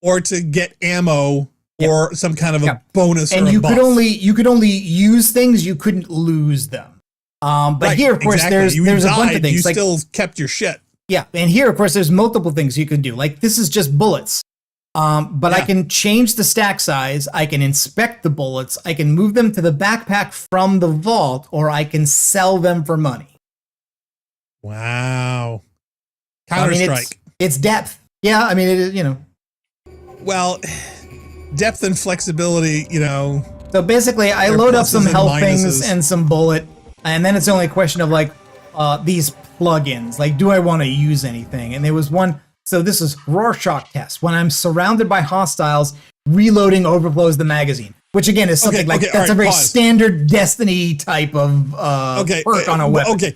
Or to get ammo or some kind of a bonus. And or you a buff. could only use things, you couldn't lose them. But here, of course, there's a bunch of things. You still kept your shit. Yeah, and here, of course, there's multiple things you can do. Like this is just bullets. But I can change the stack size. I can inspect the bullets. I can move them to the backpack from the vault, or I can sell them for money. Wow. Counter-Strike. It's depth. Yeah, I mean, it is, Well, depth and flexibility, So basically, I load up some health things and some bullet, and then it's only a question of like these plugins. Like, do I want to use anything? And there was one. So this is Rorschach test. When I'm surrounded by hostiles, reloading overflows the magazine, which again is something that's a very standard Destiny type of perk on a weapon. Okay,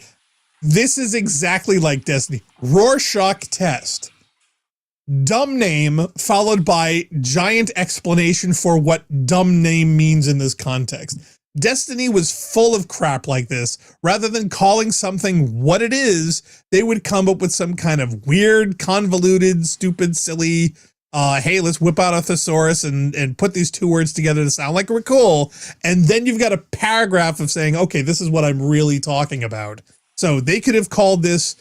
this is exactly like Destiny. Rorschach test. Dumb name followed by giant explanation for what dumb name means in this context. Destiny was full of crap like this. Rather than calling something what it is, they would come up with some kind of weird, convoluted, stupid, silly, hey, let's whip out a thesaurus and put these two words together to sound like we're cool. And then you've got a paragraph of saying, okay, this is what I'm really talking about. So they could have called this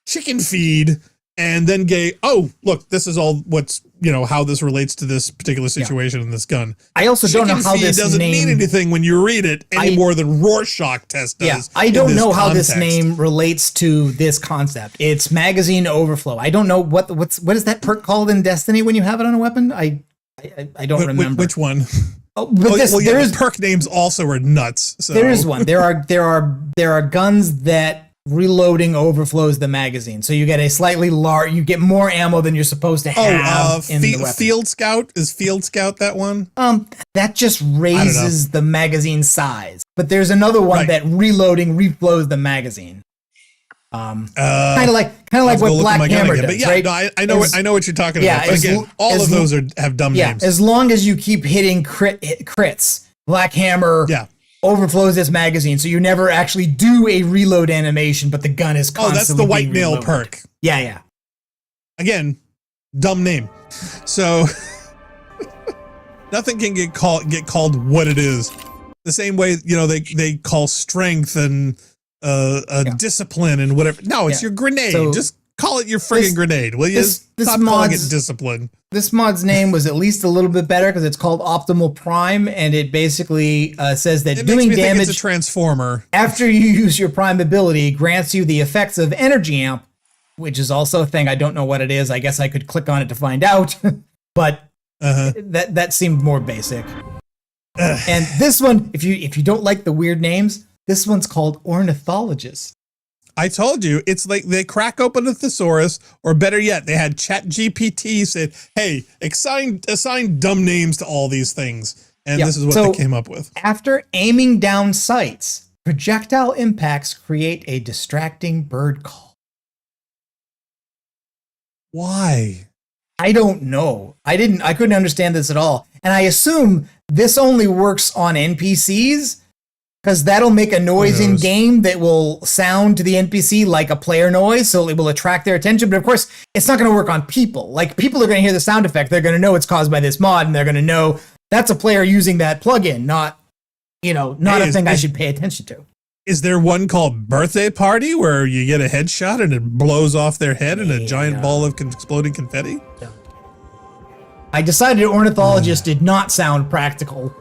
chicken feed and then oh, look, this is all what's, how this relates to this particular situation in this gun. I also don't know how this doesn't mean anything when you read it any more than Rorschach test does. Yeah, I don't know how this name relates to this concept. It's magazine overflow. I don't know what is that perk called in Destiny when you have it on a weapon? I don't remember. Which one? Oh, but the perk names also are nuts. So. There is one. There are guns that reloading overflows the magazine, so you get a slightly large. You get more ammo than you're supposed to have in the weapon. Field Scout, is Field Scout that one? That just raises the magazine size. But there's another one that reloading reflows the magazine. Kind of like what Black Hammer does. But yeah, right? No, I know what you're talking about. But again, all of those have dumb names. As long as you keep hitting crits, Black Hammer. Yeah. Overflows this magazine, so you never actually do a reload animation, but the gun is constantly that's the white nail reloaded. perk. Yeah. Again, dumb name. So nothing can get called what it is. The same way, they call strength and discipline and whatever. No, it's your grenade. So just call it your friggin' grenade, will you? Stop calling it discipline. This mod's name was at least a little bit better because it's called Optimal Prime, and it basically says that doing damage it's a transformer after you use your Prime ability grants you the effects of Energy Amp, which is also a thing. I don't know what it is. I guess I could click on it to find out, but that seemed more basic. And this one, if you don't like the weird names, this one's called Ornithologist. I told you, it's like they crack open a thesaurus, or better yet, they had ChatGPT said, hey, assign dumb names to all these things. And this is what they came up with. After aiming down sights, projectile impacts create a distracting bird call. Why? I don't know. I couldn't understand this at all. And I assume this only works on NPCs, because that'll make a noise in game that will sound to the NPC like a player noise, so it will attract their attention. But of course, it's not going to work on people. Like, people are going to hear the sound effect. They're going to know it's caused by this mod, and they're going to know that's a player using that plugin, not a thing I should pay attention to. Is there one called Birthday Party where you get a headshot and it blows off their head in a giant ball of exploding confetti? Yeah. I decided Ornithologist did not sound practical.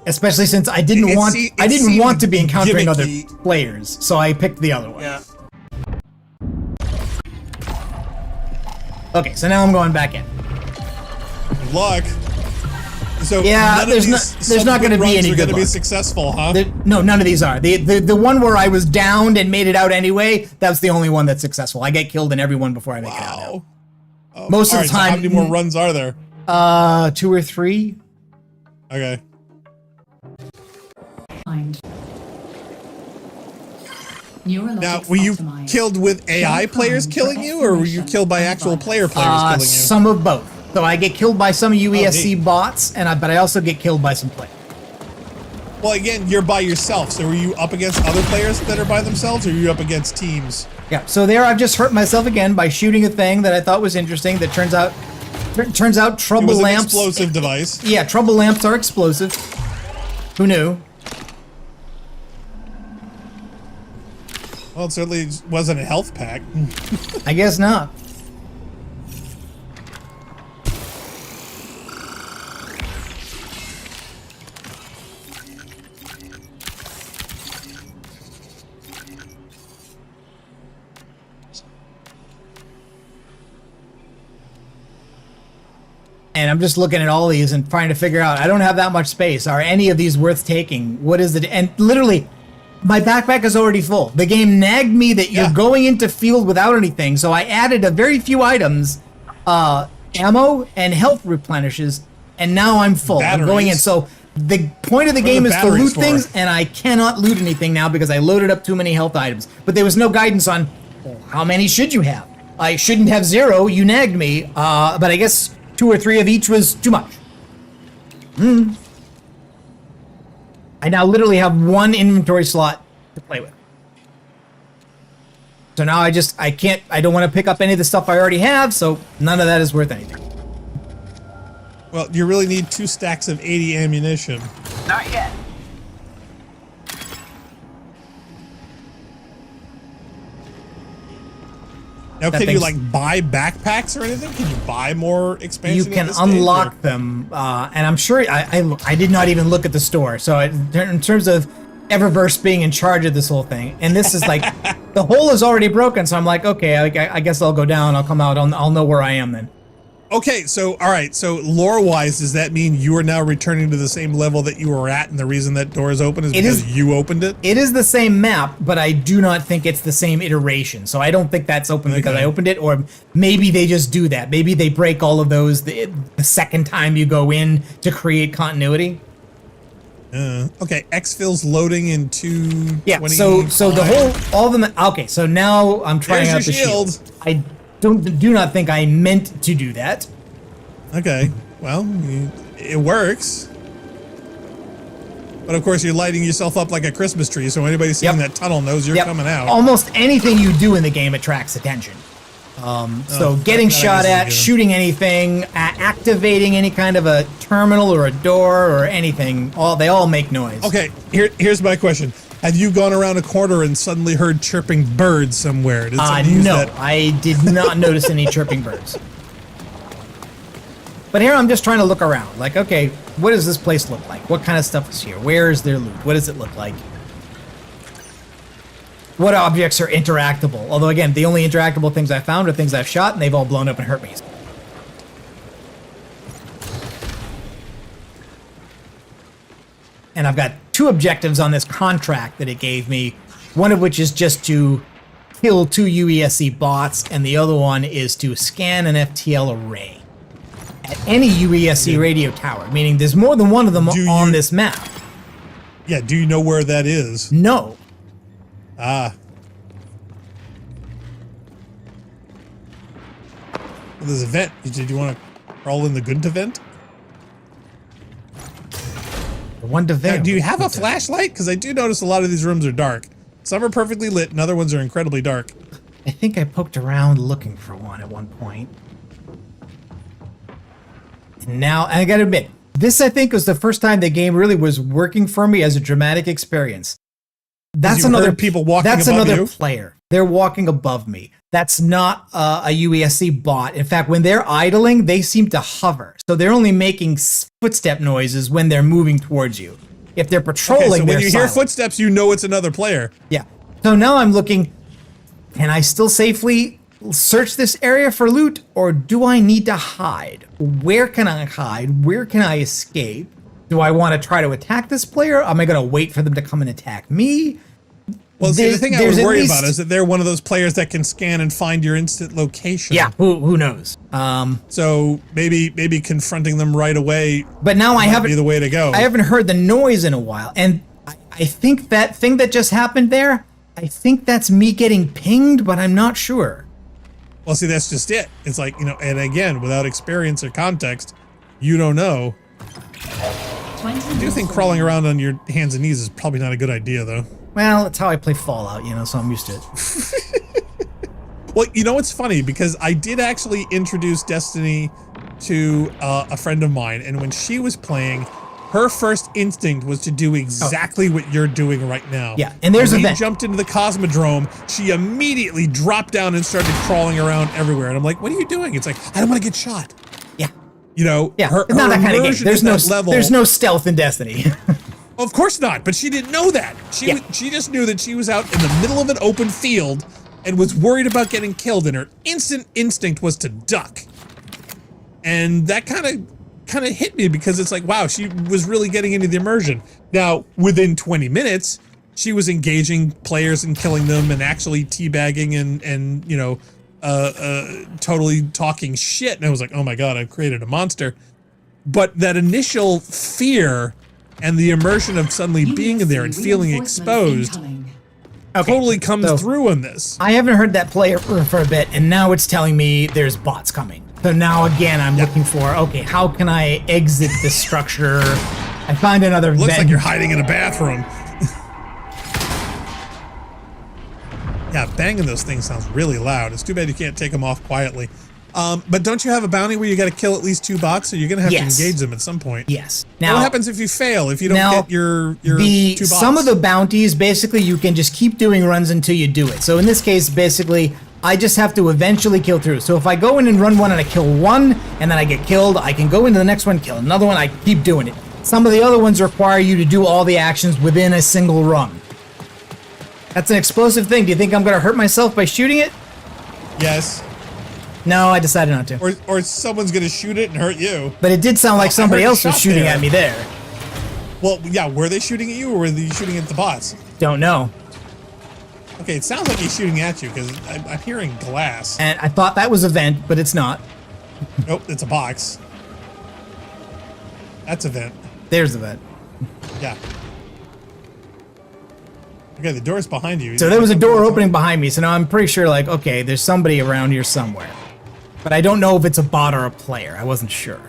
Especially since I didn't want to be encountering other players, so I picked the other one. Yeah. Okay, so now I'm going back in. Good luck. So yeah, there's not going to be any good luck. Going to be successful, huh? No, none of these are. The one where I was downed and made it out anyway, that's the only one that's successful. I get killed in every one before I make it out. Most of the time. So how many more runs are there? 2 or 3. Okay. Now, were you killed with AI players killing you, or were you killed by actual player players killing you? Some of both. So I get killed by some UESC bots, but I also get killed by some players. Well, again, you're by yourself. So were you up against other players that are by themselves, or are you up against teams? Yeah. So there, I've just hurt myself again by shooting a thing that I thought was interesting. That turns out trouble lamps. Explosive device. Yeah, trouble lamps are explosive. Who knew? Well, it certainly wasn't a health pack. I guess not. And I'm just looking at all these and trying to figure out, I don't have that much space. Are any of these worth taking? What is it? And literally, my backpack is already full. The game nagged me that you're going into field without anything, so I added a very few items, ammo and health replenishes, and now I'm full. Batteries. I'm going in. So the point of the game is to loot things, and I cannot loot anything now because I loaded up too many health items. But there was no guidance on how many should you have. I shouldn't have 0. You nagged me, but I guess 2 or 3 of each was too much. I now literally have one inventory slot to play with. So now I don't want to pick up any of the stuff I already have, so none of that is worth anything. Well, you really need 2 stacks of 80 ammunition. Not yet. Now, can you like buy backpacks or anything? Can you buy more expansion? You can unlock them, and I'm sure I did not even look at the store. So in terms of Eververse being in charge of this whole thing, and this is like the hole is already broken. So I'm like, okay, I guess I'll go down. I'll come out. I'll know where I am then. Okay, so all right, so lore-wise, does that mean you are now returning to the same level that you were at, and the reason that door is open is because you opened it? It is the same map, but I do not think it's the same iteration. So I don't think that's open because I opened it, or maybe they just do that. Maybe they break all of those the second time you go in to create continuity. Okay, exfil's loading in 2:20. Yeah, so the whole all of them. Okay, so now I'm trying out the shield. I do not think I meant to do that. Okay, well, it works. But of course, you're lighting yourself up like a Christmas tree, so anybody seeing that tunnel knows you're coming out. Almost anything you do in the game attracts attention. So getting shot at, shooting anything, activating any kind of a terminal or a door or anything, they all make noise. Okay, here's my question. Have you gone around a corner and suddenly heard chirping birds somewhere? No, I did not notice any chirping birds. But here I'm just trying to look around. Like, okay, what does this place look like? What kind of stuff is here? Where is their loot? What does it look like? What objects are interactable? Although, again, the only interactable things I found are things I've shot, and they've all blown up and hurt me. And I've got 2 objectives on this contract that it gave me, one of which is just to kill 2 UESC bots, and the other one is to scan an FTL array at any UESC radio tower, meaning there's more than one of them on this map. Yeah, do you know where that is? No. Ah. Well, there's a vent. Did you want to crawl in the Gunta vent? The one to vent. Do you have a flashlight? Because I do notice a lot of these rooms are dark. Some are perfectly lit, and other ones are incredibly dark. I think I poked around looking for one at one point. And now, I gotta admit, this I think was the first time the game really was working for me as a dramatic experience. That's another people walking. That's above another you? player. They're walking above me. That's not a UESC bot. In fact, when they're idling, they seem to hover. So they're only making footstep noises when they're moving towards you. If they're patrolling, okay, so when you silent. hear footsteps, you know it's another player. Yeah. So now I'm looking. Can I still safely search this area for loot, or do I need to hide? Where can I hide? Where can I escape? Do I want to try to attack this player? Am I going to wait for them to come and attack me? Well, see, the thing I would worry about is that they're one of those players that can scan and find your instant location. Yeah, who knows? So maybe confronting them right away. But now I haven't be the way to go. I haven't heard the noise in a while, and I think that thing that just happened there, I think that's me getting pinged, but I'm not sure. Well, see, that's just it. It's like, you know, and again, without experience or context, you don't know. I do think crawling around on your hands and knees is probably not a good idea, though. Well, it's how I play Fallout, you know, so I'm used to it. Well, you know, it's funny because I did actually introduce Destiny to a friend of mine, and when she was playing, her first instinct was to do exactly what you're doing right now. Yeah, and there's a vent. When you jumped into the Cosmodrome, she immediately dropped down and started crawling around everywhere. And I'm like, what are you doing? It's like, I don't want to get shot. Yeah. You know, yeah, her, it's not her that kind of game. There's no stealth in Destiny. Of course not, but she didn't know that. She just knew that she was out in the middle of an open field and was worried about getting killed, and her instant instinct was to duck. And that kind of hit me because it's like, wow, she was really getting into the immersion. Now, within 20 minutes, she was engaging players and killing them and actually teabagging and you know, totally talking shit. And I was like, oh my God, I've created a monster. But that initial fear and the immersion of suddenly being in there and feeling exposed totally comes through in this. I haven't heard that player for a bit, and now it's telling me there's bots coming. So now again, I'm looking for, okay, how can I exit this structure I find another Looks vent. like you're hiding in a bathroom. Yeah, banging those things sounds really loud. It's too bad you can't take them off quietly. But don't you have a bounty where you got to kill at least 2 bots? So you're going to have to engage them at some point. Yes. Now, what happens if you fail? If you don't get your 2 bots? Some of the bounties, basically, you can just keep doing runs until you do it. So in this case, basically, I just have to eventually kill through. So if I go in and run one and I kill one, and then I get killed, I can go into the next one, kill another one, I keep doing it. Some of the other ones require you to do all the actions within a single run. That's an explosive thing. Do you think I'm going to hurt myself by shooting it? Yes. No, I decided not to. Or someone's going to shoot it and hurt you. But it did sound like somebody else was shooting at me there. Well, yeah, were they shooting at you or were they shooting at the bots? Don't know. Okay, it sounds like he's shooting at you because I'm hearing glass. And I thought that was a vent, but it's not. Nope, it's a box. That's a vent. There's the vent. Yeah. Okay, the door's behind you. So there was a door opening behind me, so now I'm pretty sure, like, okay, there's somebody around here somewhere. But I don't know if it's a bot or a player. I wasn't sure.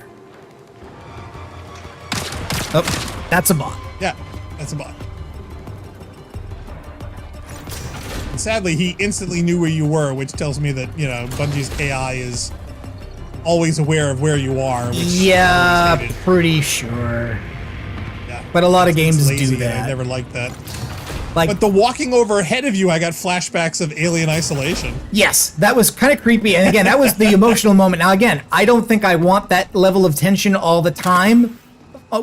Oh, that's a bot. Yeah, that's a bot. And sadly, he instantly knew where you were, which tells me that, you know, Bungie's AI is always aware of where you are. Which yeah, pretty sure. Yeah. But a lot of games lazy, do that. I never liked that. Like, but the walking over ahead of you, I got flashbacks of Alien Isolation. Yes, that was kind of creepy. And again, that was the emotional moment. Now, again, I don't think I want that level of tension all the time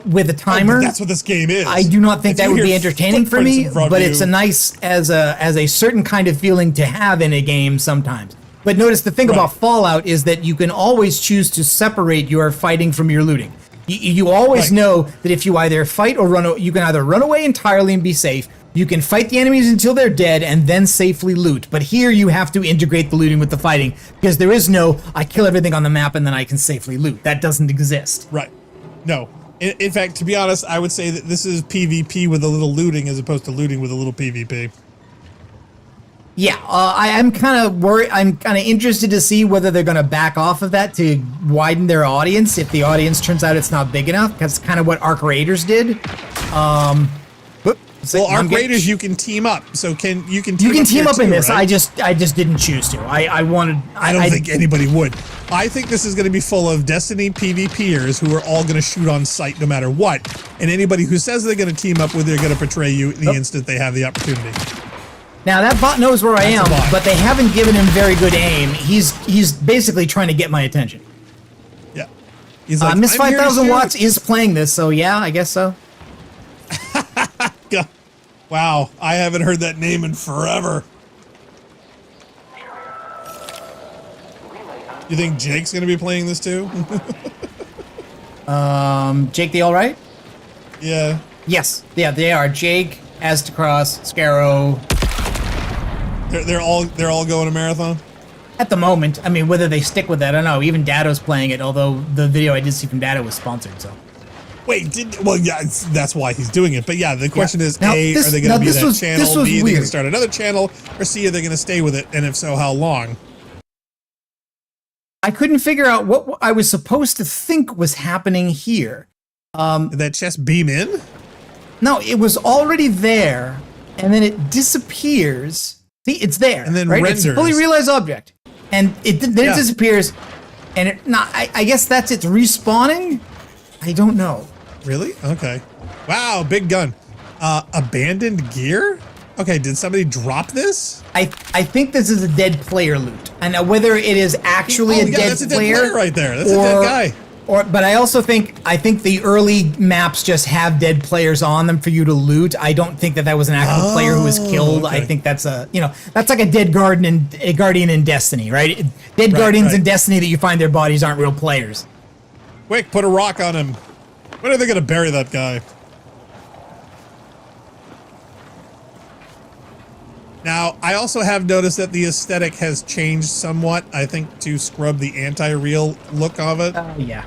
with a timer. Oh, that's what this game is. I do not think that would be entertaining for me, but it's a you. nice, as a certain kind of feeling to have in a game sometimes. But notice the thing about Fallout is that you can always choose to separate your fighting from your looting. You always know that if you either fight or you can either run away entirely and be safe. You can fight the enemies until they're dead and then safely loot. But here you have to integrate the looting with the fighting because there is no, I kill everything on the map and then I can safely loot. That doesn't exist. Right. No. In fact, to be honest, I would say that this is PvP with a little looting as opposed to looting with a little PvP. Yeah, I'm kind of worried. I'm kind of interested to see whether they're going to back off of that to widen their audience if the audience turns out it's not big enough. That's kind of what Arc Raiders did. Well, Arc Raiders, you can team up. So you can team up in this. Right? I just didn't choose to. I don't think anybody would. I think this is going to be full of Destiny PvPers who are all going to shoot on sight no matter what. And anybody who says they're going to team up with, they're going to betray you the instant they have the opportunity. Now that bot knows where I am, but they haven't given him very good aim. He's basically trying to get my attention. Yeah. He's like, Miss 5000 Watts is playing this, so yeah, I guess so. Wow, I haven't heard that name in forever. You think Jake's going to be playing this too? Jake the Alright? Yeah. Yes. Yeah, they are. Jake, Aztecross, Scarrow. They're all going to Marathon? At the moment. I mean, whether they stick with that, I don't know. Even Dado's playing it, although the video I did see from Dado was sponsored, so. Wait, yeah, that's why he's doing it. But yeah, the question is, now, A, are they going to be that channel? B, are they going to start another channel? Or C, are they going to stay with it? And if so, how long? I couldn't figure out what I was supposed to think was happening here. Did that chest beam in? No, it was already there, and then it disappears. See, it's there, and then right? renders. It's a fully realized object, and it disappears, and it not. I guess that's its respawning. I don't know. Really? Okay. Wow, big gun. Abandoned gear? Okay, did somebody drop this? I think this is a dead player loot. And whether it is actually that's a dead player right there. That's a dead guy. But I also think the early maps just have dead players on them for you to loot. I don't think that was an actual player who was killed. Okay. I think that's that's like a dead guardian in Destiny, right? Dead guardians in Destiny that you find their bodies aren't real players. Quick, put a rock on him. When are they going to bury that guy? Now, I also have noticed that the aesthetic has changed somewhat, I think, to scrub the anti-real look of it. Yeah.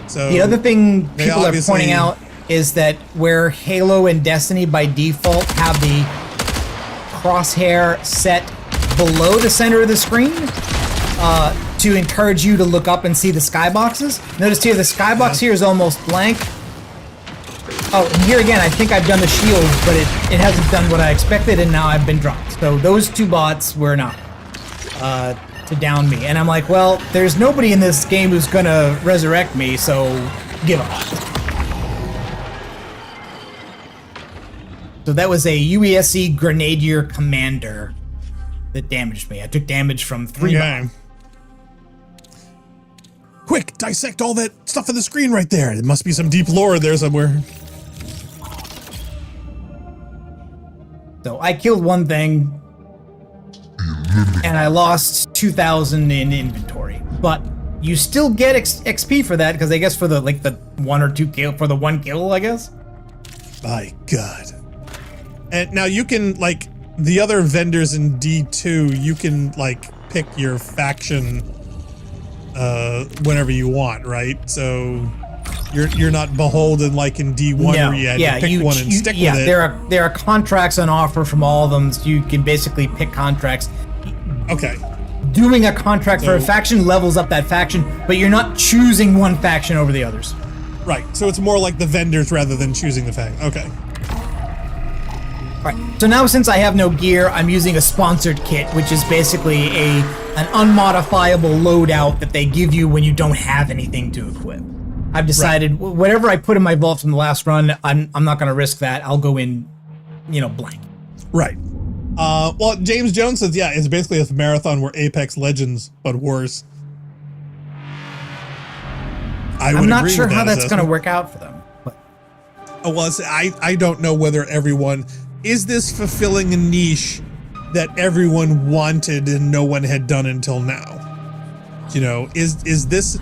So the other thing people are pointing out is that where Halo and Destiny by default have the crosshair set below the center of the screen, to encourage you to look up and see the skyboxes. Notice here, the skybox here is almost blank. Oh, and here again, I think I've done the shield, but it hasn't done what I expected, and now I've been dropped. So those 2 bots were enough to down me. And I'm like, well, there's nobody in this game who's gonna resurrect me, so give up. So that was a UESC Grenadier Commander that damaged me. I took damage from 3 bots. Quick, dissect all that stuff on the screen right there. There must be some deep lore there somewhere. So I killed one thing, and I lost 2,000 in inventory. But you still get XP for that, because I guess for the 1 or 2 kill, for the 1 kill, I guess. My God. And now you can, like, the other vendors in D2, you can, like, pick your faction whenever you want, right? So you're not beholden like in D1 where you had to pick one and stick with it. There are contracts on offer from all of them, so you can basically pick contracts. Okay. Doing a contract for a faction levels up that faction, but you're not choosing one faction over the others. Right. So it's more like the vendors rather than choosing the faction. Okay. Alright, so now since I have no gear, I'm using a sponsored kit, which is basically an unmodifiable loadout that they give you when you don't have anything to equip. I've decided whatever I put in my vault from the last run, I'm not going to risk that. I'll go in, blank. Right. Well, James Jones says, yeah, it's basically a marathon where Apex Legends, but worse. I'm not sure how that's going to work out for them. But. Oh, well, I don't know whether everyone... Is this fulfilling a niche that everyone wanted and no one had done until now? Is this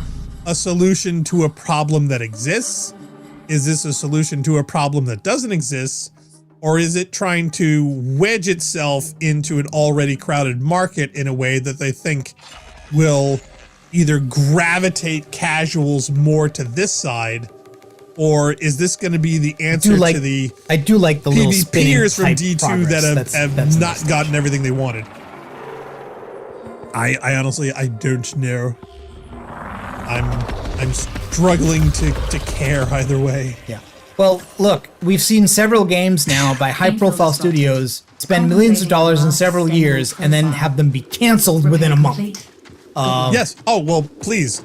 a solution to a problem that exists? Is this a solution to a problem that doesn't exist? Or is it trying to wedge itself into an already crowded market in a way that they think will either gravitate casuals more to this side, or is this going to be the answer to the I do like the little PvPers from D2 progress. that have not gotten everything they wanted? I honestly, I don't know. I'm struggling to care either way. Yeah. Well, look, we've seen several games now by high-profile studios spend millions of dollars in several years and then have them be canceled within a month. Yes. Oh, well, please.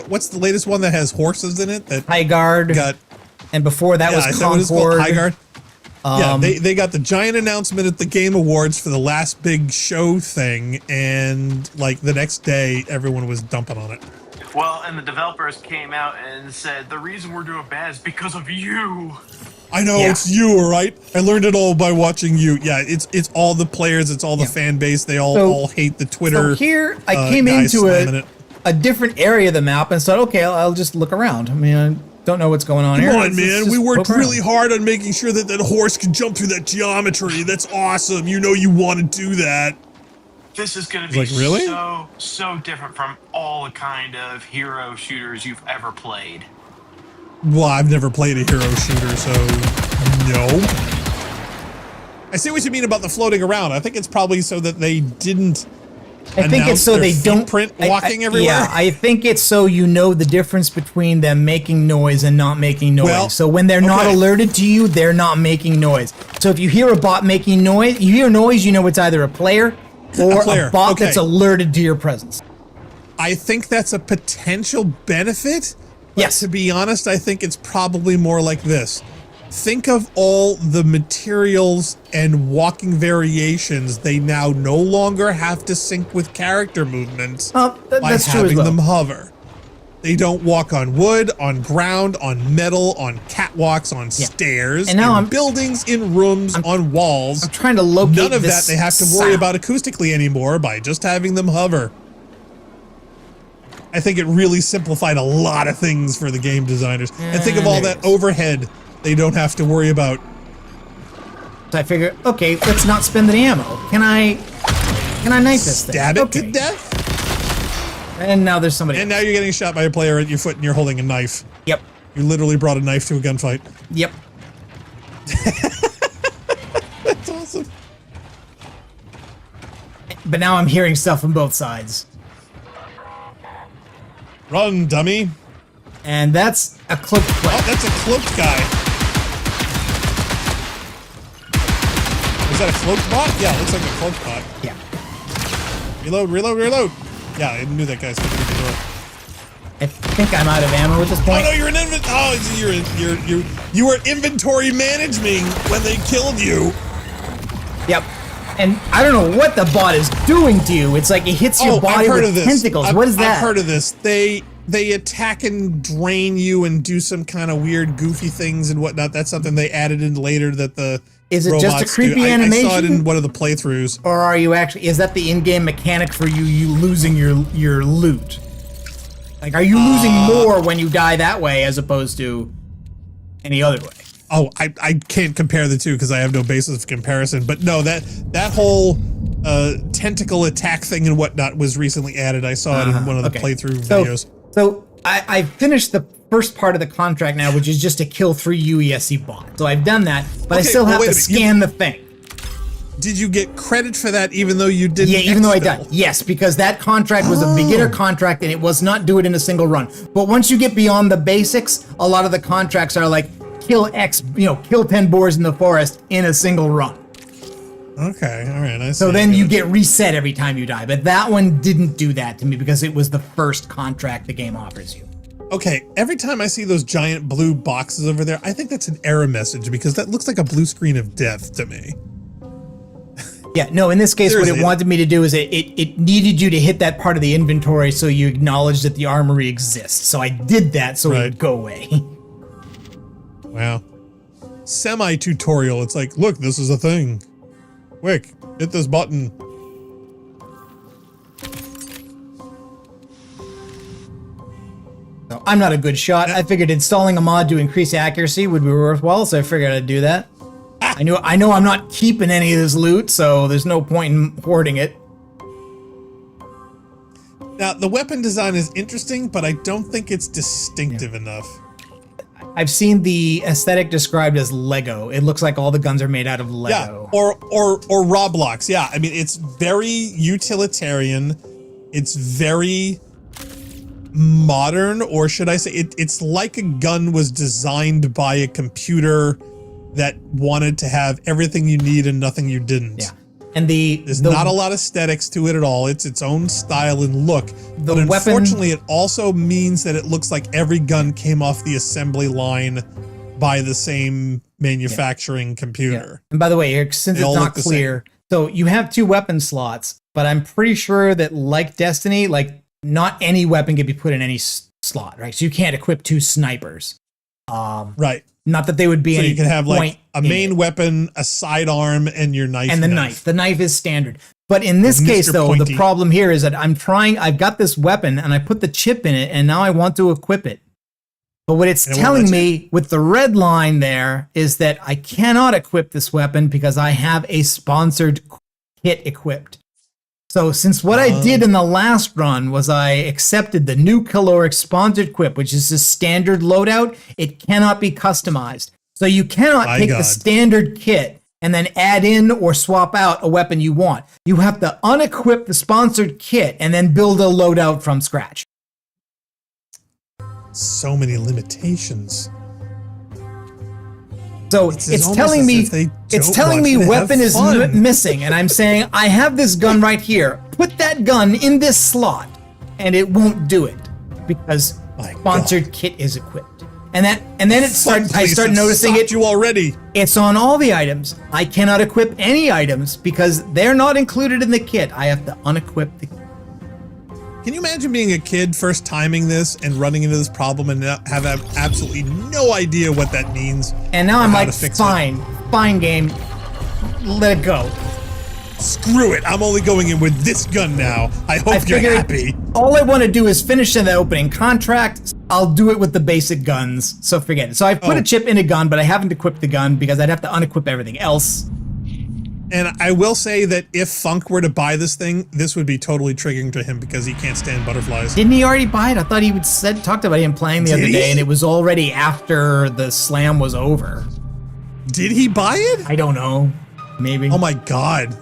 What's the latest one that has horses in it? That Highguard. And before that was Concord. Highguard. They got the giant announcement at the Game Awards for the last big show thing, and like the next day, everyone was dumping on it. Well, and the developers came out and said, the reason we're doing bad is because of you. I know, it's you, right? I learned it all by watching you. Yeah, it's all the players, it's all the fan base. They all hate the Twitter. So here, I came into a different area of the map and said, okay, I'll just look around. I mean, I don't know what's going on here. Come on, man. We worked really hard on making sure that that horse can jump through that geometry. That's awesome. You want to do that. This is going to be really? so different from all the kind of hero shooters you've ever played. Well, I've never played a hero shooter, so no. I see what you mean about the floating around. I think it's probably so that they didn't. I think it's so they don't print walking everywhere. Yeah, I think it's so you know the difference between them making noise and not making noise. Well, so when they're not alerted to you, they're not making noise. So if you hear a bot making noise, you hear noise, you know it's either a player or a bot that's alerted to your presence. I think that's a potential benefit. But yes. To be honest, I think it's probably more like this. Think of all the materials and walking variations they now no longer have to sync with character movements by having them hover. They don't walk on wood, on ground, on metal, on catwalks, on stairs, and now in buildings, in rooms, on walls. I'm trying to locate none of that they have to worry about acoustically anymore by just having them hover. I think it really simplified a lot of things for the game designers. And think of all that overhead they don't have to worry about. So I figure, okay, let's not spend any ammo. Can I knife this thing? Stab it to death? And now there's somebody And now you're getting shot by a player at your foot and you're holding a knife. Yep. You literally brought a knife to a gunfight. Yep. That's awesome. But now I'm hearing stuff from both sides. Run, dummy. And that's a cloaked player. Oh, that's a cloaked guy. Is that a cloak bot? Yeah, it looks like a cloak bot. Yeah. Reload, reload, reload. Yeah, I knew that guy's coming through the door. I think I'm out of ammo at this point. Oh no, you're an you were inventory managing when they killed you. Yep. And I don't know what the bot is doing to you. It's like it hits your body with tentacles. What is that? I've heard of this. They attack and drain you and do some kind of weird, goofy things and whatnot. That's something they added in later that the Is it just a creepy animation? I saw it in one of the playthroughs. Or are you actually? Is that the in-game mechanic for you losing your loot? Like, are you losing more when you die that way as opposed to any other way? Oh, I can't compare the two because I have no basis of comparison. But no, that whole tentacle attack thing and whatnot was recently added. I saw it in one of the playthrough videos. So I finished the first part of the contract now, which is just to kill 3 UESC bots. So I've done that, but I still have to scan the thing. Did you get credit for that even though you didn't? Yeah, even though I died. Yes, because that contract was a beginner contract and it was not do it in a single run. But once you get beyond the basics, a lot of the contracts are like kill X, kill 10 boars in the forest in a single run. Okay, all right. I see. So then you get reset every time you die. But that one didn't do that to me because it was the first contract the game offers you. Okay, every time I see those giant blue boxes over there, I think that's an error message because that looks like a blue screen of death to me. Yeah, no, in this case, Seriously. what it wanted me to do is it needed you to hit that part of the inventory so you acknowledge that the armory exists. So I did that so it would go away. Wow. Semi-tutorial. It's like, look, this is a thing. Quick, hit this button. So I'm not a good shot. I figured installing a mod to increase accuracy would be worthwhile, so I figured I'd do that. I know I'm not keeping any of this loot, so there's no point in hoarding it. Now, the weapon design is interesting, but I don't think it's distinctive enough. I've seen the aesthetic described as Lego. It looks like all the guns are made out of Lego. Yeah, or Roblox. Yeah, I mean, it's very utilitarian. It's very modern, or should I say, it's like a gun was designed by a computer that wanted to have everything you need and nothing you didn't. Yeah. And there's not a lot of aesthetics to it at all. It's its own style and look. But unfortunately, it also means that it looks like every gun came off the assembly line by the same manufacturing computer. And by the way, since it's not clear, so you have 2 weapon slots, but I'm pretty sure that like Destiny, like not any weapon can be put in any slot, right? So you can't equip 2 snipers. Right. Not that they would be so any you can have like point a main weapon, a sidearm, and your knife. And the knife. The knife is standard. But in this case, though, the problem here is that I've got this weapon and I put the chip in it and now I want to equip it. But what it's telling me with the red line there is that I cannot equip this weapon because I have a sponsored kit equipped. So since what I did in the last run was I accepted the new caloric sponsored equip, which is a standard loadout, it cannot be customized. So you cannot take the standard kit and then add in or swap out a weapon you want. You have to unequip the sponsored kit and then build a loadout from scratch. So many limitations. So it's telling me weapon is missing, and I'm saying I have this gun right here. Put that gun in this slot, and it won't do it because sponsored kit is equipped. And then I start noticing it. You already. It's on all the items. I cannot equip any items because they're not included in the kit. I have to unequip the kit. Can you imagine being a kid first timing this and running into this problem and have absolutely no idea what that means? And now I'm like, fine game, let it go. Screw it, I'm only going in with this gun now. I hope you're happy. All I want to do is finish the opening contract. I'll do it with the basic guns, so forget it. So I've put a chip in a gun, but I haven't equipped the gun because I'd have to unequip everything else. And I will say that if Funk were to buy this thing, this would be totally triggering to him because he can't stand butterflies. Didn't he already buy it? I thought he talked about him playing the other day, and it was already after the slam was over. Did he buy it? I don't know. Maybe. Oh my god.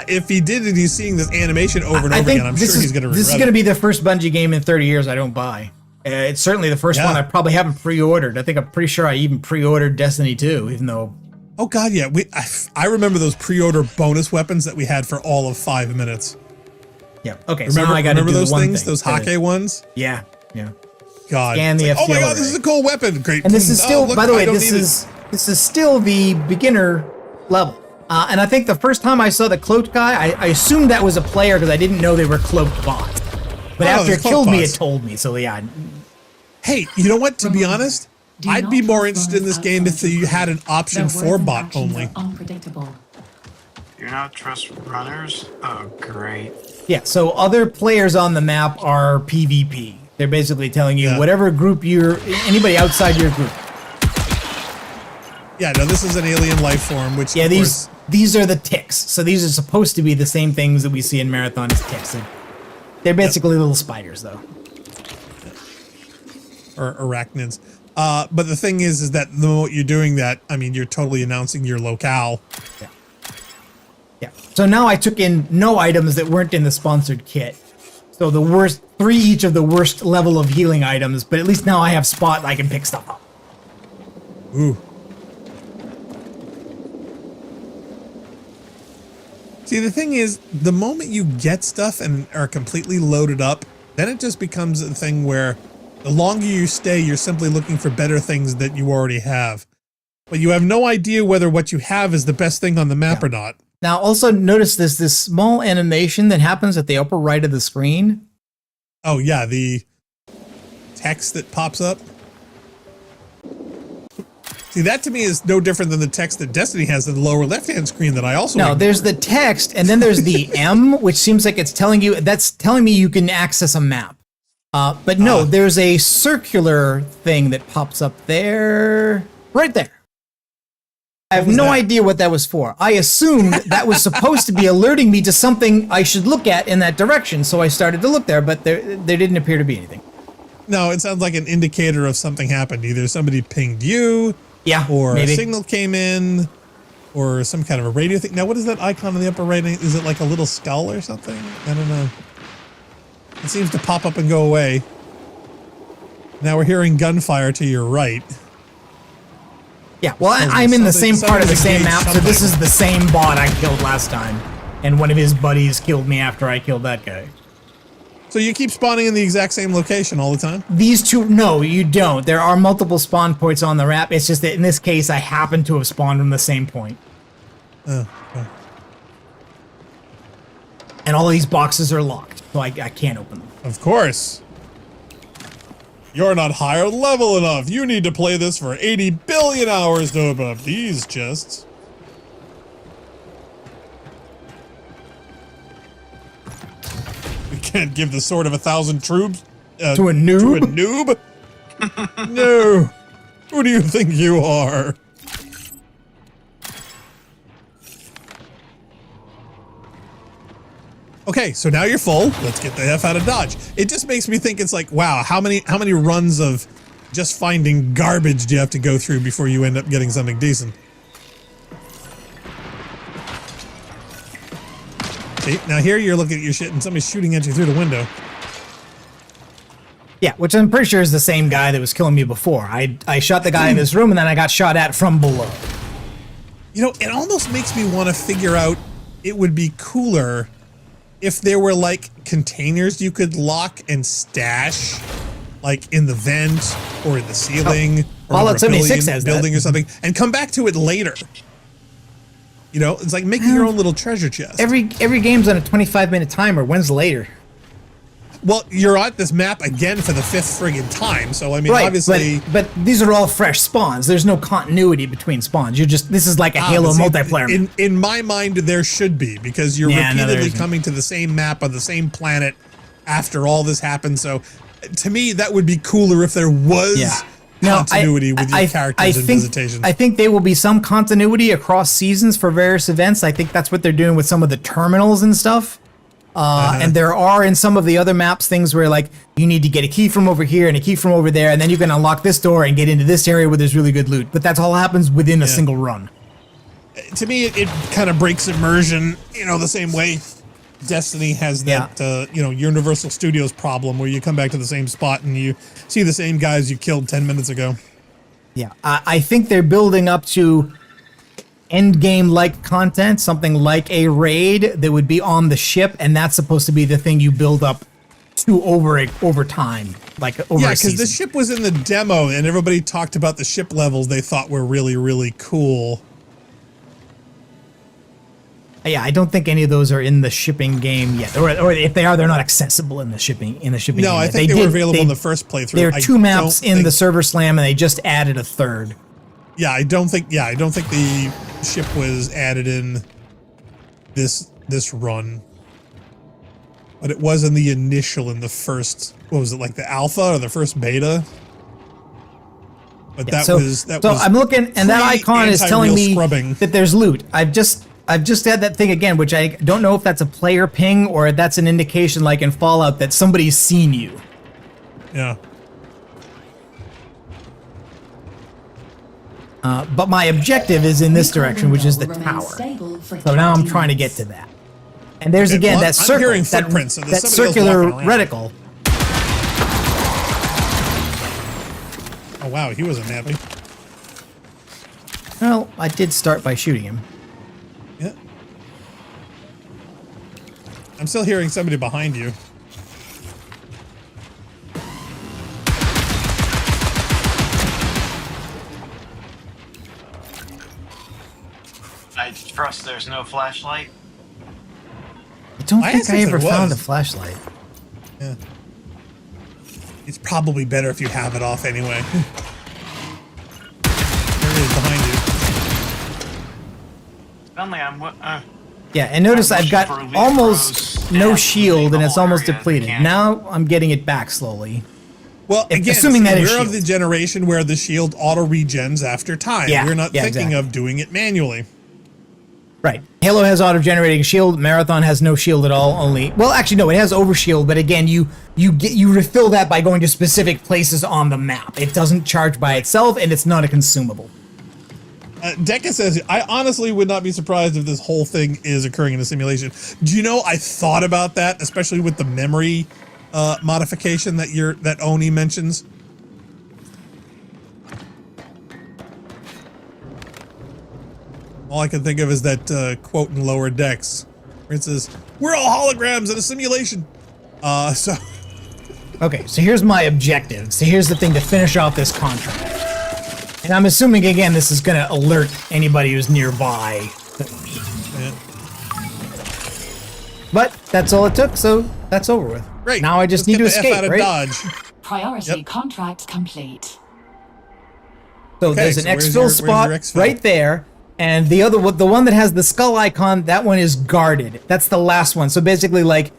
If he did and he's seeing this animation over and over again, I'm sure he's going to regret it. This is going to be the first Bungie game in 30 years I don't buy. It's certainly the first one I probably haven't pre-ordered. I'm pretty sure I even pre-ordered Destiny 2, even though Oh God, yeah. I remember those pre-order bonus weapons that we had for all of 5 minutes. Yeah. Okay. Remember, so now I got to do those one things, thing. those Hake ones? Yeah. Yeah. God. Scan the like, oh my FTL God, this is a cool weapon. Great. And this is still, look, by the I way, don't this need is still the beginner level. And I think the first time I saw the cloaked guy, I assumed that was a player because I didn't know they were cloaked bots. But after it killed me, it told me. So yeah. Hey, you know what? To be honest, I'd be more interested in this game if you had an option for bot only. Unpredictable. Do not trust runners? Oh, great. Yeah, so other players on the map are PvP. They're basically telling you whatever group anybody outside your group. Yeah, no, this is an alien life form, which these are the ticks. So these are supposed to be the same things that we see in Marathon as ticks. They're basically little spiders, though. Or arachnids. But the thing is that the moment you're doing that, I mean, you're totally announcing your locale. Yeah. Yeah. So now I took in no items that weren't in the sponsored kit. So the worst, 3 each of the worst level of healing items, but at least now I have spot I can pick stuff up. Ooh. See, the thing is, the moment you get stuff and are completely loaded up, then it just becomes a thing where the longer you stay, you're simply looking for better things that you already have. But you have no idea whether what you have is the best thing on the map or not. Now, also notice this small animation that happens at the upper right of the screen. Oh, yeah, the text that pops up. See, that to me is no different than the text that Destiny has in the lower left-hand screen that I also... No, there's the text, and then there's the M, which seems like it's telling you... That's telling me you can access a map. But no, there's a circular thing that pops up there. Right there. I have no idea what that was for. I assumed that was supposed to be alerting me to something I should look at in that direction, so I started to look there, but there didn't appear to be anything. No, it sounds like an indicator of something happened. Either somebody pinged you, or maybe. a signal came in, or some kind of a radio thing. Now, what is that icon in the upper right? Is it like a little skull or something? I don't know. It seems to pop up and go away. Now we're hearing gunfire to your right. Yeah, well, I'm in the same part of the same map, so this is the same bot I killed last time. And one of his buddies killed me after I killed that guy. So you keep spawning in the exact same location all the time? These two, no, you don't. There are multiple spawn points on the map. It's just that in this case, I happen to have spawned from the same point. Oh, okay. And all these boxes are locked, so I can't open them. Of course. You're not higher level enough. You need to play this for 80 billion hours to open up these chests. We can't give the sword of 1,000 troops to a noob? To a noob? No. Who do you think you are? Okay, so now you're full. Let's get the F out of Dodge. It just makes me think it's like, wow, how many runs of just finding garbage do you have to go through before you end up getting something decent? See, now here you're looking at your shit and somebody's shooting at you through the window. Yeah, which I'm pretty sure is the same guy that was killing me before. I shot the guy in this room and then I got shot at from below. You know, it almost makes me want to figure out, it would be cooler if there were like containers you could lock and stash, like in the vent or in the ceiling or Fallout 76 has building that. or something, and come back to it later. You know, it's like making your own little treasure chest. Every game's on a 25-minute timer. When's later? Well, you're at this map again for the 5th friggin' time, so I mean, obviously. But these are all fresh spawns. There's no continuity between spawns. This is like a Halo multiplayer. In my mind, there should be, because you're repeatedly coming to the same map on the same planet after all this happened. So, to me, that would be cooler if there was continuity with your characters and visitations. I think there will be some continuity across seasons for various events. I think that's what they're doing with some of the terminals and stuff. And there are in some of the other maps things where like you need to get a key from over here and a key from over there, and then you can unlock this door and get into this area where there's really good loot. But that's all happens within a single run. To me, it kind of breaks immersion, you know, the same way Destiny has that, you know, Universal Studios problem where you come back to the same spot and you see the same guys you killed 10 minutes ago. Yeah, I think they're building up to end game like content, something like a raid that would be on the ship, and that's supposed to be the thing you build up to over time, like over Yeah, a because season. the ship was in the demo, and everybody talked about the ship levels they thought were really, really cool. Yeah, I don't think any of those are in the shipping game yet, or if they are, they're not accessible in the shipping game. No, I yet. think they were available in the first playthrough. There are I 2 maps don't in think- the server slam, and they just added a third. Yeah, I don't think the ship was added in this run. But it was in the initial, in the first, what was it, like the alpha or the first beta? But Yeah, that was I'm looking, and that icon is telling me scrubbing. that there's loot. I've just had that thing again, which I don't know if that's a player ping or that's an indication, like in Fallout, that somebody's seen you. Yeah. But my objective is in this direction, which is the tower. So now I'm trying to get to that. And there's Okay, again well, that I'm circle, hearing footprints, so there's that somebody else circular walking around. reticle. Oh wow, he wasn't happy. Well, I did start by shooting him. Yeah. I'm still hearing somebody behind you. I trust there's no flashlight. I don't I think asked I if ever there found a was. flashlight. Yeah. It's probably better if you have it off anyway. There it is behind you. Suddenly Yeah, and notice I've got for loot almost pros no and shield, and the it's whole almost area if they depleted. can. Now I'm getting it back slowly. Well, If- again, assuming that is we're of shield. the generation where the shield auto regens after time. Yeah, We're not yeah, thinking exactly. of doing it manually. Right. Halo has auto-generating shield. Marathon has no shield at all. Only, well, actually, no, it has overshield. But again, you refill that by going to specific places on the map. It doesn't charge by itself, and it's not a consumable. Deca says, I honestly would not be surprised if this whole thing is occurring in a simulation. Do you know, I thought about that, especially with the memory modification that Oni mentions. All I can think of is that quote in Lower Decks, where it says, "We're all holograms in a simulation." So Okay, so here's my objective. So here's the thing to finish off this contract. And I'm assuming, again, this is going to alert anybody who's nearby. But that's all it took, so that's over with. Great. Now I just Let's need get to the F escape, out of right? Dodge. Priority Yep. contract complete. So Okay, there's an so where's exfil your spot exfil? right there, and the one that has the skull icon, that one is guarded. That's the last one. So basically, like,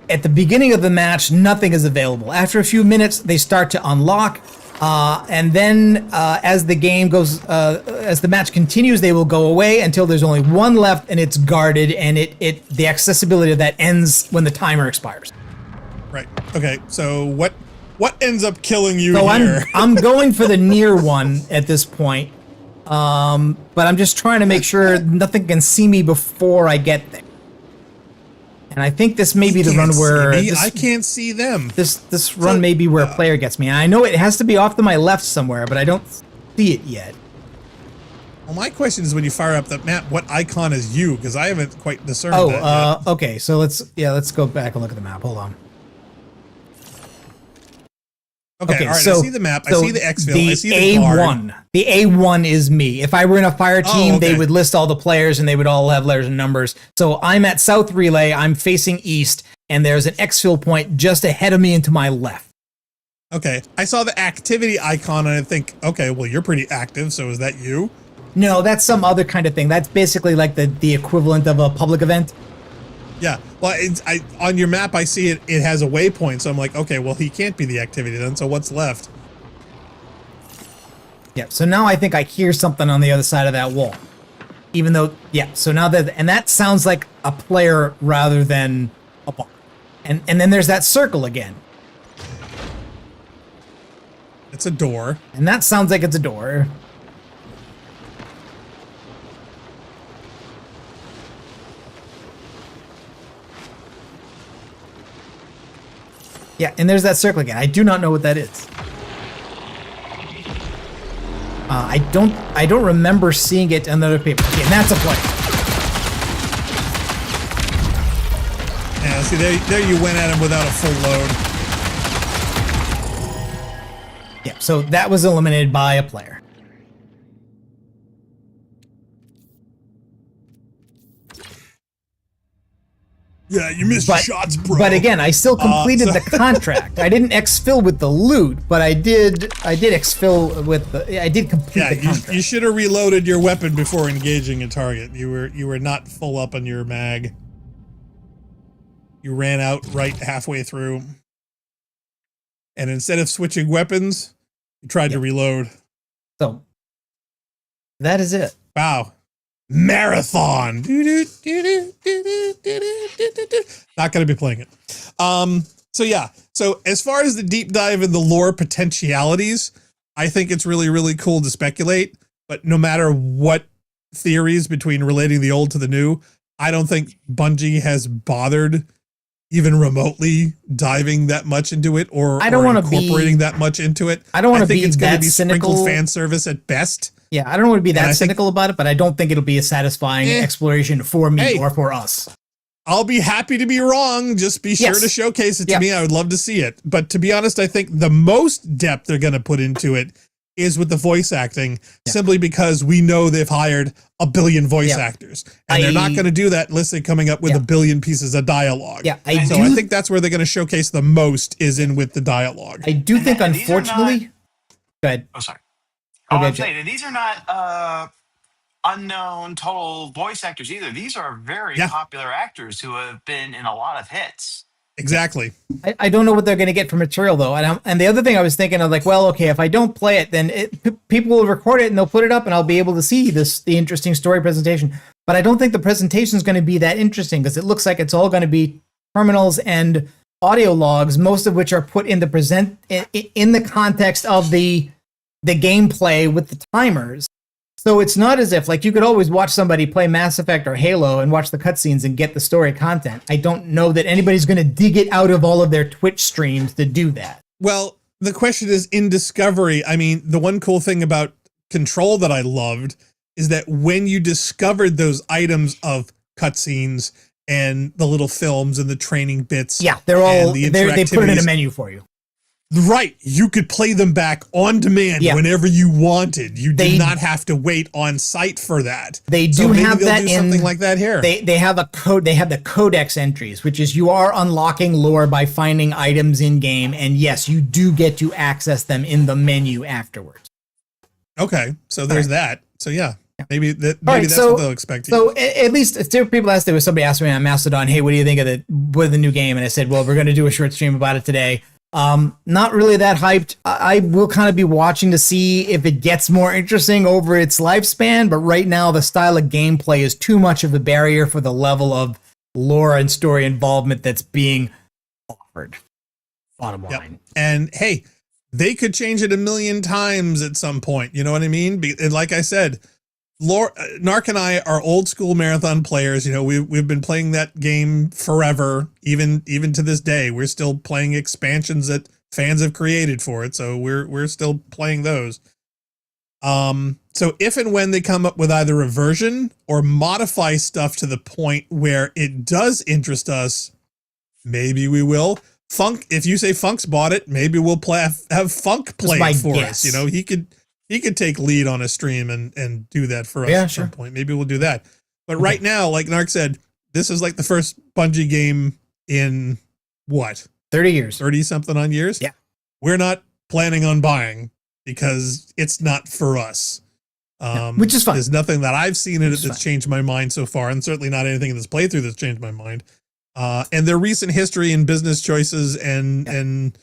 at the beginning of the match, nothing is available. After a few minutes, they start to unlock, and then as the game goes, as the match continues, they will go away until there's only one left, and it's guarded, and the accessibility of that ends when the timer expires. Right. Okay. So what ends up killing you So here? I'm going for the near one at this point, but I'm just trying to make sure nothing can see me before I get there. And I think this may be the run where I can't see them. This run may be where a player gets me. And I know it has to be off to my left somewhere, but I don't see it yet. Well, my question is, when you fire up the map, what icon is you? Because I haven't quite discerned that yet. Okay. So let's go back and look at the map. Hold on. Okay, all right, I see the map, I see the exfil, I see the A1. guard. The A1 is me. If I were in a fire team, they okay. would list all the players and they would all have letters and numbers. So I'm at South Relay, I'm facing east, and there's an exfil point just ahead of me and to my left. Okay, I saw the activity icon and I think, okay, well, you're pretty active, so is that you? No, that's some other kind of thing. That's basically like the equivalent of a public event. Yeah, well, on your map, I see it has a waypoint, so I'm like, okay, well, he can't be the activity then, so what's left? Yeah, so now I think I hear something on the other side of that wall. Even though, yeah, so now that sounds like a player rather than a bar. And then there's that circle again. It's a door. And that sounds like it's a door. Yeah, and there's that circle again. I do not know what that is. I don't remember seeing it on other people. Okay, and that's a play. Yeah, see, there you went at him without a full load. Yeah, so that was eliminated by a player. Yeah, you missed your shots, bro. But again, I still completed the contract. I didn't exfil with the loot, but I did exfil with I did complete the contract. You should have reloaded your weapon before engaging a target. You were not full up on your mag. You ran out right halfway through. And instead of switching weapons, you tried to reload. So that is it. Wow. Marathon. Not going to be playing it. So yeah. So as far as the deep dive in the lore potentialities, I think it's really, really cool to speculate. But no matter what theories between relating the old to the new, I don't think Bungie has bothered even remotely diving that much into it or incorporating that much into it. I don't want to be it's going to that be cynical. sprinkled fan service at best. Yeah, I don't want to be that cynical about it, but I don't think it'll be a satisfying exploration for me or for us. I'll be happy to be wrong. Just be sure to showcase it to me. I would love to see it. But to be honest, I think the most depth they're going to put into it is with the voice acting, simply because we know they've hired a billion voice actors. And they're not going to do that unless they're coming up with a billion pieces of dialogue. Yeah, I think that's where they're going to showcase the most is in with the dialogue. I do think, unfortunately... Go ahead. Oh, sorry. I'm saying these are not unknown total voice actors either. These are very popular actors who have been in a lot of hits. Exactly. I don't know what they're going to get for material, though. And the other thing I was thinking of, like, well, okay, if I don't play it, then people will record it and they'll put it up and I'll be able to see the interesting story presentation. But I don't think the presentation is going to be that interesting because it looks like it's all going to be terminals and audio logs, most of which are put in the context of the gameplay with the timers. So it's not as if, like, you could always watch somebody play Mass Effect or Halo and watch the cutscenes and get the story content. I don't know that anybody's going to dig it out of all of their Twitch streams to do that. Well, the question is, in Discovery, I mean, the one cool thing about Control that I loved is that when you discovered those items of cutscenes and the little films and the training bits, they're all they put it in a menu for you. Right, you could play them back on demand whenever you wanted. You did not have to wait on site for that. They do have that in something like that here. They have a code. They have the codex entries, which is you are unlocking lore by finding items in game, and yes, you do get to access them in the menu afterwards. Okay, so there's that. So yeah. Maybe that's what they'll expect. So at least people asked, there was somebody asked me on Mastodon, hey, what do you think of the new game? And I said, well, we're going to do a short stream about it today. Not really that hyped. I will kind of be watching to see if it gets more interesting over its lifespan, but right now the style of gameplay is too much of a barrier for the level of lore and story involvement that's being offered. Bottom line. And hey, they could change it a million times at some point. You know what I mean? And like I said, Narc and I are old school Marathon players. You know, we've been playing that game forever, even to this day. We're still playing expansions that fans have created for it, so we're still playing those. So if and when they come up with either a version or modify stuff to the point where it does interest us, maybe we will. Funk, if you say Funk's bought it, maybe we'll have Funk play it for us. You know, he could take lead on a stream and do that for us at some point. Maybe we'll do that. But right now, like Narc said, this is like the first Bungie game in what? 30 years. 30 something on years? Yeah. We're not planning on buying because it's not for us. Which is fine. There's nothing that I've seen in it that's changed my mind so far, and certainly not anything in this playthrough that's changed my mind. And their recent history and business choices and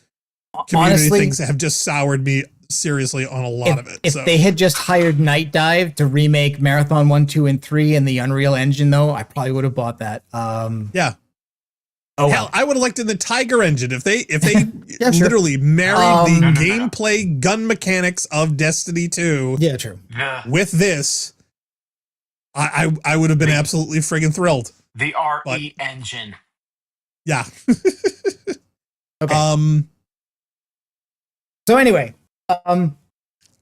community things have just soured me seriously on a lot of it. If they had just hired Night Dive to remake Marathon 1, 2, and 3 in the Unreal Engine, though, I probably would have bought that. Yeah. Hell, I would have liked in the Tiger Engine if they literally married the gameplay gun mechanics of Destiny 2. Yeah, true. With this, I would have been absolutely friggin' thrilled. The RE engine. Yeah. Okay. So anyway,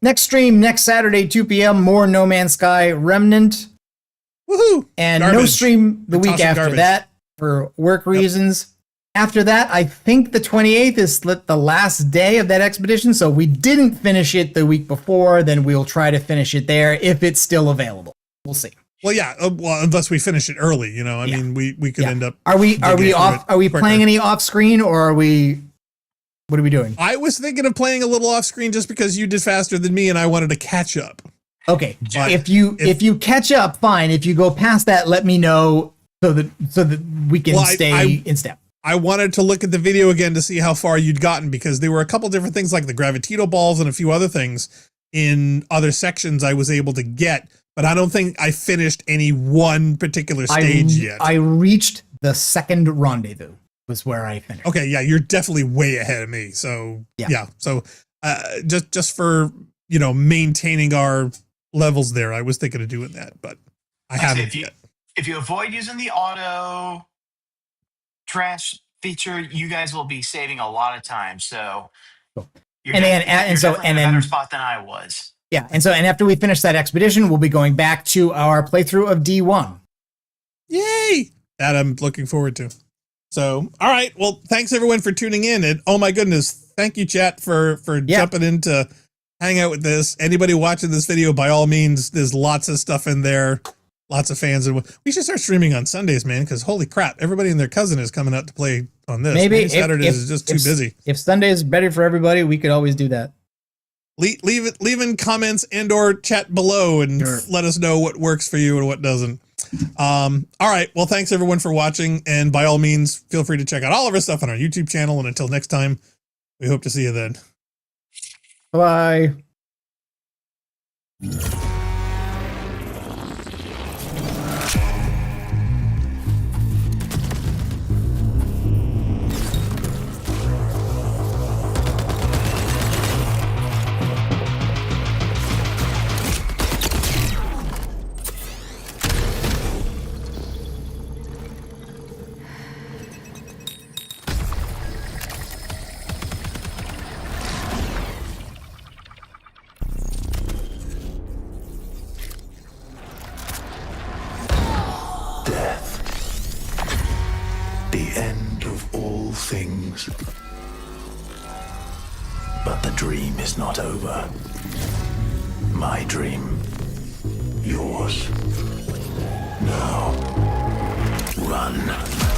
next stream next Saturday, 2 p.m. More No Man's Sky Remnant. Woohoo! And no Garbage. stream the week Tossing after garbage. that for work reasons. After that, I think the 28th is the last day of that expedition. So we didn't finish it the week before, then we'll try to finish it there if it's still available. We'll see. Well, yeah. Well, unless we finish it early, you know. I mean, we could end up. Are we off? Are we quicker. playing any off screen, or are we? What are we doing? I was thinking of playing a little off screen just because you did faster than me, and I wanted to catch up. Okay, But if you catch up, fine. If you go past that, let me know so that we can stay in step. I wanted to look at the video again to see how far you'd gotten, because there were a couple different things like the Gravitito balls and a few other things in other sections I was able to get, but I don't think I finished any one particular stage yet. I reached the second rendezvous was where I finished. Okay, yeah, you're definitely way ahead of me. So yeah. So just for, you know, maintaining our levels there, I was thinking of doing that, but I haven't yet. If you avoid using the auto trash feature, you guys will be saving a lot of time. So you're And definitely in a then better spot than I was. Yeah, and after we finish that expedition, we'll be going back to our playthrough of D1. Yay! That I'm looking forward to. So, all right. Well, thanks everyone for tuning in. And oh my goodness, thank you, chat, for jumping in to hang out with this. Anybody watching this video, by all means, there's lots of stuff in there. Lots of fans. And we should start streaming on Sundays, man, because holy crap, everybody and their cousin is coming out to play on this. Maybe Saturdays is just too busy. If Sunday is better for everybody, we could always do that. Leave in comments and or chat below and let us know what works for you and what doesn't. All right. Well, thanks everyone for watching. And by all means, feel free to check out all of our stuff on our YouTube channel. And until next time, we hope to see you then. Bye. The end of all things. But the dream is not over. My dream. Yours. Now, run.